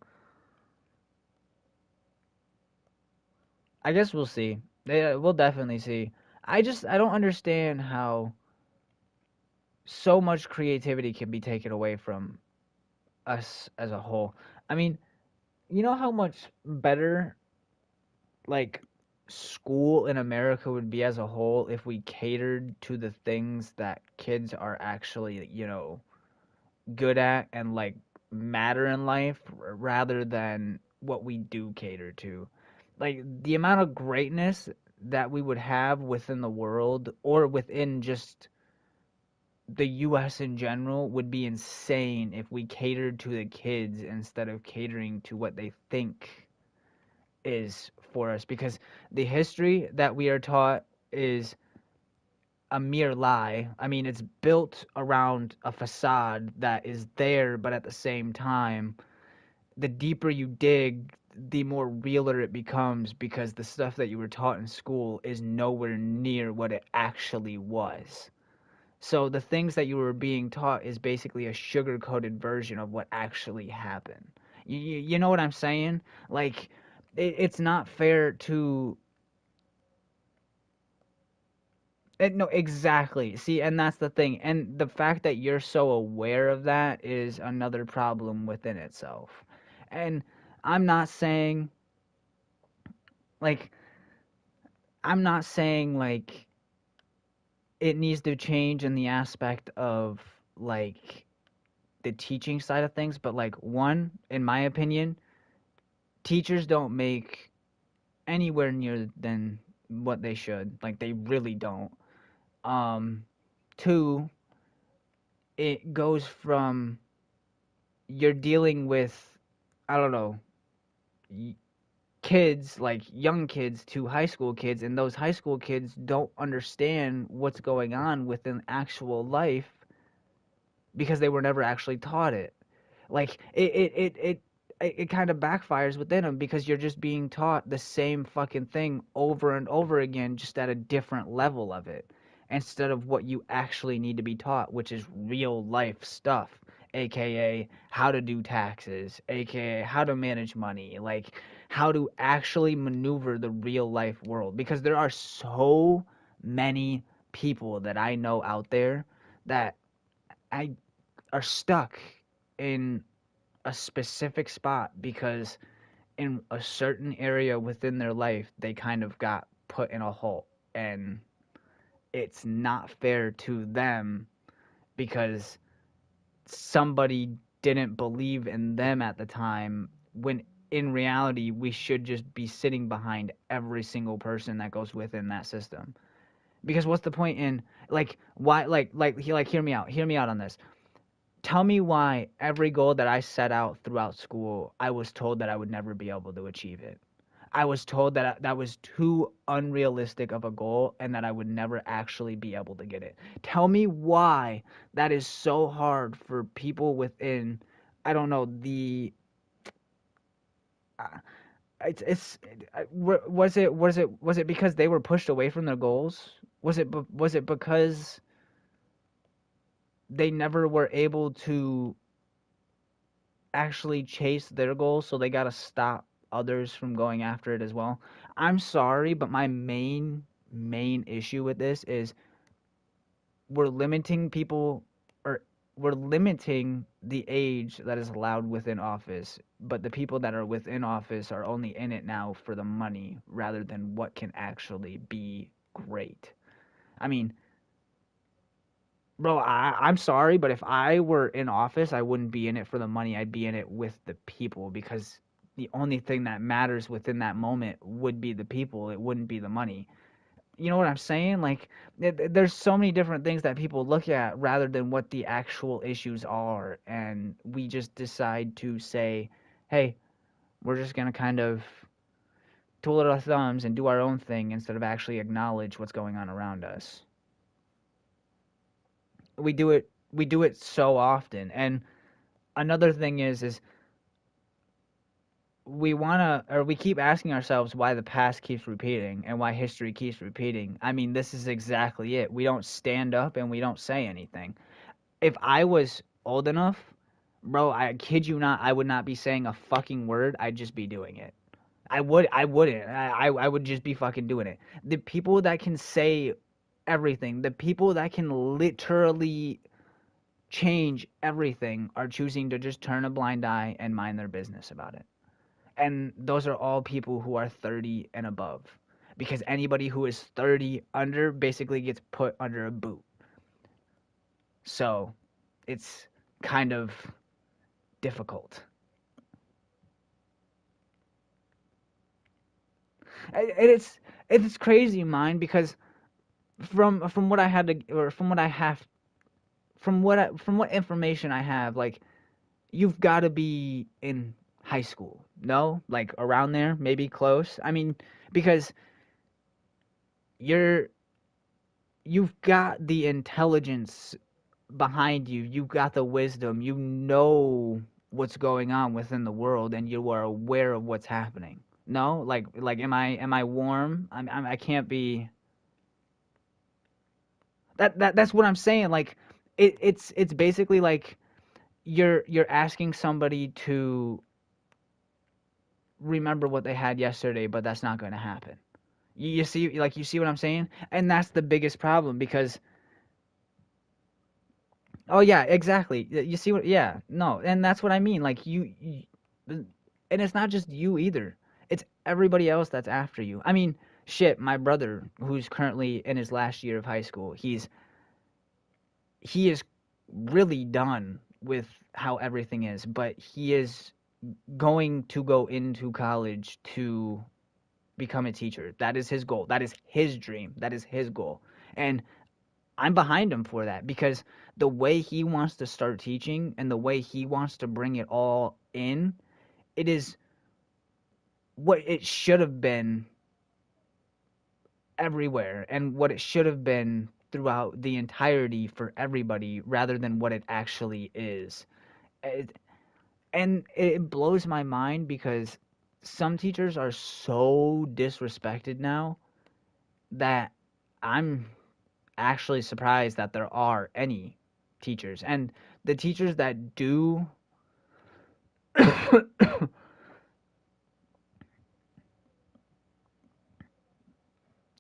I guess we'll see. We'll definitely see. I don't understand how so much creativity can be taken away from us as a whole. I mean, you know how much better like school in America would be as a whole if we catered to the things that kids are actually, good at and like matter in life rather than what we do cater to. Like the amount of greatness that we would have within the world or within just the US in general would be insane if we catered to the kids instead of catering to what they think is for us, because the history that we are taught is a mere lie. I mean, it's built around a facade that is there, but at the same time, the deeper you dig, the more realer it becomes, because the stuff that you were taught in school is nowhere near what it actually was. So the things that you were being taught is basically a sugar-coated version of what actually happened. You know what I'm saying? Like, it's not fair to no, exactly. See, and that's the thing. And the fact that you're so aware of that is another problem within itself. And I'm not saying, like, I'm not saying, like, it needs to change in the aspect of, like, the teaching side of things, but, like, one, in my opinion, teachers don't make anywhere near than what they should. Like, they really don't. Two, it goes from you're dealing with, I don't know, kids, like young kids to high school kids, and those high school kids don't understand what's going on within actual life because they were never actually taught it. Like it kind of backfires within them because you're just being taught the same fucking thing over and over again, just at a different level of it, instead of what you actually need to be taught, which is real life stuff, aka how to do taxes, aka how to manage money, like how to actually maneuver the real life world. Because there are so many people that I know out there that I are stuck in a specific spot because in a certain area within their life they kind of got put in a hole, and it's not fair to them because somebody didn't believe in them at the time, when in reality we should just be sitting behind every single person that goes within that system. Because what's the point in, like, why, hear me out on this. Tell me why every goal that I set out throughout school, I was told that I would never be able to achieve it. I was told that that was too unrealistic of a goal and that I would never actually be able to get it. Tell me why that is so hard for people within, I don't know, the uh, it's was it because they were pushed away from their goals? Was it because they never were able to actually chase their goals, so they got to stop others from going after it as well? I'm sorry, but my main issue with this is we're limiting people, or we're limiting the age that is allowed within office, but the people that are within office are only in it now for the money rather than what can actually be great. I mean, bro, I'm sorry, but if I were in office, I wouldn't be in it for the money. I'd be in it with the people, because the only thing that matters within that moment would be the people. It wouldn't be the money. You know what I'm saying? Like, there's so many different things that people look at rather than what the actual issues are. And we just decide to say, hey, we're just going to kind of twiddle our thumbs and do our own thing instead of actually acknowledge what's going on around us. We do it so often. And another thing is we keep asking ourselves why the past keeps repeating and why history keeps repeating. I mean, this is exactly it. We don't stand up and we don't say anything. If I was old enough, bro, I kid you not, I would not be saying a fucking word. I'd just be doing it. I wouldn't. I would just be fucking doing it. The people that can say everything, the people that can literally change everything, are choosing to just turn a blind eye and mind their business about it. And those are all people who are 30 and above, because anybody who is 30 under basically gets put under a boot. So it's kind of difficult. It's crazy, mine, because from what I had to, or from what I have, from what information I have, like, you've got to be in high school, no, like around there, maybe close. I mean, because you've got the intelligence behind you, you've got the wisdom, you know what's going on within the world, and you are aware of what's happening. No, like am I warm? I can't be. That's what I'm saying. Like, it's basically like you're asking somebody to remember what they had yesterday, but that's not going to happen. You see, like, you see what I'm saying? And that's the biggest problem, because oh yeah, exactly. You see what? Yeah, no, and that's what I mean. Like, and it's not just you either. It's everybody else that's after you. I mean, shit. My brother, who's currently in his last year of high school, he is really done with how everything is, but he is going to go into college to become a teacher. That is his goal. That is his dream. That is his goal. And I'm behind him for that, because the way he wants to start teaching and the way he wants to bring it all in, it is what it should have been everywhere, and what it should have been throughout the entirety for everybody, rather than what it actually is. And it blows my mind, because some teachers are so disrespected now that I'm actually surprised that there are any teachers. And the teachers that do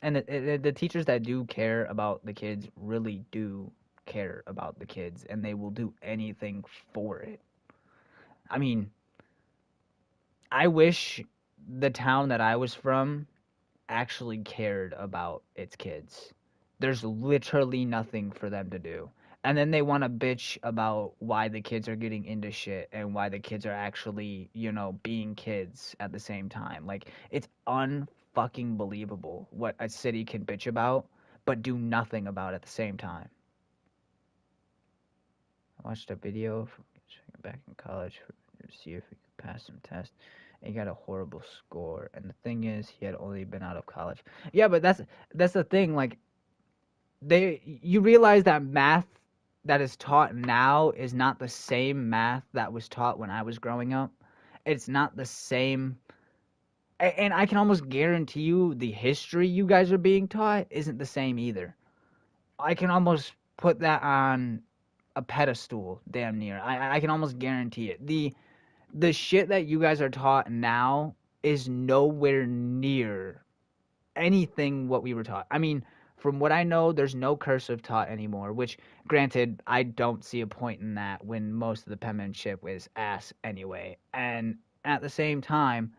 and the teachers that do care about the kids really do care about the kids, and they will do anything for it. I mean, I wish the town that I was from actually cared about its kids. There's literally nothing for them to do. And then they want to bitch about why the kids are getting into shit, and why the kids are actually, being kids at the same time. Like, it's unfucking believable what a city can bitch about, but do nothing about at the same time. I watched a video from back in college to see if he could pass some tests. And he got a horrible score. And the thing is, he had only been out of college. Yeah, but that's the thing. Like, you realize that math that is taught now is not the same math that was taught when I was growing up. It's not the same. And I can almost guarantee you the history you guys are being taught isn't the same either. I can almost put that on a pedestal, damn near. I can almost guarantee it. The shit that you guys are taught now is nowhere near anything what we were taught. I mean, from what I know, there's no cursive taught anymore, which, granted, I don't see a point in that when most of the penmanship is ass anyway. And at the same time,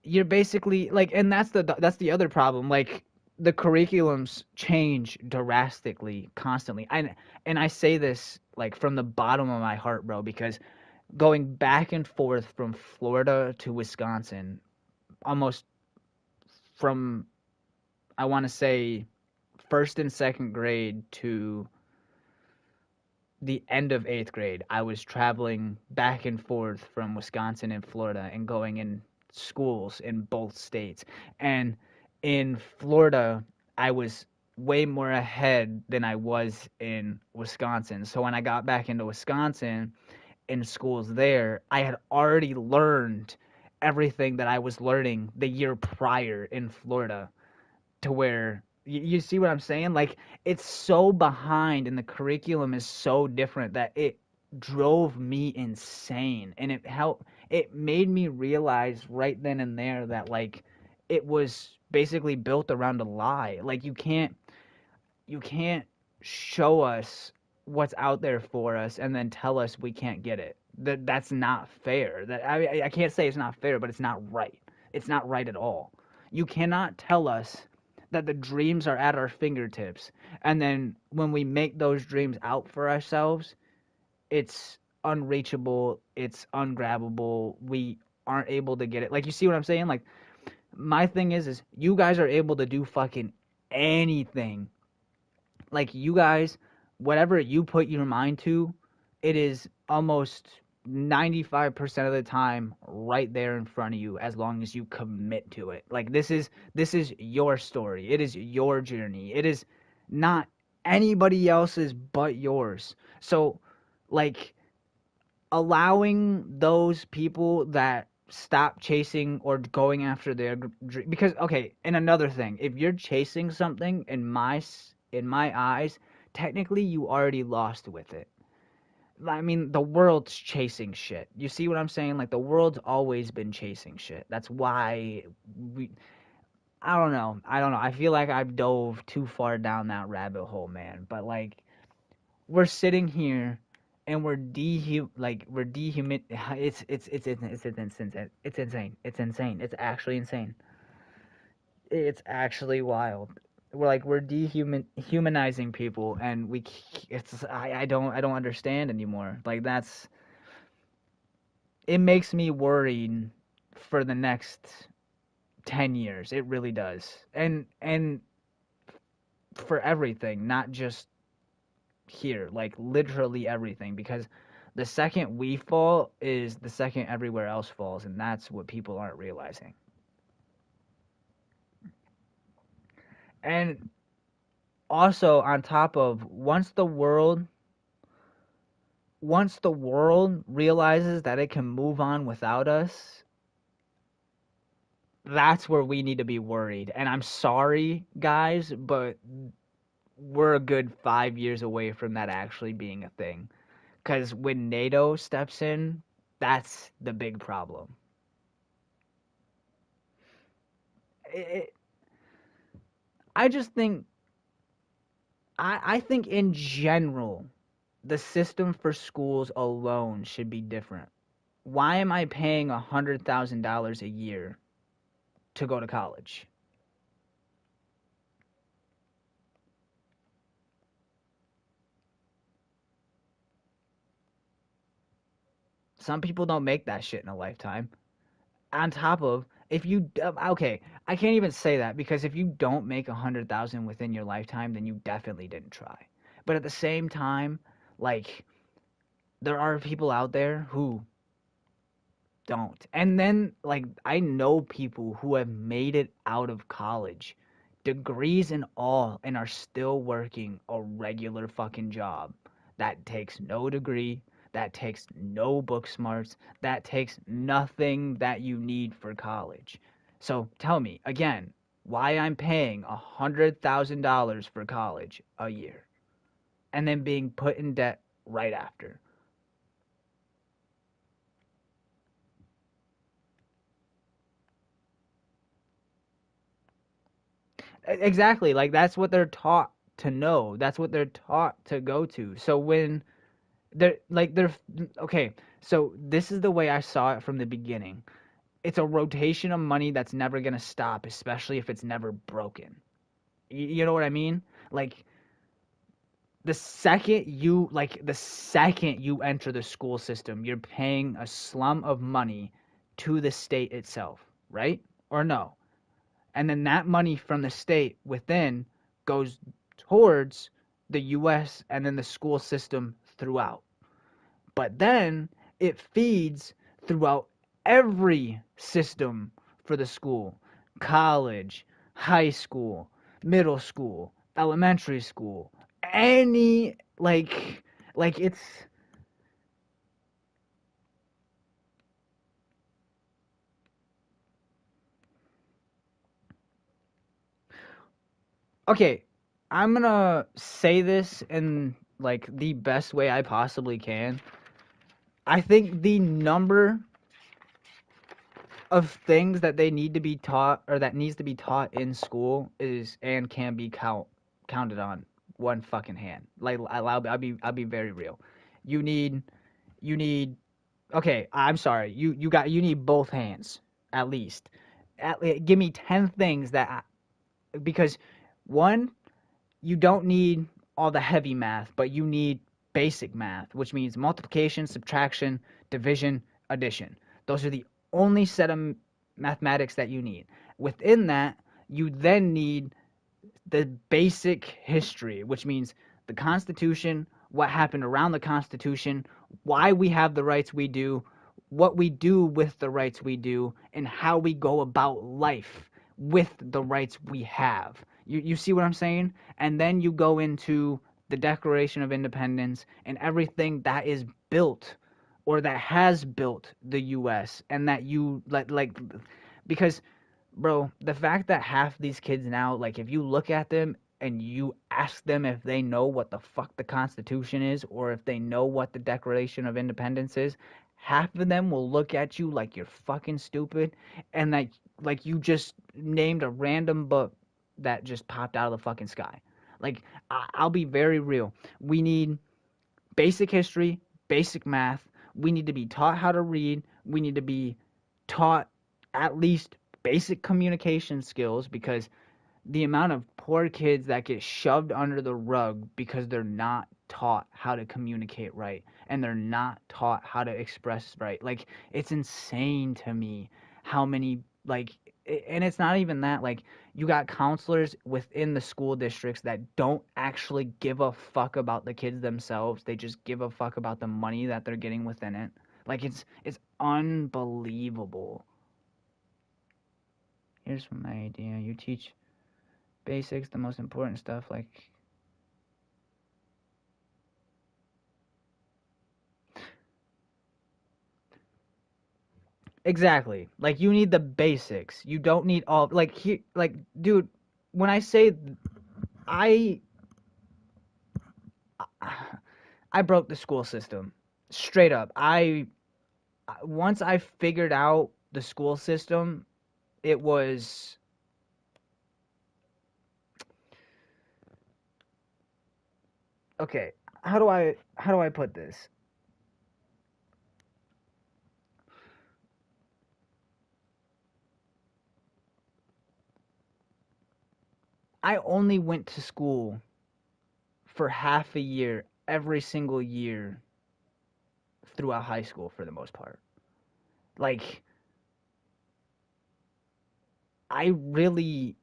you're basically like, and that's the other problem. Like, the curriculums change drastically, constantly. And I say this like from the bottom of my heart, bro, because going back and forth from Florida to Wisconsin, almost from, I want to say, first and second grade to the end of eighth grade, I was traveling back and forth from Wisconsin and Florida, and going in schools in both states. And in Florida, I was way more ahead than I was in Wisconsin. So when I got back into Wisconsin, in schools there, I had already learned everything that I was learning the year prior in Florida, to where you see what I'm saying? Like, it's so behind, and the curriculum is so different that it drove me insane. And it made me realize right then and there that, like, it was basically built around a lie. Like, you can't show us what's out there for us and then tell us we can't get it. That's not fair. I can't say it's not fair, but it's not right. It's not right at all. You cannot tell us that the dreams are at our fingertips, and then when we make those dreams out for ourselves, it's unreachable, it's ungrabbable, we aren't able to get it. Like, you see what I'm saying? Like, my thing is you guys are able to do fucking anything. Like, you guys, whatever you put your mind to, it is almost 95% of the time right there in front of you, as long as you commit to it. Like, this is your story. It is your journey. It is not anybody else's but yours. So, like, allowing those people that stop chasing or going after their dream, because, okay, and another thing, if you're chasing something, in my eyes, technically you already lost with it. I mean, the world's chasing shit. You see what I'm saying? Like, the world's always been chasing shit. That's why I don't know. I feel like I've dove too far down that rabbit hole, man. But, like, we're sitting here and we're dehuman. It's insane. It's insane. It's insane. It's actually insane. It's actually wild. We're dehumanizing people, and I don't understand anymore. Like, it makes me worried for the next 10 years. It really does. And for everything, not just here, like literally everything, because the second we fall is the second everywhere else falls, and that's what people aren't realizing. And also, on top of, once the world realizes that it can move on without us, that's where we need to be worried. And I'm sorry, guys, but we're a good 5 years away from that actually being a thing. Because when NATO steps in, that's the big problem. It, I just think, I think in general, the system for schools alone should be different. Why am I paying $100,000 a year to go to college? Some people don't make that shit in a lifetime. On top of, if you okay, I can't even say that, because if you don't make 100,000 within your lifetime, then you definitely didn't try. But at the same time, like, there are people out there who don't. And then, like, I know people who have made it out of college, degrees and all, and are still working a regular fucking job that takes no degree, that takes no book smarts, that takes nothing that you need for college. So tell me again, why I'm paying $100,000 for college a year and then being put in debt right after. Exactly. Like, that's what they're taught to know. That's what they're taught to go to. So when they're okay, so this is the way I saw it from the beginning. It's a rotation of money that's never going to stop, especially if it's never broken. You know what I mean? Like, the second you enter the school system, you're paying a slum of money to the state itself, right? Or no? And then that money from the state within goes towards the US and then the school system throughout. But then it feeds throughout every system for the school: college, high school, middle school, elementary school, any, like it's okay. I'm gonna say this in, like, the best way I possibly can. I think the number of things that they need to be taught, or that needs to be taught in school, is and can be counted on one fucking hand. Like, I'll be very real. You need you need okay, I'm sorry. You need both hands at least. Give me 10 things because one, you don't need all the heavy math, but you need basic math, which means multiplication, subtraction, division, addition. Those are the only set of mathematics that you need. Within that, you then need the basic history, which means the Constitution, what happened around the Constitution, why we have the rights we do, what we do with the rights we do, and how we go about life with the rights we have. You see what I'm saying? And then you go into the Declaration of Independence and everything that is built or that has built the US, and that you like because bro, the fact that half these kids now, like, if you look at them and you ask them if they know what the fuck the Constitution is or if they know what the Declaration of Independence is, half of them will look at you like you're fucking stupid and that, like, you just named a random book that just popped out of the fucking sky. Like, I'll be very real. We need basic history, basic math. We need to be taught how to read. We need to be taught at least basic communication skills, because the amount of poor kids that get shoved under the rug because they're not taught how to communicate right and they're not taught how to express right. Like, it's insane to me how many, like, and it's not even that, like, you got counselors within the school districts that don't actually give a fuck about the kids themselves. They just give a fuck about the money that they're getting within it. Like, it's unbelievable. Here's my idea. You teach basics, the most important stuff, like, exactly. Like, you need the basics. You don't need all, like, here, like, dude, when I say I I broke the school system. Straight up. Once I figured out the school system, it was, okay, how do I put this? I only went to school for half a year every single year throughout high school for the most part. Like, I really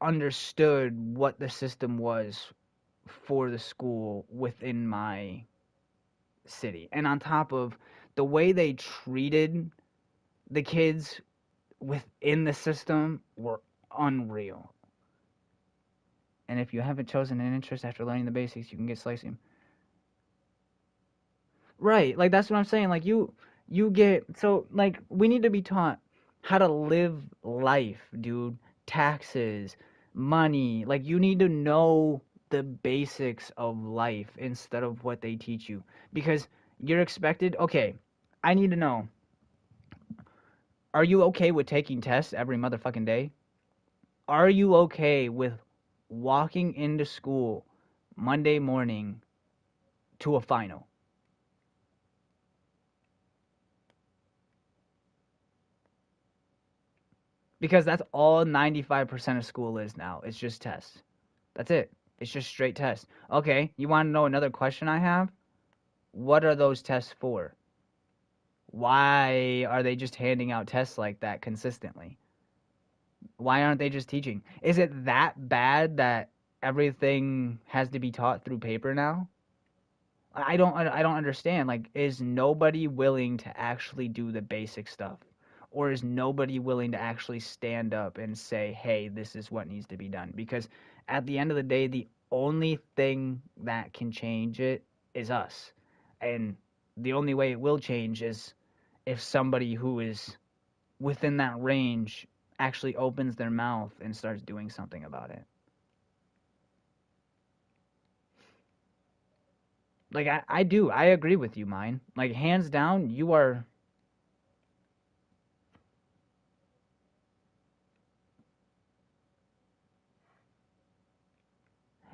understood what the system was for the school within my city. And on top of the way they treated the kids within the system were unreal. And if you haven't chosen an interest after learning the basics, you can get slicing. Right, like, that's what I'm saying. Like, you get, so, like, we need to be taught how to live life, dude. Taxes, money. Like, you need to know the basics of life instead of what they teach you. Because you're expected, okay, I need to know. Are you okay with taking tests every motherfucking day? Are you okay with walking into school Monday morning to a final? Because that's all 95% of school is now. It's just tests. That's it. It's just straight tests. Okay, you want to know another question I have? What are those tests for? Why are they just handing out tests like that consistently? Why aren't they just teaching? Is it that bad that everything has to be taught through paper now? I don't understand. Like, is nobody willing to actually do the basic stuff? Or is nobody willing to actually stand up and say, hey, this is what needs to be done? Because at the end of the day, the only thing that can change it is us. And the only way it will change is if somebody who is within that range actually opens their mouth and starts doing something about it. Like, I do. I agree with you, mine. Like, hands down, you are.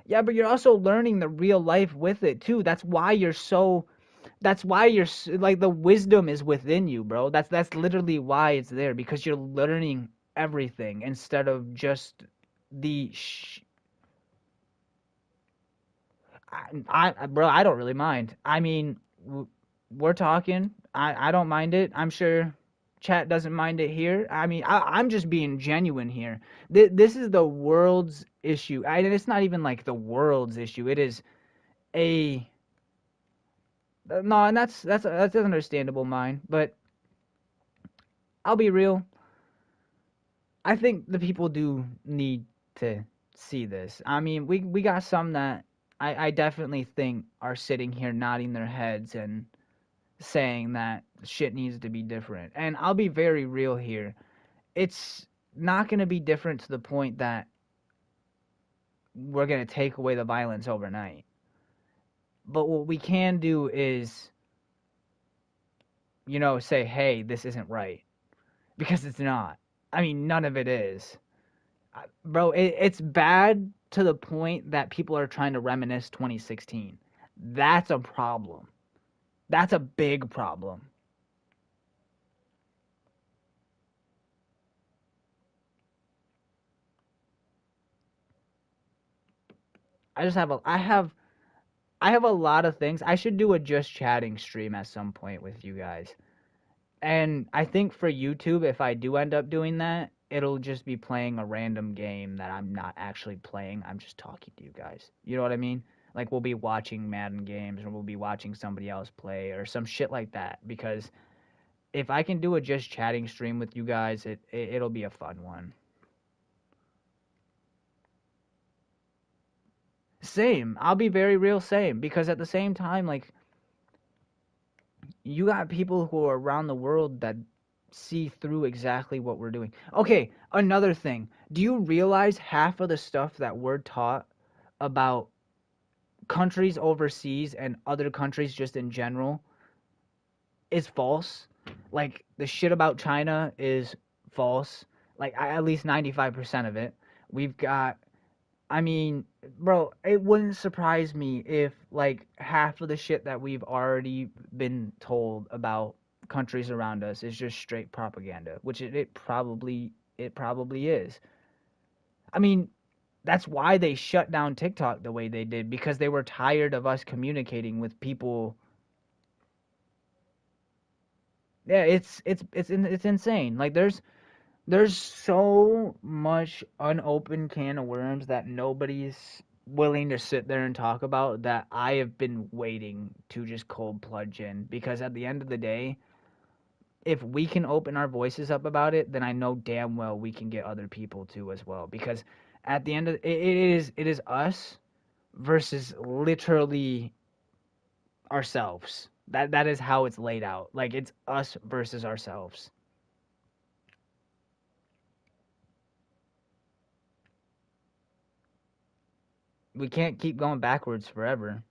Yeah, but you're also learning the real life with it, too. That's why you're so. That's why you're. Like, the wisdom is within you, bro. That's literally why it's there. Because you're learning everything instead of just the. Bro, I don't really mind. I mean, we're talking. I don't mind it. I'm sure. chat doesn't mind it here. I mean, I'm just being genuine here. This is the world's issue. And it's not even like the world's issue. It is a no, and that's understandable, mine. But I'll be real. I think the people do need to see this. I mean, we got some that I definitely think are sitting here nodding their heads and saying that shit needs to be different. And I'll be very real here. It's not going to be different to the point that we're going to take away the violence overnight. But what we can do is, say, hey, this isn't right. Because it's not. I mean, none of it is. Bro, it's bad to the point that people are trying to reminisce 2016. That's a problem. That's a big problem. I have a lot of things. I should do a just chatting stream at some point with you guys. And I think for YouTube, if I do end up doing that, it'll just be playing a random game that I'm not actually playing. I'm just talking to you guys. You know what I mean? Like we'll be watching Madden games or we'll be watching somebody else play or some shit like that. Because if I can do a just chatting stream with you guys, it'll be a fun one. Same. I'll be very real same. Because at the same time, like, you got people who are around the world that see through exactly what we're doing. Okay, another thing. Do you realize half of the stuff that we're taught about countries overseas and other countries just in general is false? Like, the shit about China is false. Like, at least 95% of it. We've got, I mean, bro, it wouldn't surprise me if, like, half of the shit that we've already been told about countries around us is just straight propaganda, which it probably is. I mean, that's why they shut down TikTok the way they did, because they were tired of us communicating with people. Yeah, it's insane. Like there's so much unopened can of worms that nobody's willing to sit there and talk about that I have been waiting to just cold plunge in, because at the end of the day, if we can open our voices up about it, then I know damn well we can get other people to as well, because at the end of it is us versus literally ourselves. That is how it's laid out. Like, it's us versus ourselves. We can't keep going backwards forever.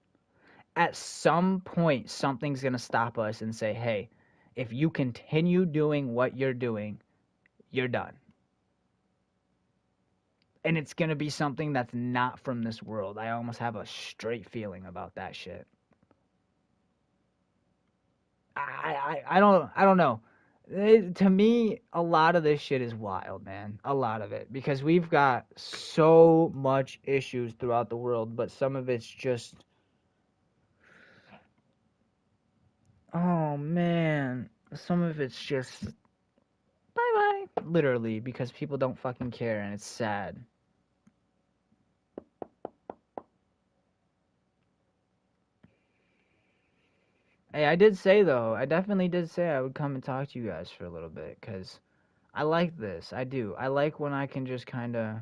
At some point, something's going to stop us and say, hey, if you continue doing what you're doing, you're done. And it's going to be something that's not from this world. I almost have a straight feeling about that shit. I don't know. To me, a lot of this shit is wild, man. A lot of it. Because we've got so much issues throughout the world, but some of it's just... Oh, man. Some of it's just... Bye-bye. Literally, because people don't fucking care, and it's sad. Hey, I did say, though, I definitely did say I would come and talk to you guys for a little bit, because I like this. I do. I like when I can just kind of...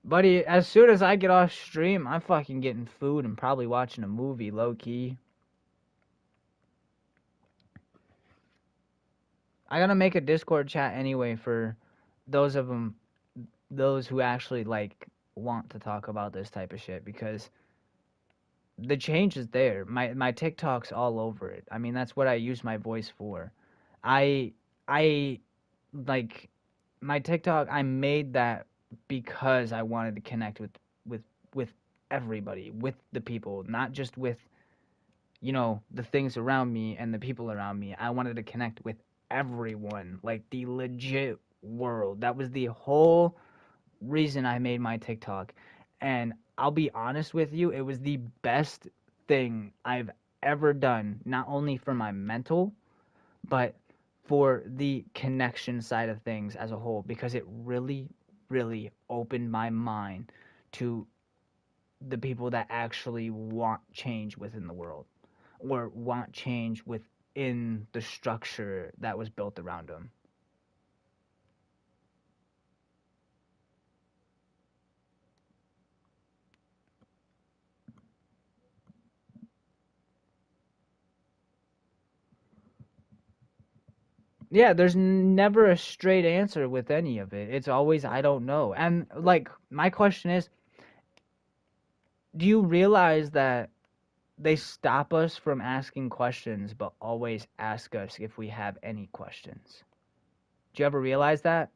Buddy, as soon as I get off stream, I'm fucking getting food and probably watching a movie, low-key. I gotta make a Discord chat anyway for those who actually, like, want to talk about this type of shit, because the change is there. My TikTok's all over it. I mean, that's what I use my voice for. I like, my TikTok, I made that because I wanted to connect with everybody, with the people, not just with, the things around me and the people around me. I wanted to connect with everyone, like the legit world. That was the whole reason I made my TikTok. And I'll be honest with you, it was the best thing I've ever done, not only for my mental, but for the connection side of things as a whole, because it really, really opened my mind to the people that actually want change within the world or want change within the structure that was built around them. Yeah, there's never a straight answer with any of it. It's always I don't know. And like my question is, do you realize that they stop us from asking questions but always ask us if we have any questions? Do you ever realize that?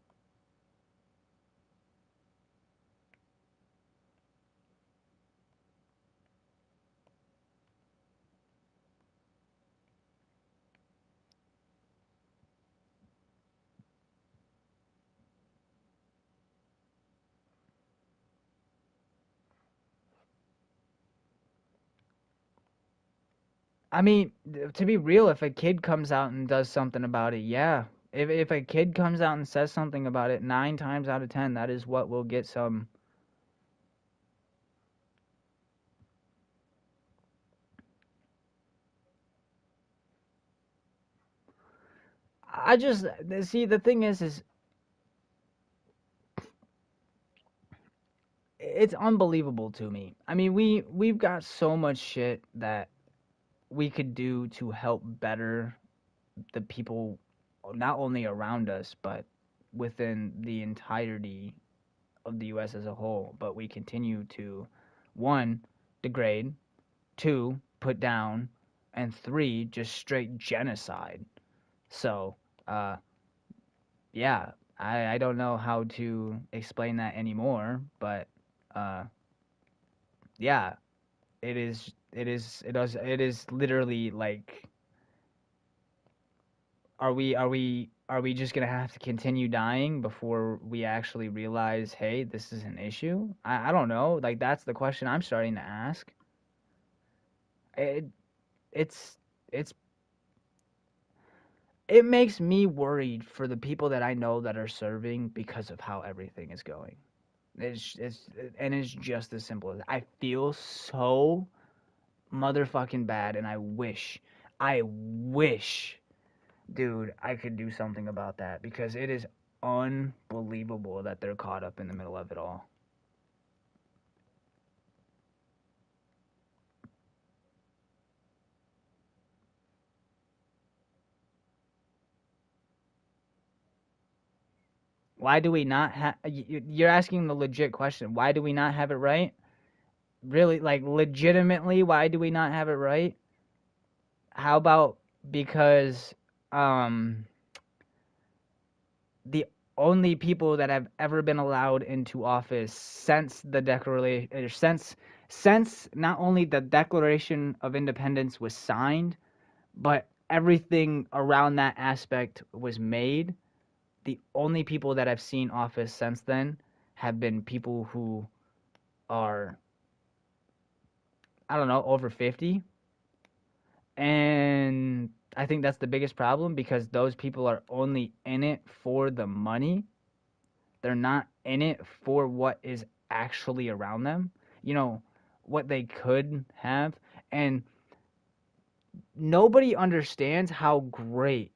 I mean, to be real, if a kid comes out and does something about it, yeah. If a kid comes out and says something about it, 9 times out of 10, that is what will get some. I just see the thing is it's unbelievable to me. I mean, we've got so much shit that we could do to help better the people not only around us but within the entirety of the US as a whole, but we continue to, one, degrade, two, put down, and three, just straight genocide. So, yeah, I don't know how to explain that anymore, but uh, yeah, it is literally like, are we just gonna have to continue dying before we actually realize, hey, this is an issue? I don't know. Like that's the question I'm starting to ask. It it's it's it makes me worried for the people that I know that are serving because of how everything is going. It's and it's just as simple as I feel so motherfucking bad, and I wish, dude, I could do something about that because it is unbelievable that they're caught up in the middle of it all. Why do we not have? You're asking the legit question. Why do we not have it right? Really, like legitimately, why do we not have it right? How about because um the only people that have ever been allowed into office since the declaration, since not only the Declaration of Independence was signed, but everything around that aspect was made. The only people that I've seen office since then have been people who are, I don't know, over 50. And I think that's the biggest problem because those people are only in it for the money. They're not in it for what is actually around them. You know, what they could have. And nobody understands how great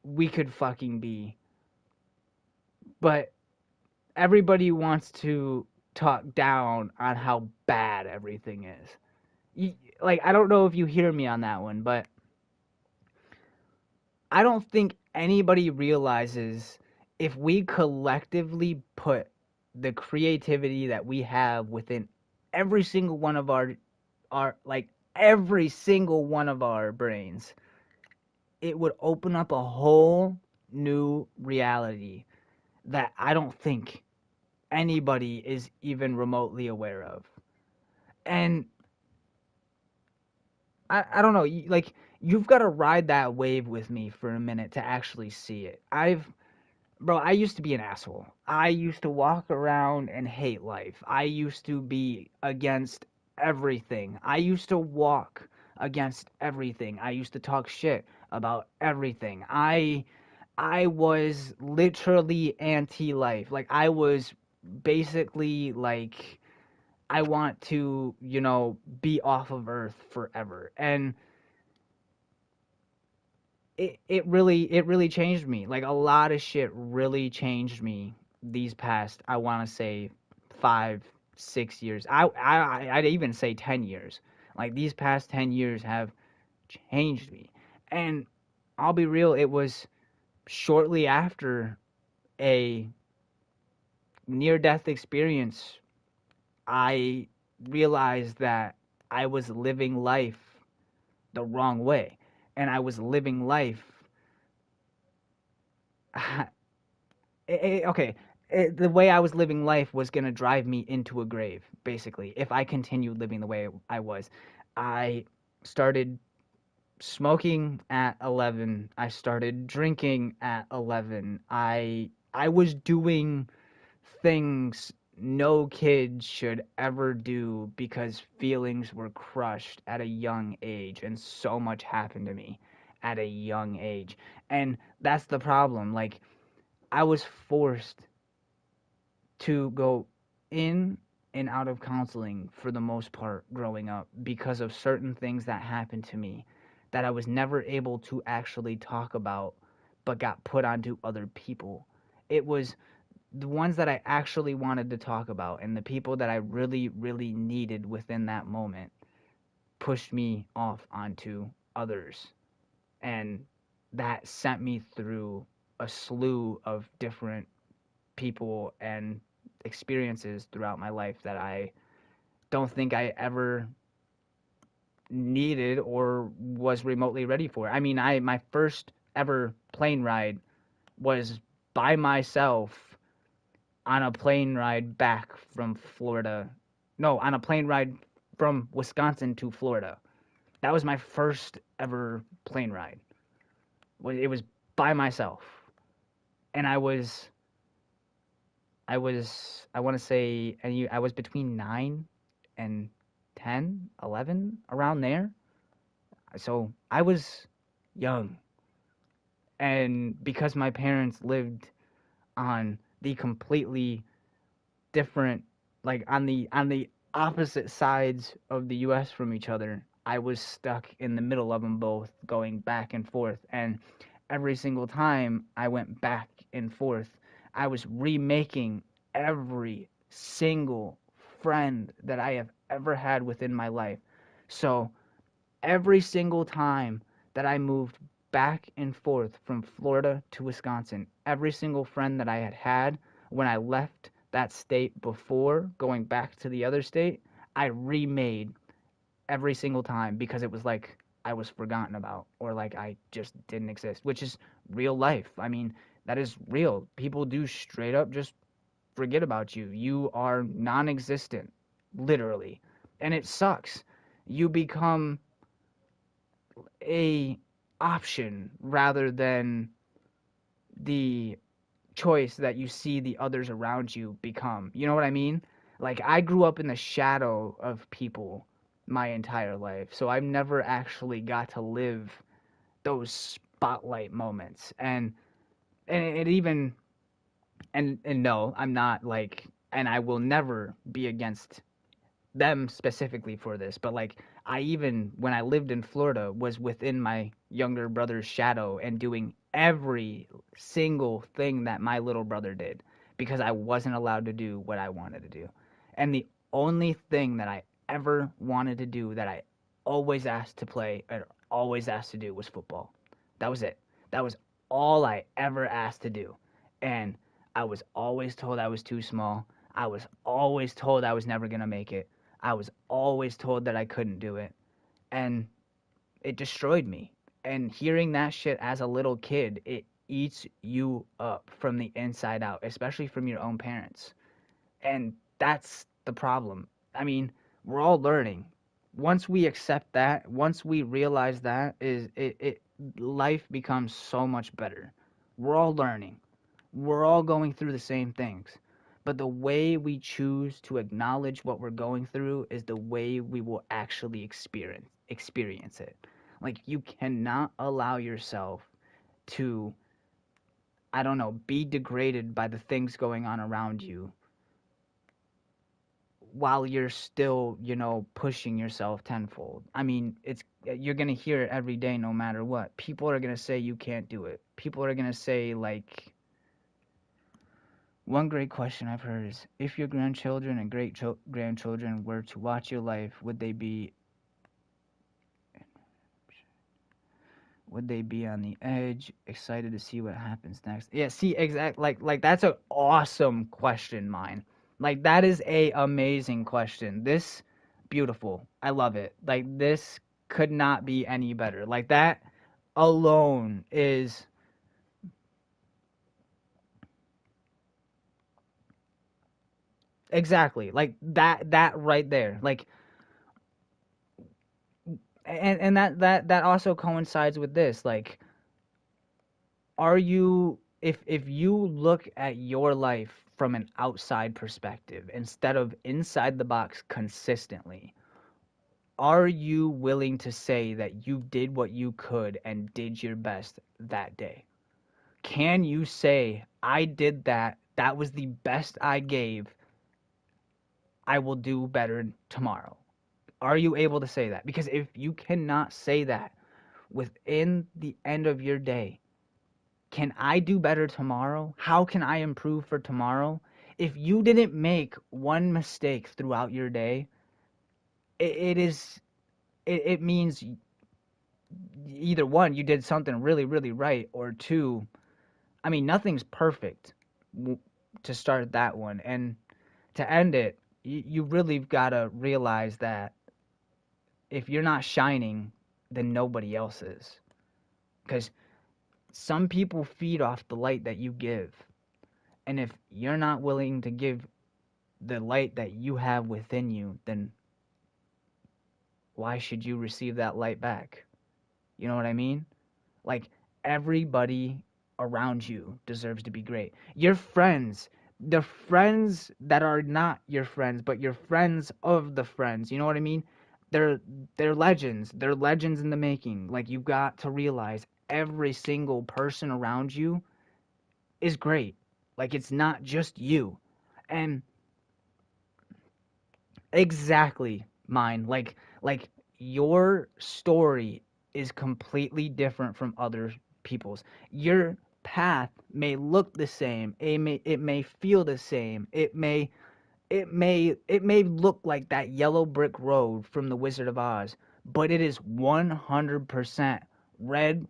we could fucking be. But everybody wants to talk down on how bad everything is. Like, I don't know if you hear me on that one, but I don't think anybody realizes if we collectively put the creativity that we have within every single one of our like every single one of our brains, it would open up a whole new reality that I don't think anybody is even remotely aware of. And I don't know, like you've got to ride that wave with me for a minute to actually see it. Bro, I used to be an asshole. I used to walk around and hate life. I used to be against everything. I used to walk against everything. I used to talk shit about everything. I was literally anti-life. Like I was basically like I want to, be off of Earth forever. And it really changed me. Like a lot of shit really changed me these past, I want to say, 5, 6 years. I'd even say 10 years. Like these past 10 years have changed me. And I'll be real, it was shortly after a near death experience I realized that I was living life the wrong way. And I was living life okay, the way I was living life was going to drive me into a grave, basically, if I continued living the way I was. I started smoking at 11. I started drinking at 11. I was doing things no kid should ever do because feelings were crushed at a young age, and so much happened to me at a young age. And that's the problem. Like, I was forced to go in and out of counseling for the most part growing up because of certain things that happened to me that I was never able to actually talk about but got put onto other people. It was the ones that I actually wanted to talk about and the people that I really, really needed within that moment pushed me off onto others. And that sent me through a slew of different people and experiences throughout my life that I don't think I ever needed or was remotely ready for. I mean, my first ever plane ride was by myself on a plane ride back from Florida. No, on a plane ride from Wisconsin to Florida. That was my first ever plane ride. It was by myself. And I want to say, I was between 9 and 10, 11, around there. So I was young. And because my parents lived on the completely different, like on the opposite sides of the US from each other, I was stuck in the middle of them both, going back and forth. And every single time I went back and forth, I was remaking every single friend that I have ever had within my life. So every single time that I moved back and forth from Florida to Wisconsin, every single friend that I had when I left that state before going back to the other state, I remade every single time because it was like I was forgotten about or like I just didn't exist, which is real life. I mean, that is real. People do straight up just forget about you. You are non existent, literally. And it sucks. You become a option rather than the choice that you see the others around you become. You know what I mean? Like I grew up in the shadow of people my entire life. So I've never actually got to live those spotlight moments. And it even and no, I'm not like and I will never be against them specifically for this, but like I even when I lived in Florida was within my younger brother's shadow and doing every single thing that my little brother did because I wasn't allowed to do what I wanted to do. And the only thing that I ever wanted to do that I always asked to play or always asked to do was football. That was it. That was all I ever asked to do. And I was always told I was too small. I was always told I was never going to make it. I was always told that I couldn't do it. And it destroyed me. And hearing that shit as a little kid, it eats you up from the inside out, especially from your own parents. And that's the problem. I mean, we're all learning. Once we accept that, once we realize that, life becomes so much better. We're all learning. We're all going through the same things. But the way we choose to acknowledge what we're going through is the way we will actually experience it. Like, you cannot allow yourself to, I don't know, be degraded by the things going on around you while you're still, pushing yourself tenfold. I mean, you're going to hear it every day no matter what. People are going to say you can't do it. People are going to say, like, one great question I've heard is, if your grandchildren and grandchildren were to watch your life, would they be on the edge, excited to see what happens next? Yeah, see, like that's an awesome question, mine. Like, that is a amazing question. This, beautiful. I love it. Like, this could not be any better. Like, that alone is exactly like that right there. Like, and that also coincides with this. Like, are you, if you look at your life from an outside perspective instead of inside the box consistently, are you willing to say that you did what you could and did your best that day? Can you say, I did that, that was the best I gave, I will do better tomorrow? Are you able to say that? Because if you cannot say that within the end of your day, can I do better tomorrow? How can I improve for tomorrow? If you didn't make one mistake throughout your day, it means either one, you did something really, really right, or two, I mean, nothing's perfect to start that one. And to end it, you really got to realize that if you're not shining, then nobody else is. Because some people feed off the light that you give. And if you're not willing to give the light that you have within you, then why should you receive that light back? You know what I mean? Like, everybody around you deserves to be great. Your friends, the friends that are not your friends, but your friends of the friends, you know what I mean? They're legends. They're legends in the making. Like, you've got to realize every single person around you is great. Like, it's not just you. And exactly, mine. Like your story is completely different from other people's. Your path may look the same. It may feel the same. It may look like that yellow brick road from the Wizard of Oz, but it is 100% red,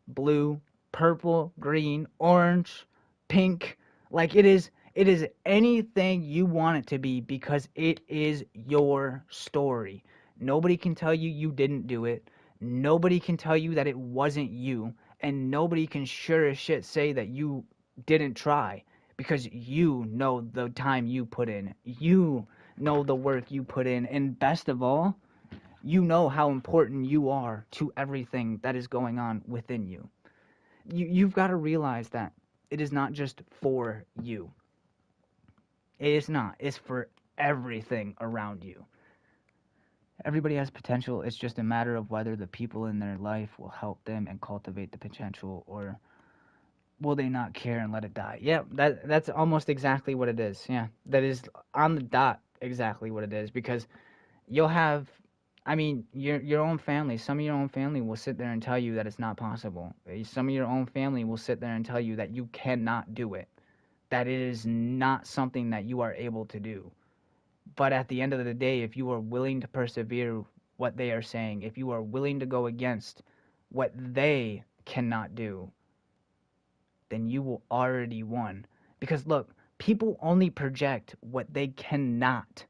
blue, purple, green, orange, pink. Like, it is anything you want it to be, because it is your story. Nobody can tell you you didn't do it. Nobody can tell you that it wasn't you, and nobody can sure as shit say that you didn't try, because you know the time you put in. You know the work you put in, and best of all, you know how important you are to everything that is going on within you. You've got to realize that it is not just for you. It is not. It's for everything around you. Everybody has potential. It's just a matter of whether the people in their life will help them and cultivate the potential, or will they not care and let it die. Yeah, that's almost exactly what it is. Yeah, that is on the dot exactly what it is, because you'll have, I mean, your own family, some of your own family will sit there and tell you that it's not possible. Some of your own family will sit there and tell you that you cannot do it, that it is not something that you are able to do. But at the end of the day, if you are willing to persevere what they are saying, if you are willing to go against what they cannot do, then you will already won. Because look, people only project what they cannot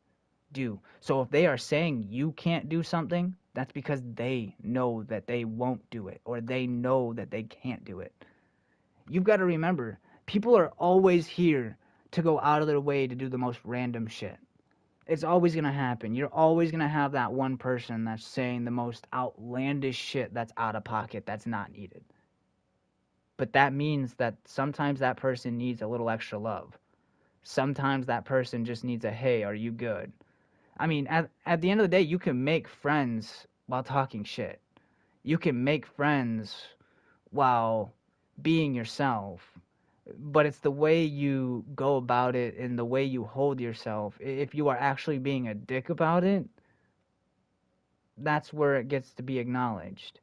do. So if they are saying you can't do something, that's because they know that they won't do it, or they know that they can't do it. You've got to remember, people are always here to go out of their way to do the most random shit. It's always going to happen. You're always going to have that one person that's saying the most outlandish shit that's out of pocket, that's not needed. But that means that sometimes that person needs a little extra love. Sometimes that person just needs a, hey, are you good? I mean, at the end of the day, you can make friends while talking shit. You can make friends while being yourself. But it's the way you go about it and the way you hold yourself. If you are actually being a dick about it, that's where it gets to be acknowledged.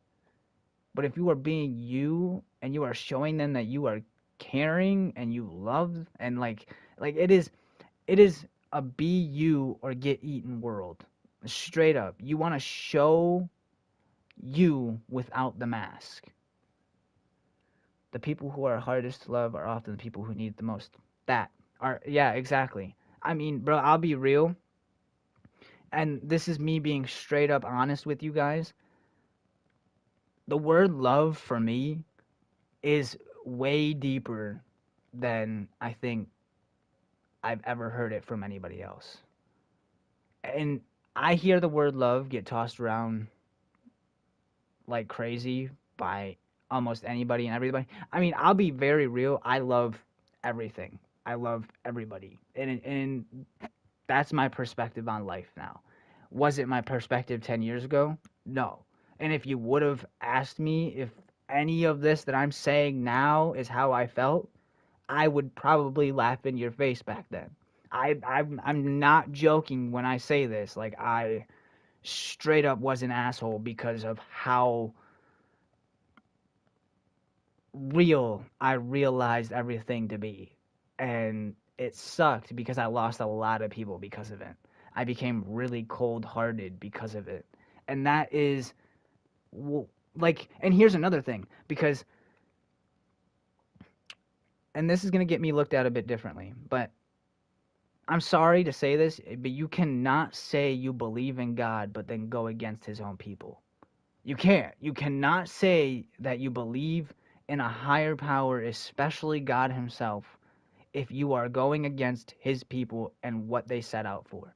But if you are being you and you are showing them that you are caring and you love and like it is a be you or get eaten world. Straight up. You want to show you without the mask. The people who are hardest to love are often the people who need it the most. That are, yeah, exactly. I mean, bro, I'll be real. And this is me being straight up honest with you guys. The word love for me is way deeper than I think I've ever heard it from anybody else. And I hear the word love get tossed around like crazy by almost anybody and everybody. I mean, I'll be very real. I love everything. I love everybody. And that's my perspective on life now. Was it my perspective 10 years ago? No. And if you would have asked me if any of this that I'm saying now is how I felt, I would probably laugh in your face back then. I'm not joking when I say this. Like, I straight up was an asshole because of how real I realized everything to be. And it sucked because I lost a lot of people because of it. I became really cold-hearted because of it. And that is like, and here's another thing, because, and this is going to get me looked at a bit differently, but I'm sorry to say this, but you cannot say you believe in God but then go against his own people. You can't. You cannot say that you believe in a higher power, especially God himself, if you are going against his people and what they set out for.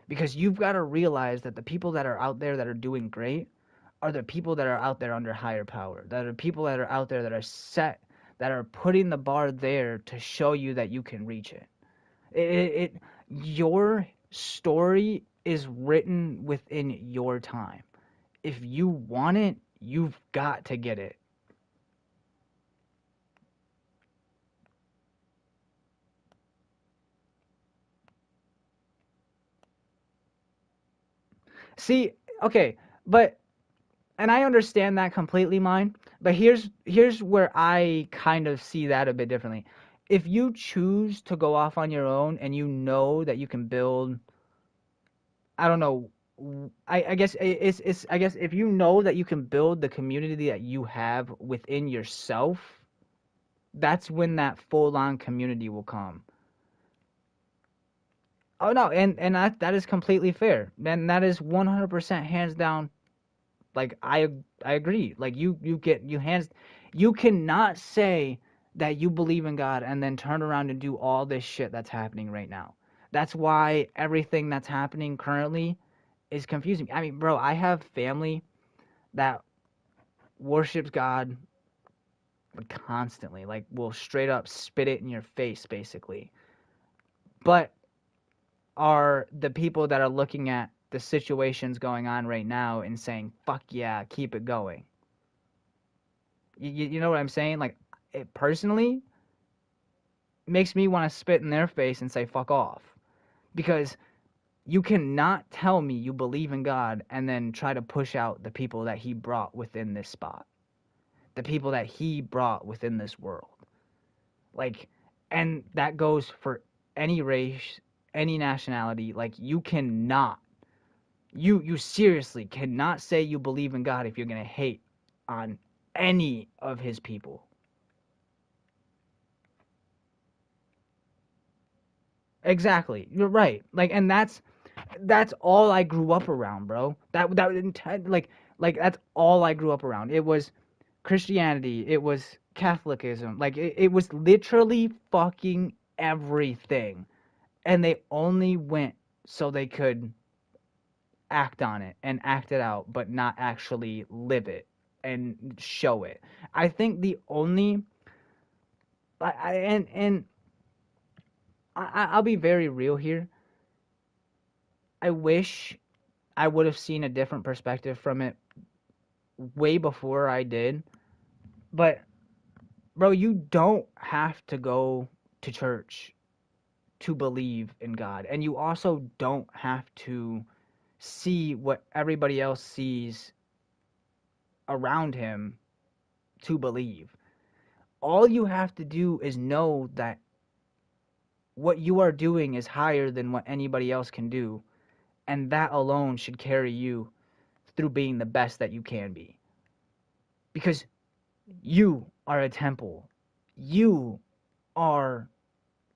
Because you've got to realize that the people that are out there that are doing great are the people that are out there under higher power, that are people that are out there that are set, that are putting the bar there to show you that you can reach it. Your story is written within your time. If you want it, you've got to get it. See, okay, but and I understand that completely, mine. But here's where I kind of see that a bit differently. If you choose to go off on your own and you know that you can build, I don't know, I guess it's I guess if you know that you can build the community that you have within yourself, that's when that full on community will come. Oh no, and that is completely fair, and that is 100% hands down. Like I agree. Like you cannot say that you believe in God and then turn around and do all this shit that's happening right now. That's why everything that's happening currently is confusing. I mean, bro, I have family that worships God constantly, like will straight up spit it in your face basically. But are the people that are looking at the situations going on right now and saying, fuck yeah, keep it going. You know what I'm saying? Like, it personally makes me want to spit in their face and say, fuck off. Because you cannot tell me you believe in God and then try to push out the people that he brought within this spot. The people that he brought within this world. Like, and that goes for any race, any nationality. Like, you cannot, you seriously cannot say you believe in God if you're going to hate on any of his people. Exactly. You're right. Like, and that's all I grew up around, bro. Like that's all I grew up around. It was Christianity. It was Catholicism. Like it was literally fucking everything. And they only went so they could act on it and act it out, but not actually live it and show it. I think the only and I'll be very real here. I wish I would have seen a different perspective from it way before I did. But, bro, you don't have to go to church to believe in God. And you also don't have to see what everybody else sees around him to believe. All you have to do is know that what you are doing is higher than what anybody else can do. And that alone should carry you through being the best that you can be. Because you are a temple. You are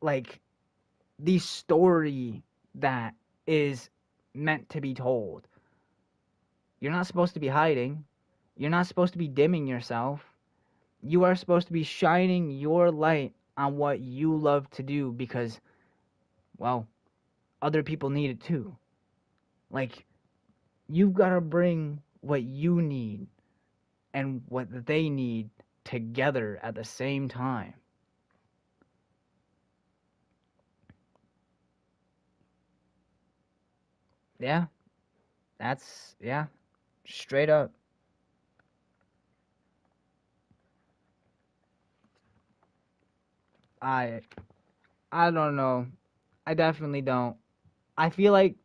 like the story that is meant to be told. You're not supposed to be hiding. You're not supposed to be dimming yourself. You are supposed to be shining your light on what you love to do because, well, other people need it too. Like, you've got to bring what you need and what they need together at the same time. Yeah, yeah, straight up. I I don't know. I definitely don't. I feel like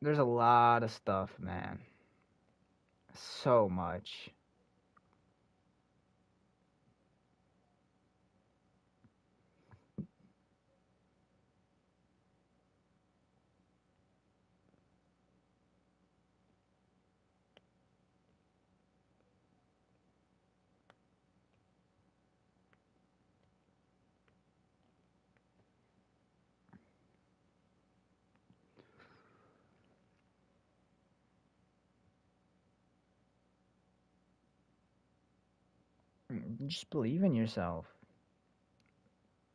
there's a lot of stuff, man. So much. Just believe in yourself.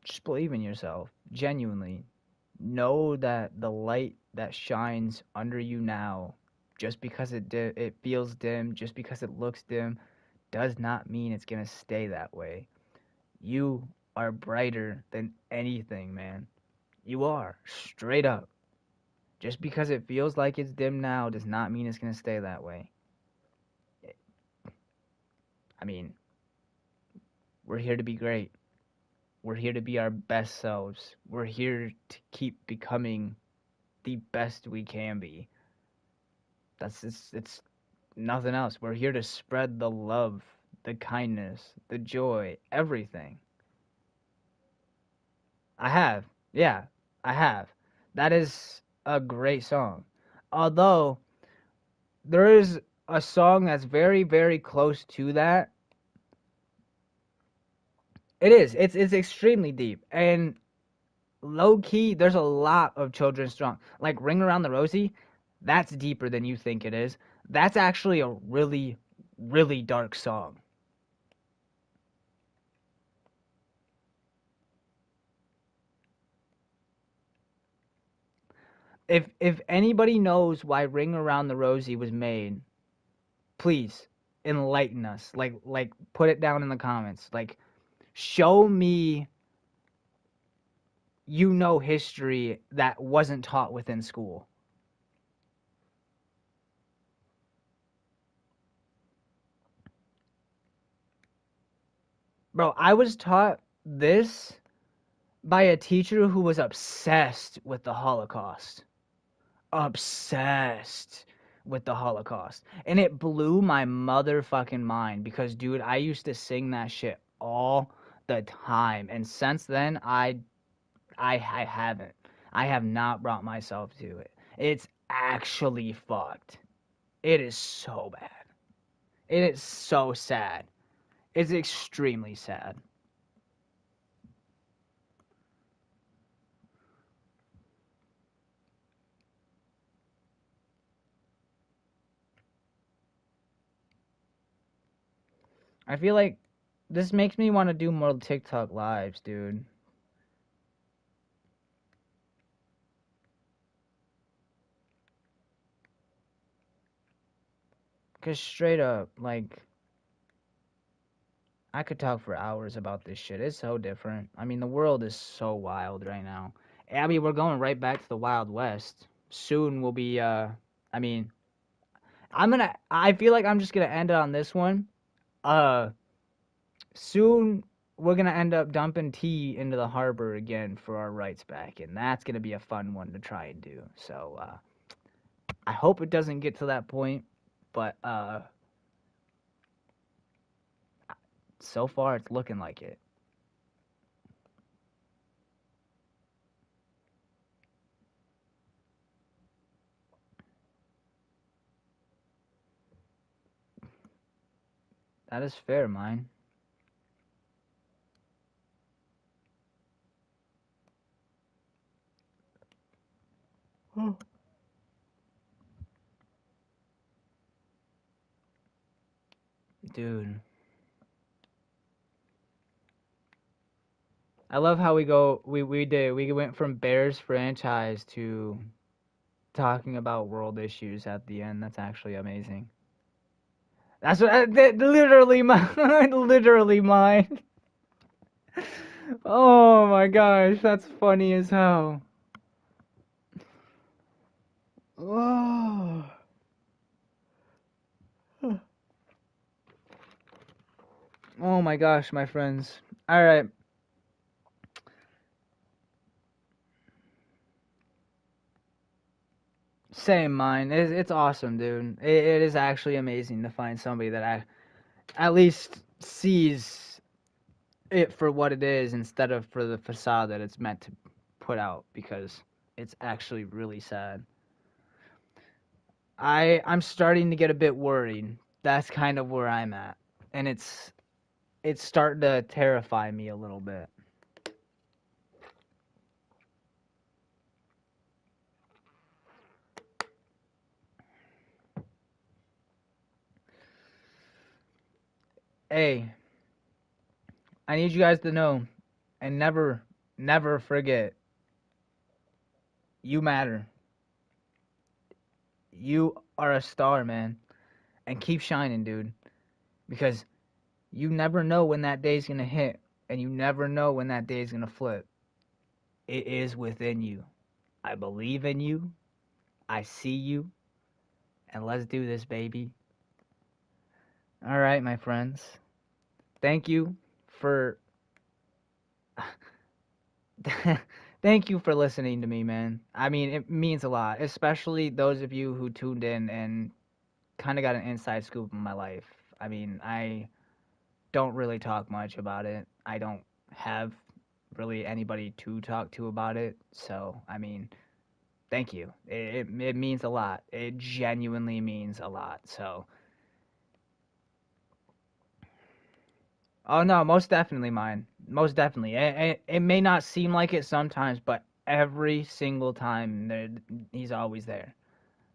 Just believe in yourself. Genuinely. Know that the light that shines under you now, just because it feels dim, just because it looks dim, does not mean it's gonna stay that way. You are brighter than anything, man. You are, straight up. Just because it feels like it's dim now does not mean it's gonna stay that way. I mean, we're here to be great. We're here to be our best selves. We're here to keep becoming the best we can be. It's nothing else. We're here to spread the love, the kindness, the joy, everything. I have. Yeah, I have. That is a great song. Although there is a song that's very, very close to that. It is. It's extremely deep. And low key, there's a lot of children's song. Like Ring Around the Rosie, that's deeper than you think it is. That's actually a really, really dark song. If anybody knows why Ring Around the Rosie was made, please enlighten us. Like put it down in the comments. Like show me history that wasn't taught within school. Bro, I was taught this by a teacher who was obsessed with the Holocaust. Obsessed with the Holocaust. And it blew my motherfucking mind because, dude, I used to sing that shit all the time. And since then, I haven't. I have not brought myself to it. It's actually fucked. It is so bad. It is so sad. It's extremely sad. I feel like this makes me want to do more TikTok lives, dude. Cause straight up, like, I could talk for hours about this shit. It's so different. I mean, the world is so wild right now. I mean, we're going right back to the Wild West. Soon we'll be, I mean, I feel like I'm just gonna end it on this one. Soon we're gonna end up dumping tea into the harbor again for our rights back, and that's gonna be a fun one to try and do. So, I hope it doesn't get to that point, but, so far it's looking like it. That is fair, mine. Dude. I love how we went from Bears franchise to talking about world issues at the end. That's actually amazing. That's what literally mine. Literally mine. Oh my gosh, that's funny as hell. Oh. Oh my gosh, my friends. All right. Same mine. It's awesome, dude. It is actually amazing to find somebody that at least sees it for what it is instead of for the facade that it's meant to put out, because it's actually really sad. I'm starting to get a bit worried. That's kind of where I'm at. And it's starting to terrify me a little bit. Hey, I need you guys to know and never forget, you matter. You are a star, man. And keep shining, dude. Because you never know when that day's gonna hit, and you never know when that day's gonna flip. It is within you. I believe in you. I see you. And let's do this, baby. All right, my friends. Thank you for thank you for listening to me, man. I mean, it means a lot, especially those of you who tuned in and kind of got an inside scoop of my life. I mean, I don't really talk much about it. I don't have really anybody to talk to about it. So, I mean, thank you. It means a lot. It genuinely means a lot. So, oh no, most definitely mine. Most definitely. It may not seem like it sometimes, but every single time he's always there.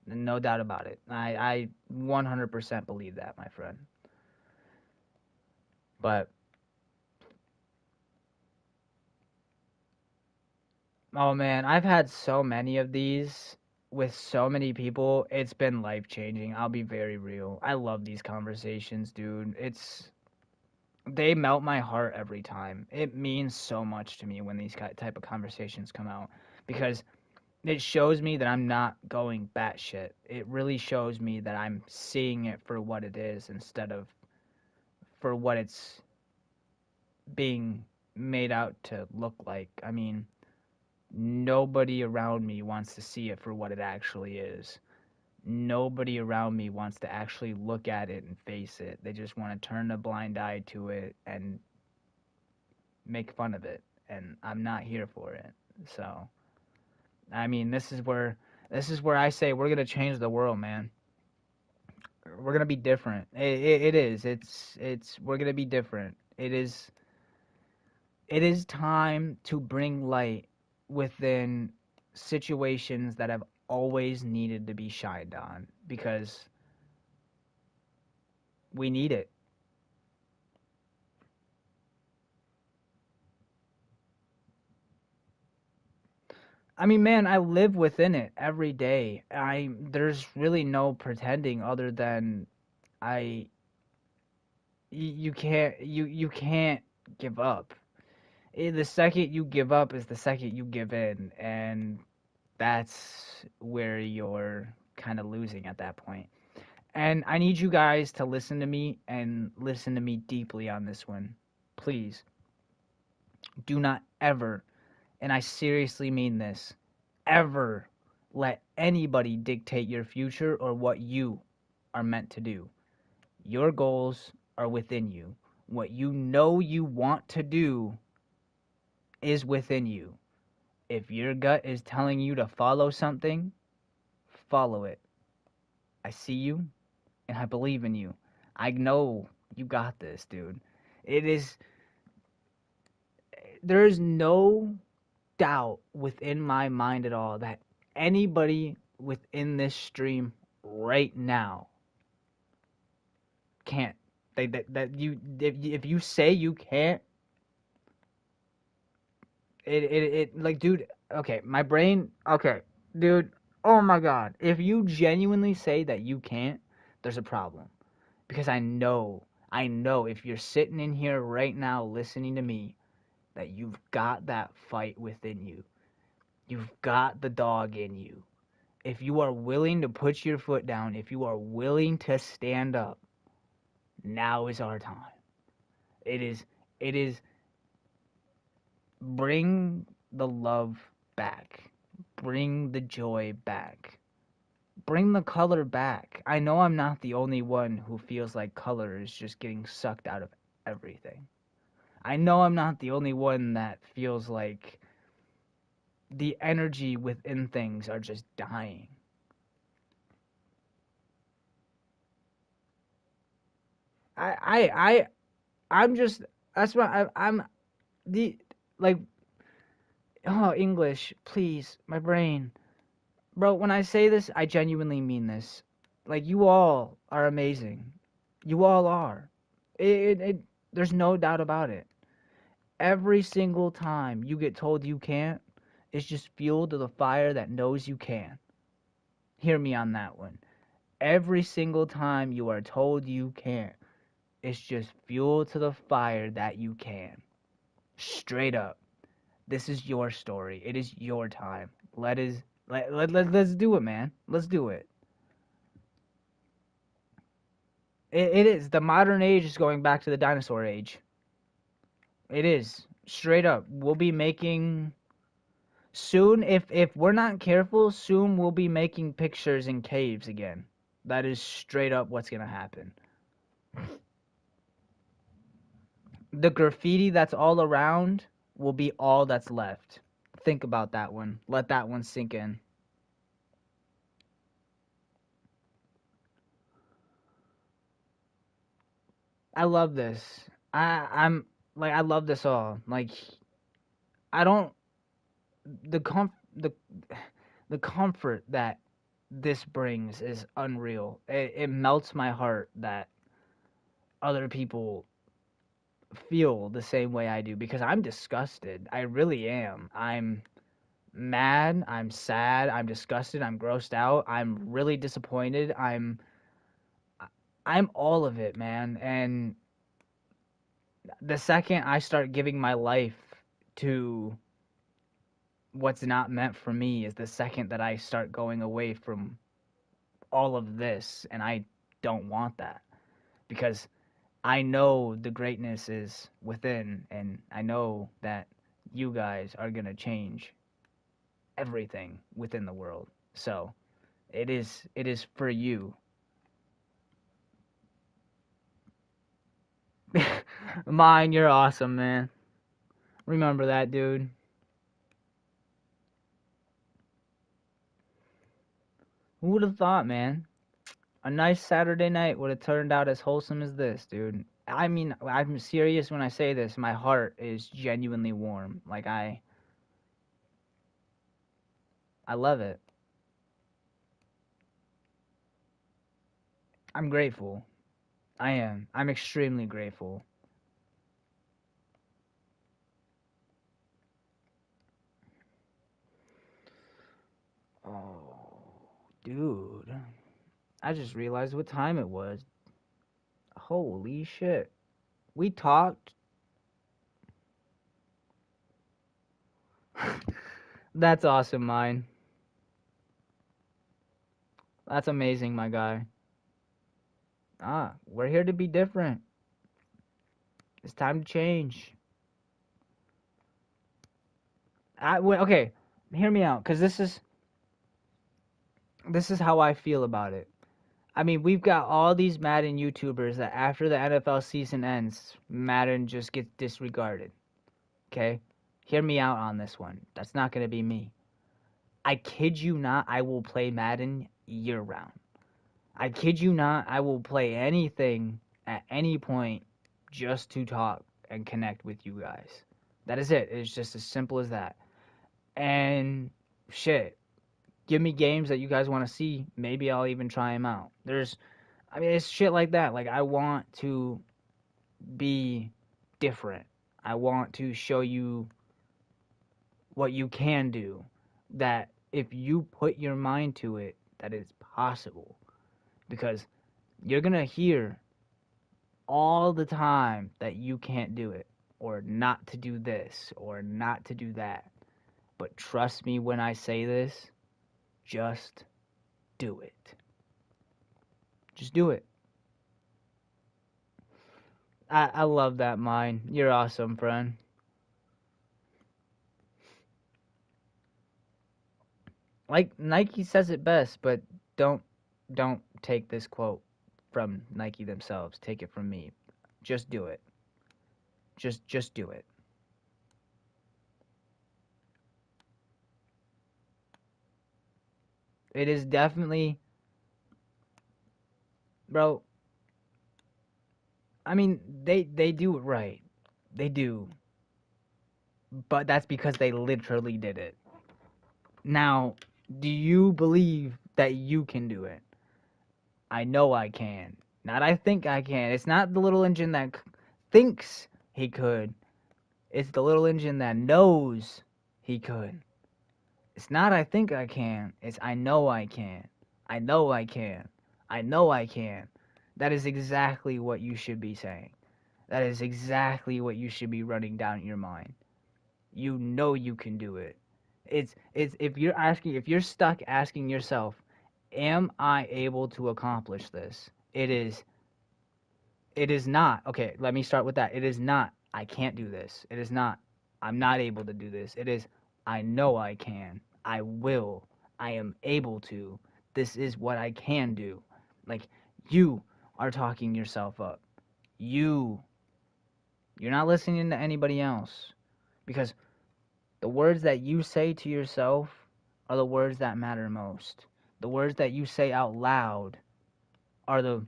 No doubt about it. I 100% believe that, my friend. But oh man, I've had so many of these with so many people. It's been life-changing. I'll be very real. I love these conversations, dude. They melt my heart every time. It means so much to me when these type of conversations come out, because it shows me that I'm not going batshit. It really shows me that I'm seeing it for what it is instead of for what it's being made out to look like. I mean, nobody around me wants to see it for what it actually is. Nobody around me wants to actually look at it and face it. They just want to turn a blind eye to it and make fun of it. And I'm not here for it. So, I mean, this is where I say we're gonna change the world, man. We're gonna be different. It is. It's. We're gonna be different. It is. It is time to bring light within situations that have always needed to be shined on, because we need it. I mean, man, I live within it every day. There's really no pretending other than I you can't give up. The second you give up is the second you give in, and that's where you're kind of losing at that point. And I need you guys to listen to me and listen to me deeply on this one. Please do not ever, and I seriously mean this, ever let anybody dictate your future or what you are meant to do. Your goals are within you. What you know you want to do is within you. If your gut is telling you to follow something, follow it. I see you and I believe in you. I know you got this, dude. It is there is no doubt within my mind at all that anybody within this stream right now can't. That you if you say you can't, it like, dude. Okay, my brain. Okay, dude. Oh my god. If you genuinely say that you can't, there's a problem. Because I know if you're sitting in here right now listening to me, that you've got that fight within you. You've got the dog in you. If you are willing to put your foot down, if you are willing to stand up, now is our time. It is bring the love back. Bring the joy back. Bring the color back. I know I'm not the only one who feels like color is just getting sucked out of everything. I know I'm not the only one that feels like the energy within things are just dying. I'm just that's what I'm the like oh English please my brain bro when I say this I genuinely mean this like you all are amazing you all are it there's no doubt about it every single time you get told you can't it's just fuel to the fire that knows you can hear me on that one every single time you are told you can't it's just fuel to the fire that you can straight up. This is your story. It is your time. Let's do it, man. Let's do it. It is. The modern age is going back to the dinosaur age. It is. Straight up. We'll be making soon if we're not careful, soon we'll be making pictures in caves again. That is straight up what's going to happen. The graffiti that's all around will be all that's left. Think about that one. Let that one sink in. I love this. I'm like I love this all. Like I don't the comfort that this brings is unreal. It melts my heart that other people feel the same way I do because I'm disgusted. I really am. I'm mad, I'm sad, I'm disgusted, I'm grossed out, I'm really disappointed. I'm all of it, man. And the second I start giving my life to what's not meant for me is the second that I start going away from all of this, and I don't want that because I know the greatness is within, and I know that you guys are gonna change everything within the world. So it is for you. Mine, you're awesome, man. Remember that, dude. Who would have thought, man? A nice Saturday night would have turned out as wholesome as this, dude. I mean, I'm serious when I say this. My heart is genuinely warm. Like I love it. I'm grateful. I am. I'm extremely grateful. Oh, dude. I just realized what time it was. Holy shit. We talked. That's awesome, mine. That's amazing, my guy. We're here to be different. It's time to change. Okay, hear me out, because this is how I feel about it. I mean, we've got all these Madden YouTubers that after the NFL season ends, Madden just gets disregarded. Okay? Hear me out on this one. That's not going to be me. I kid you not, I will play Madden year round. I kid you not, I will play anything at any point just to talk and connect with you guys. That is it. It's just as simple as that. And shit, give me games that you guys want to see. Maybe I'll even try them out. It's shit like that. Like, I want to be different. I want to show you what you can do. That if you put your mind to it, that it's possible. Because you're going to hear all the time that you can't do it, or not to do this, or not to do that. But trust me when I say this, just do it. Just do it. I love that mine. You're awesome, friend. Like Nike says it best, but don't take this quote from Nike themselves. Take it from me. Just do it. Just do it. It is definitely, bro. I mean, they do it right. They do. But that's because they literally did it. Now, do you believe that you can do it? I know I can. Not I think I can. It's not the little engine that thinks he could. It's the little engine that knows he could. It's not I think I can. It's I know I can. I know I can. I know I can. That is exactly what you should be saying. That is exactly what you should be running down in your mind. You know you can do it. It's if you're stuck asking yourself, am I able to accomplish this? It is not. Okay, let me start with that. It is not I can't do this. It is not I'm not able to do this. It is I know I can. I will. I am able to. This is what I can do. Like, you are talking yourself up. You're not listening to anybody else, because the words that you say to yourself are the words that matter most. The words that you say out loud are the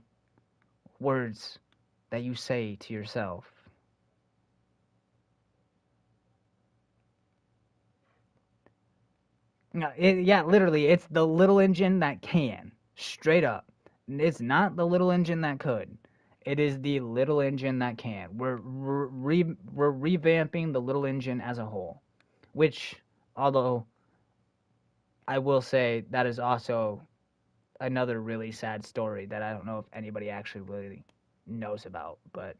words that you say to yourself. Yeah, literally, it's the little engine that can. Straight up. It's not the little engine that could. It is the little engine that can. We're revamping the little engine as a whole. Which, although I will say that is also another really sad story that I don't know if anybody actually really knows about. But,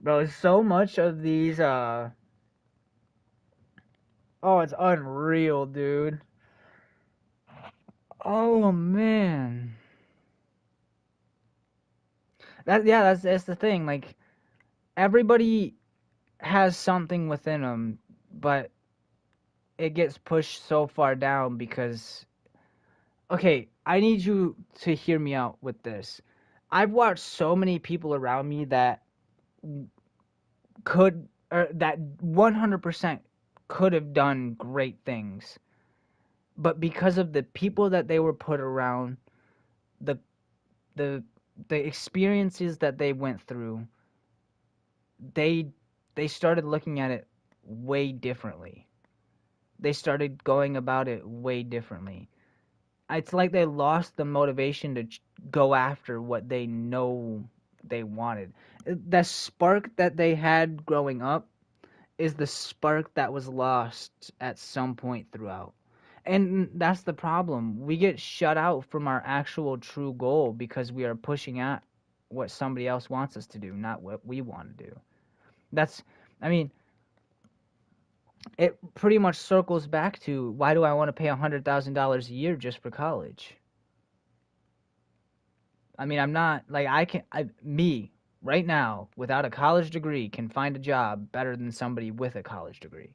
bro, so much of these, oh, it's unreal, dude. Oh, man. That's the thing. Like, everybody has something within them, but it gets pushed so far down because, okay, I need you to hear me out with this. I've watched so many people around me that that 100% could have done great things, but because of the people that they were put around, the the the experiences that they went through, they started looking at it way differently. They started going about it way differently. It's like they lost the motivation to go after what they know they wanted. The spark that they had growing up is the spark that was lost at some point throughout. And that's the problem. We get shut out from our actual true goal because we are pushing at what somebody else wants us to do, not what we want to do. That's, I mean, it pretty much circles back to why do I want to pay $100,000 a year just for college? I mean, I'm not like me right now without a college degree can find a job better than somebody with a college degree.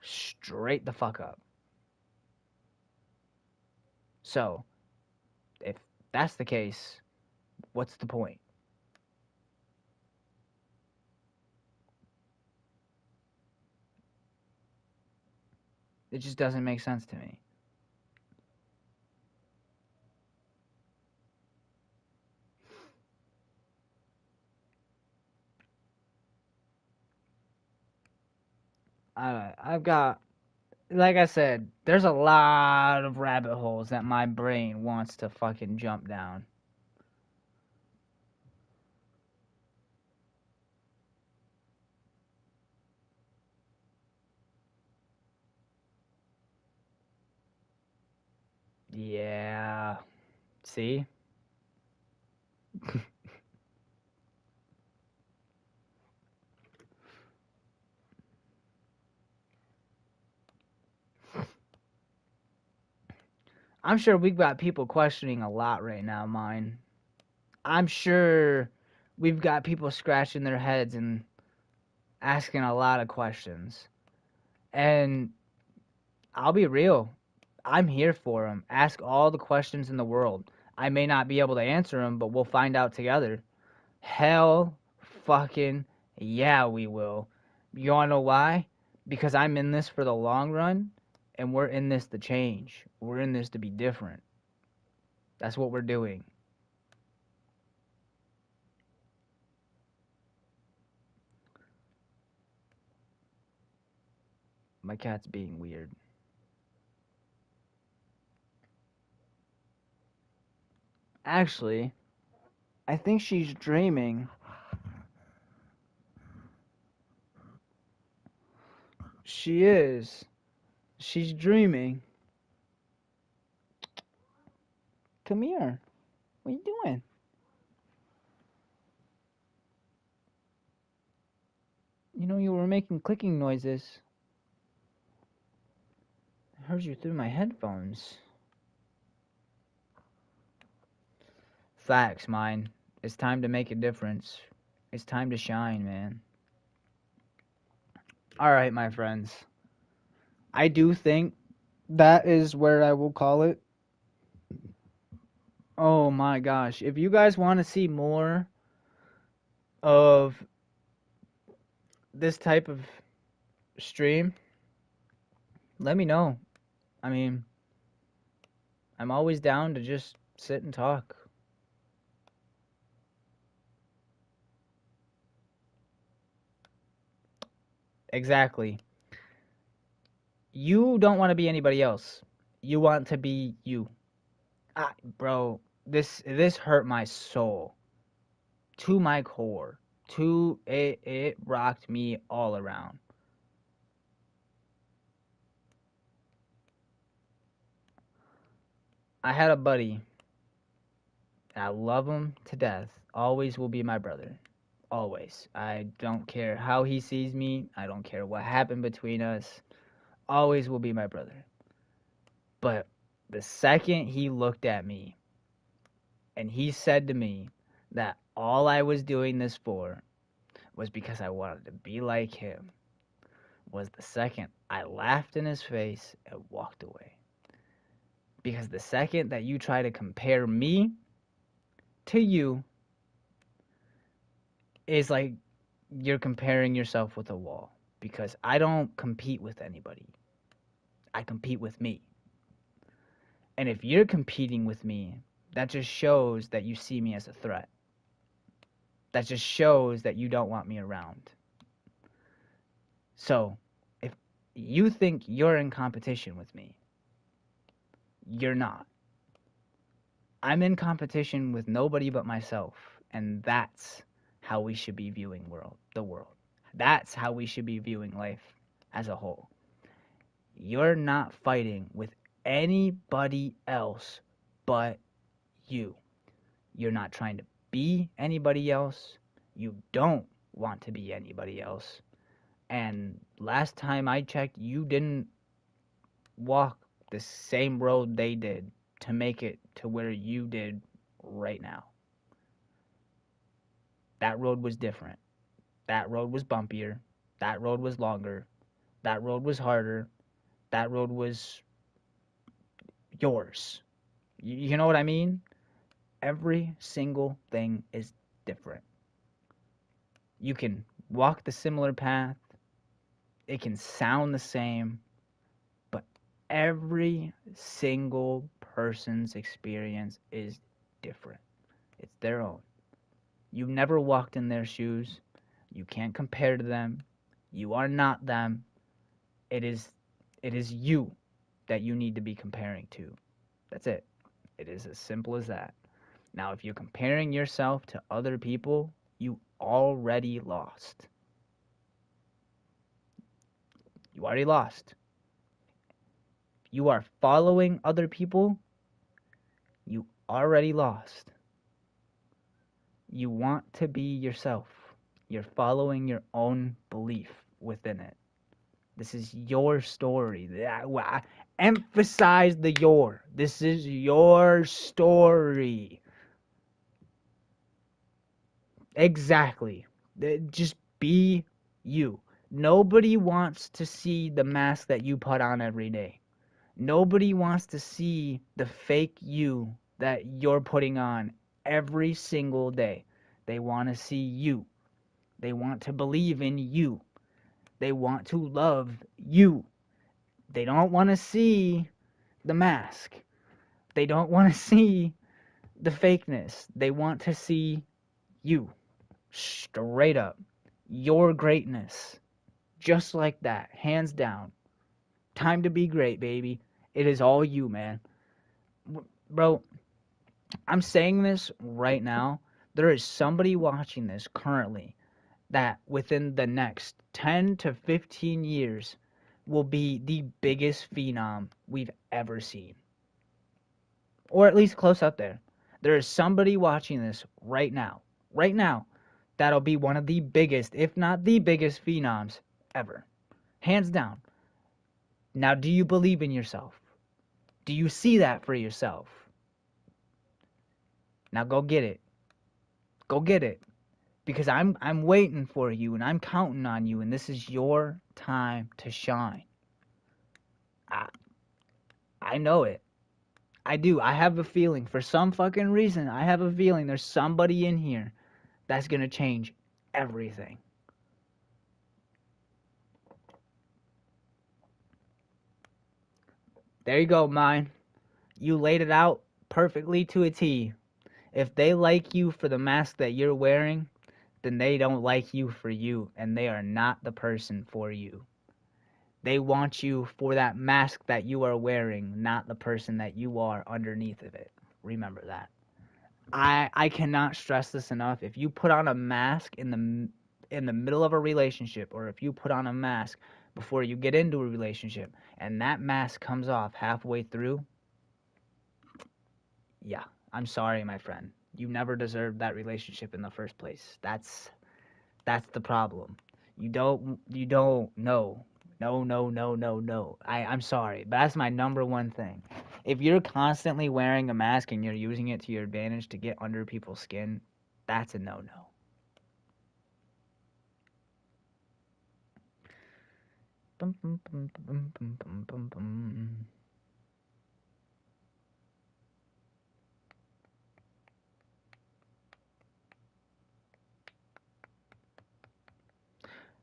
Straight the fuck up. So, if that's the case, what's the point? It just doesn't make sense to me. I've got, like I said, there's a lot of rabbit holes that my brain wants to fucking jump down. Yeah. See? I'm sure we've got people questioning a lot right now, mine. I'm sure we've got people scratching their heads and asking a lot of questions. And I'll be real. I'm here for them. Ask all the questions in the world. I may not be able to answer them, but we'll find out together. Hell fucking yeah, we will. You wanna know why? Because I'm in this for the long run, and we're in this to change. We're in this to be different. That's what we're doing. My cat's being weird. Actually, I think she's dreaming. She is. She's dreaming. Come here. What are you doing? You know, you were making clicking noises. I heard you through my headphones. Facts, mine. It's time to make a difference. It's time to shine, man. Alright, my friends. I do think that is where I will call it. Oh my gosh. If you guys want to see more of this type of stream, let me know. I mean, I'm always down to just sit and talk. Exactly. You don't want to be anybody else. You want to be you. Bro, this hurt my soul to my core. It rocked me all around. I had a buddy. I love him to death. Always will be my brother. Always. I don't care how he sees me. I don't care what happened between us. Always will be my brother. But the second he looked at me and he said to me that all I was doing this for was because I wanted to be like him, was the second I laughed in his face and walked away. Because the second that you try to compare me to you is like you're comparing yourself with a wall. Because I don't compete with anybody. I compete with me. And if you're competing with me, that just shows that you see me as a threat. That just shows that you don't want me around. So, if you think you're in competition with me, you're not. I'm in competition with nobody but myself, and that's how we should be viewing the world. That's how we should be viewing life as a whole. You're not fighting with anybody else but you. You're not trying to be anybody else. You don't want to be anybody else. And last time I checked, you didn't walk the same road they did to make it to where you did right now. That road was different. That road was bumpier. That road was longer. That road was harder. That road was yours. You know what I mean? Every single thing is different. You can walk the similar path, it can sound the same, but every single person's experience is different. It's their own. You've never walked in their shoes. You can't compare to them. You are not them. It is you that you need to be comparing to. That's it. It is as simple as that. Now, if you're comparing yourself to other people, you already lost. You already lost. You are following other people, you already lost. You want to be yourself. You're following your own belief within it. This is your story. Emphasize the your. This is your story. Exactly. Just be you. Nobody wants to see the mask that you put on every day. Nobody wants to see the fake you that you're putting on every single day. They want to see you. They want to believe in you. They want to love you. They don't want to see the mask. They don't want to see the fakeness. They want to see you. Straight up. Your greatness. Just like that. Hands down. Time to be great, baby. It is all you, man. Bro, I'm saying this right now. There is somebody watching this currently that within the next 10 to 15 years will be the biggest phenom we've ever seen. Or at least close up there. There is somebody watching this right now, that'll be one of the biggest, if not the biggest phenoms ever. Hands down. Now, do you believe in yourself? Do you see that for yourself? Now go get it. Go get it. Because I'm waiting for you and I'm counting on you and this is your time to shine. I know it. I do. I have a feeling. For some fucking reason, I have a feeling there's somebody in here that's going to change everything. There you go, mine. You laid it out perfectly to a T. If they like you for the mask that you're wearing, then they don't like you for you, and they are not the person for you. They want you for that mask that you are wearing, not the person that you are underneath of it. Remember that. I cannot stress this enough. If you put on a mask in the middle of a relationship, or if you put on a mask before you get into a relationship, and that mask comes off halfway through, yeah, I'm sorry, my friend. You never deserved that relationship in the first place. That's the problem. You don't know. No. I'm sorry, but that's my number one thing. If you're constantly wearing a mask and you're using it to your advantage to get under people's skin, that's a no-no. Bum, bum, bum, bum, bum, bum, bum, bum.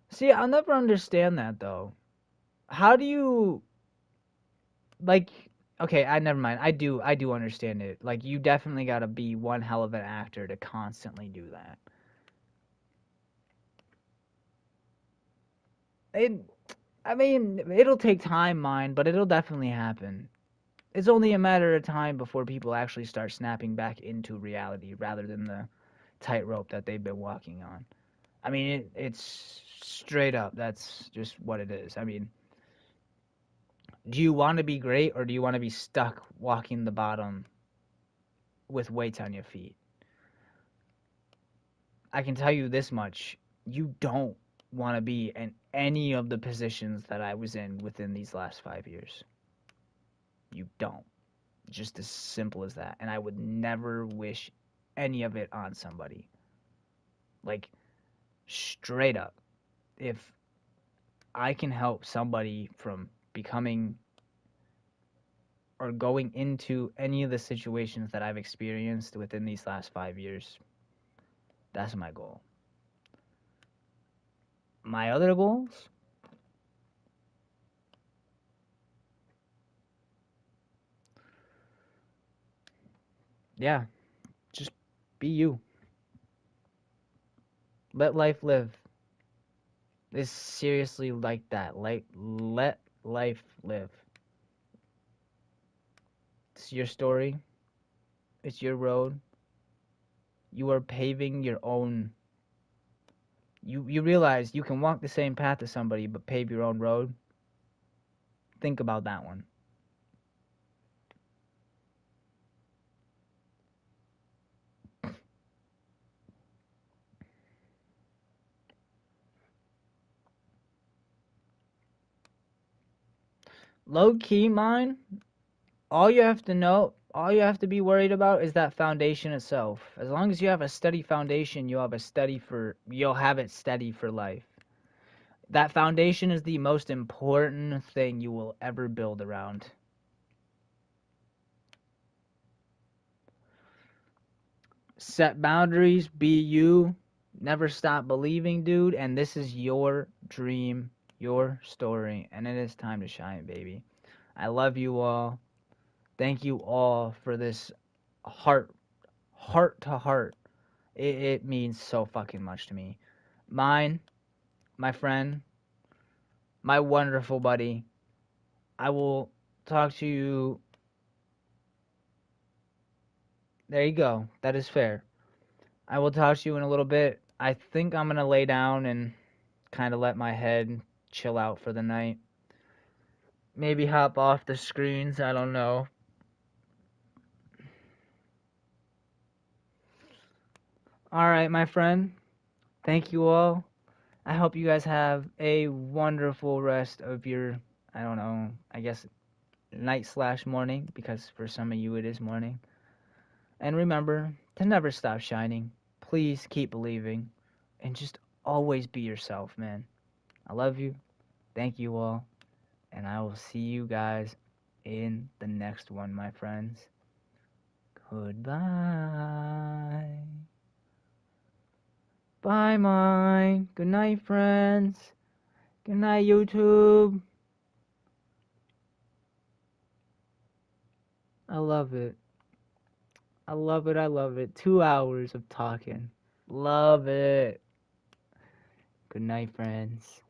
See, I'll never understand that though. How do you like? Okay, I never mind. I do understand it. Like, you definitely gotta be one hell of an actor to constantly do that. I mean, it'll take time, mine, but it'll definitely happen. It's only a matter of time before people actually start snapping back into reality rather than the tightrope that they've been walking on. I mean, it's straight up. That's just what it is. I mean, do you want to be great or do you want to be stuck walking the bottom with weights on your feet? I can tell you this much. You don't want to be in any of the positions that I was in within these last 5 years. You don't. Just as simple as that. And I would never wish any of it on somebody. Like, straight up. If I can help somebody from becoming or going into any of the situations that I've experienced within these last 5 years, that's my goal. My other goals? Yeah, just be you. Let life live. It's seriously like that. Like, let life live. It's your story. It's your road. You are paving your own. You realize you can walk the same path as somebody, but pave your own road. Think about that one. Low key, mine. All you have to be worried about is that foundation itself. As long as you have a steady foundation, you'll have it steady for life. That foundation is the most important thing you will ever build around. Set boundaries, be you, never stop believing, dude, and this is your dream, your story, and it is time to shine, baby. I love you all. Thank you all for this heart to heart. It means so fucking much to me. Mine, my friend, my wonderful buddy. I will talk to you. There you go. That is fair. I will talk to you in a little bit. I think I'm going to lay down and kind of let my head chill out for the night. Maybe hop off the screens. I don't know. All right, my friend. Thank you all. I hope you guys have a wonderful rest of your, I don't know, I guess night/morning, because for some of you it is morning. And remember to never stop shining. Please keep believing. And just always be yourself, man. I love you. Thank you all. And I will see you guys in the next one, my friends. Goodbye. Bye, mine. Good night, friends. Good night, YouTube. I love it. I love it. I love it. 2 hours of talking. Love it. Good night, friends.